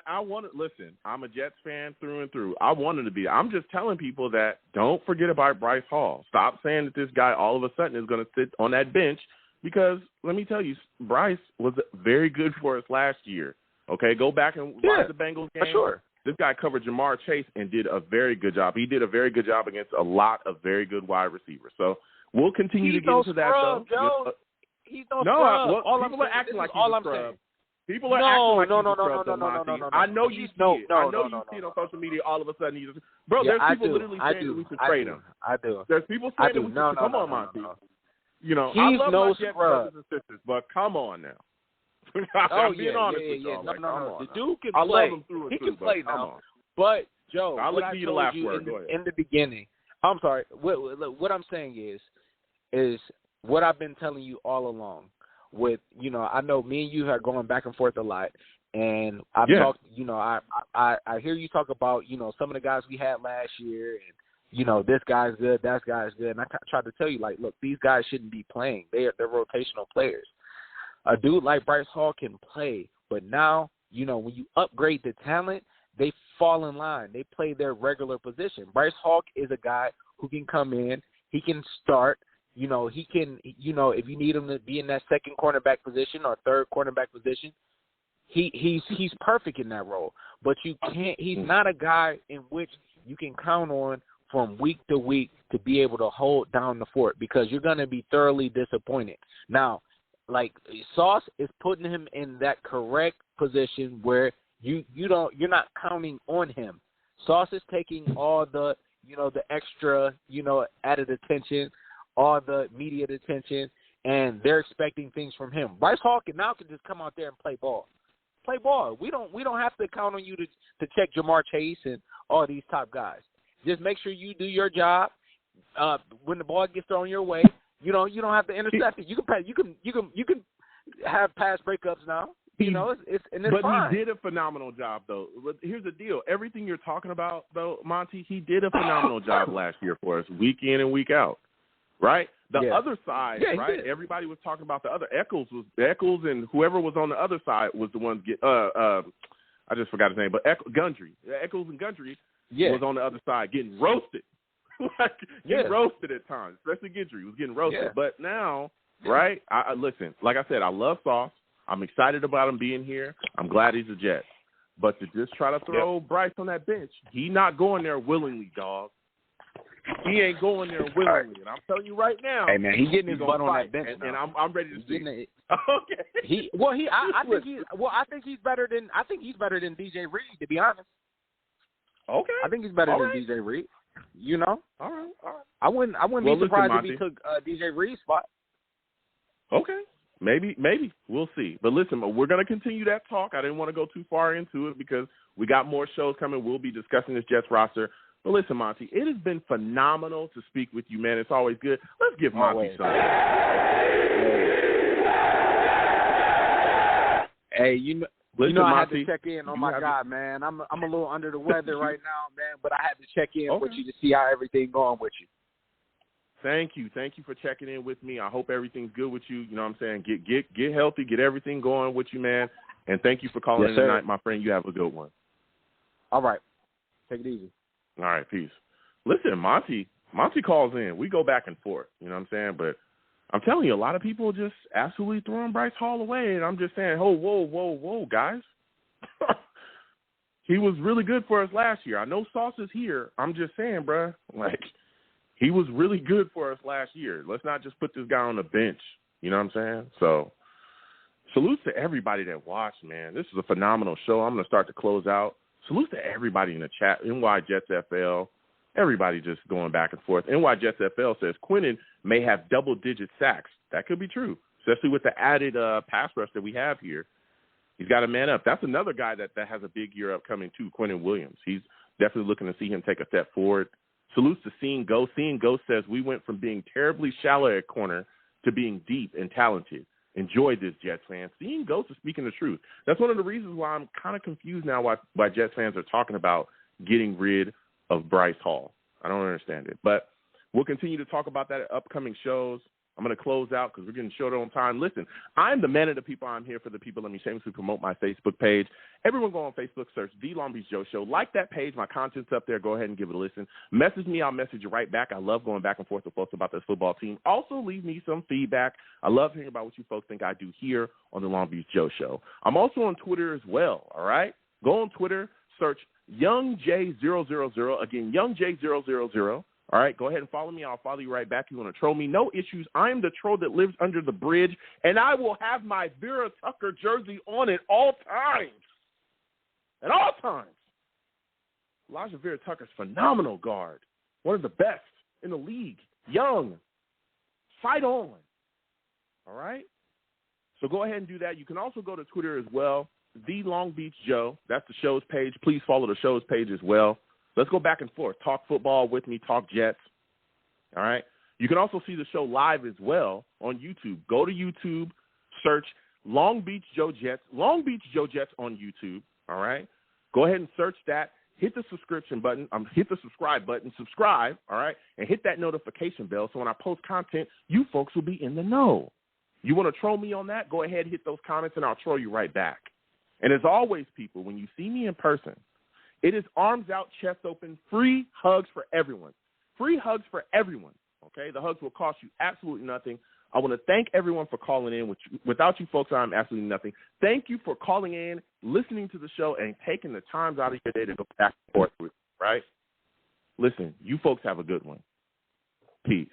I want to listen. I'm a Jets fan through and through. I wanted to be. I'm just telling people that don't forget about Bryce Hall. Stop saying that this guy all of a sudden is going to sit on that bench, because let me tell you, Bryce was very good for us last year. Okay, go back and watch the Bengals game. For sure. This guy covered Jamar Chase and did a very good job. He did a very good job against a lot of very good wide receivers. So we'll continue to get into that, though. Joe. He's no scrub. People are acting like he's a scrub. People are acting like he's a scrub. No. I know you see it. I know you see it on social media all of a sudden. There's people literally saying that we should trade him. I do. There's people saying that we should come on, Monty. You know, he's I love no my Jets brothers scrub. and sisters, but come on now. I'm being honest with y'all. No. The dude can I play. love him through and he through, can play but now. But Joe, I'll what let I you told the last you word. Go ahead. in the beginning, I'm sorry. What I'm saying is what I've been telling you all along. With I know me and you are going back and forth a lot, and I've talked. I hear you talk about some of the guys we had last year, and this guy's good, that guy's good, and I tried to tell you, like, look, these guys shouldn't be playing. They're rotational players. A dude like Bryce Hall can play, but now when you upgrade the talent, they fall in line. They play their regular position. Bryce Hall is a guy who can come in. He can start. He can, if you need him to be in that second cornerback position or third cornerback position, he's perfect in that role. But you can't. He's not a guy in which you can count on from week to week to be able to hold down the fort, because you're going to be thoroughly disappointed. Now, like, Sauce is putting him in that correct position where you're not counting on him. Sauce is taking all the the extra added attention, all the media attention, and they're expecting things from him. Bryce Hall can just come out there and play ball. Play ball. We don't have to count on you to check Jamar Chase and all these top guys. Just make sure you do your job. When the ball gets thrown your way, you don't have to intercept it. You can have pass breakups now. It's fine. He did a phenomenal job, though. Here's the deal: everything you're talking about, though, Monty, he did a phenomenal job last year for us, week in and week out. Right? The other side, right? Everybody was talking about the other. Eccles and whoever was on the other side was the ones I just forgot his name, but Gundry. Eccles and Gundry was on the other side getting roasted. Roasted at times, especially Gundry was getting roasted. Yeah. But now, right? I listen, like I said, I love Sauce. I'm excited about him being here. I'm glad he's a Jet. But to just try to throw Bryce on that bench, he not going there willingly, dog. He ain't going there willingly, and I'm telling you right now. Hey man, he's getting his butt on that bench, and I'm ready to see it. Okay. I think he's better than DJ Reed, to be honest. Okay. I think he's better than DJ Reed. All right. I wouldn't be surprised if he took DJ Reed's spot. Okay. Maybe. We'll see. But listen, we're going to continue that talk. I didn't want to go too far into it because we got more shows coming. We'll be discussing this Jets roster. But listen, Monty, it has been phenomenal to speak with you, man. It's always good. Let's give Monty something. Hey, you Listen, know I Monty, had to check in on my guy, man. I'm a little under the weather right now, man, but I had to check in with you to see how everything going with you. Thank you for checking in with me. I hope everything's good with you. You know what I'm saying? Get healthy, get everything going with you, man. And thank you for calling in tonight, my friend. You have a good one. All right. Take it easy. All right, peace. Listen, Monty calls in. We go back and forth, you know what I'm saying? But I'm telling you, a lot of people just absolutely throwing Bryce Hall away. And I'm just saying, whoa, guys. He was really good for us last year. I know Sauce is here. I'm just saying, bruh, like, he was really good for us last year. Let's not just put this guy on the bench. You know what I'm saying? So salute to everybody that watched, man. This is a phenomenal show. I'm going to start to close out. Salute to everybody in the chat. NY Jets FL. Everybody just going back and forth. NY Jets FL says Quinnen may have double-digit sacks. That could be true, especially with the added pass rush that we have here. He's got to man up. That's another guy that has a big year upcoming too, Quinnen Williams. He's definitely looking to see him take a step forward. Salutes to Seeing Ghost. Seeing Ghost says we went from being terribly shallow at corner to being deep and talented. Enjoy this, Jets fans. Seeing Ghost is speaking the truth. That's one of the reasons why I'm kind of confused now why Jets fans are talking about getting rid of Bryce Hall. I don't understand it. But we'll continue to talk about that at upcoming shows. I'm going to close out because we're getting short on time. Listen, I'm the man of the people. I'm here for the people. Let me shamelessly promote my Facebook page. Everyone go on Facebook, search The Long Beach Joe Show. Like that page. My content's up there. Go ahead and give it a listen. Message me. I'll message you right back. I love going back and forth with folks about this football team. Also, leave me some feedback. I love hearing about what you folks think I do here on The Long Beach Joe Show. I'm also on Twitter as well, all right? Go on Twitter, search YoungJ000. Again, YoungJ000. All right, go ahead and follow me. I'll follow you right back. You want to troll me? No issues. I am the troll that lives under the bridge, and I will have my Vera Tucker jersey on at all times. At all times. Elijah Vera Tucker's phenomenal guard. One of the best in the league. Young. Fight on. All right? So go ahead and do that. You can also go to Twitter as well. The Long Beach Joe. That's the show's page. Please follow the show's page as well. Let's go back and forth. Talk football with me. Talk Jets. All right? You can also see the show live as well on YouTube. Go to YouTube. Search Long Beach Joe Jets. Long Beach Joe Jets on YouTube. All right? Go ahead and search that. Hit the subscription button. Hit the subscribe button. Subscribe. All right? And hit that notification bell so when I post content, you folks will be in the know. You want to troll me on that? Go ahead, hit those comments, and I'll troll you right back. And as always, people, when you see me in person, it is arms out, chest open, free hugs for everyone. Free hugs for everyone, okay? The hugs will cost you absolutely nothing. I want to thank everyone for calling in. Without you folks, I'm absolutely nothing. Thank you for calling in, listening to the show, and taking the time out of your day to go back and forth with me, right? Listen, you folks have a good one. Peace.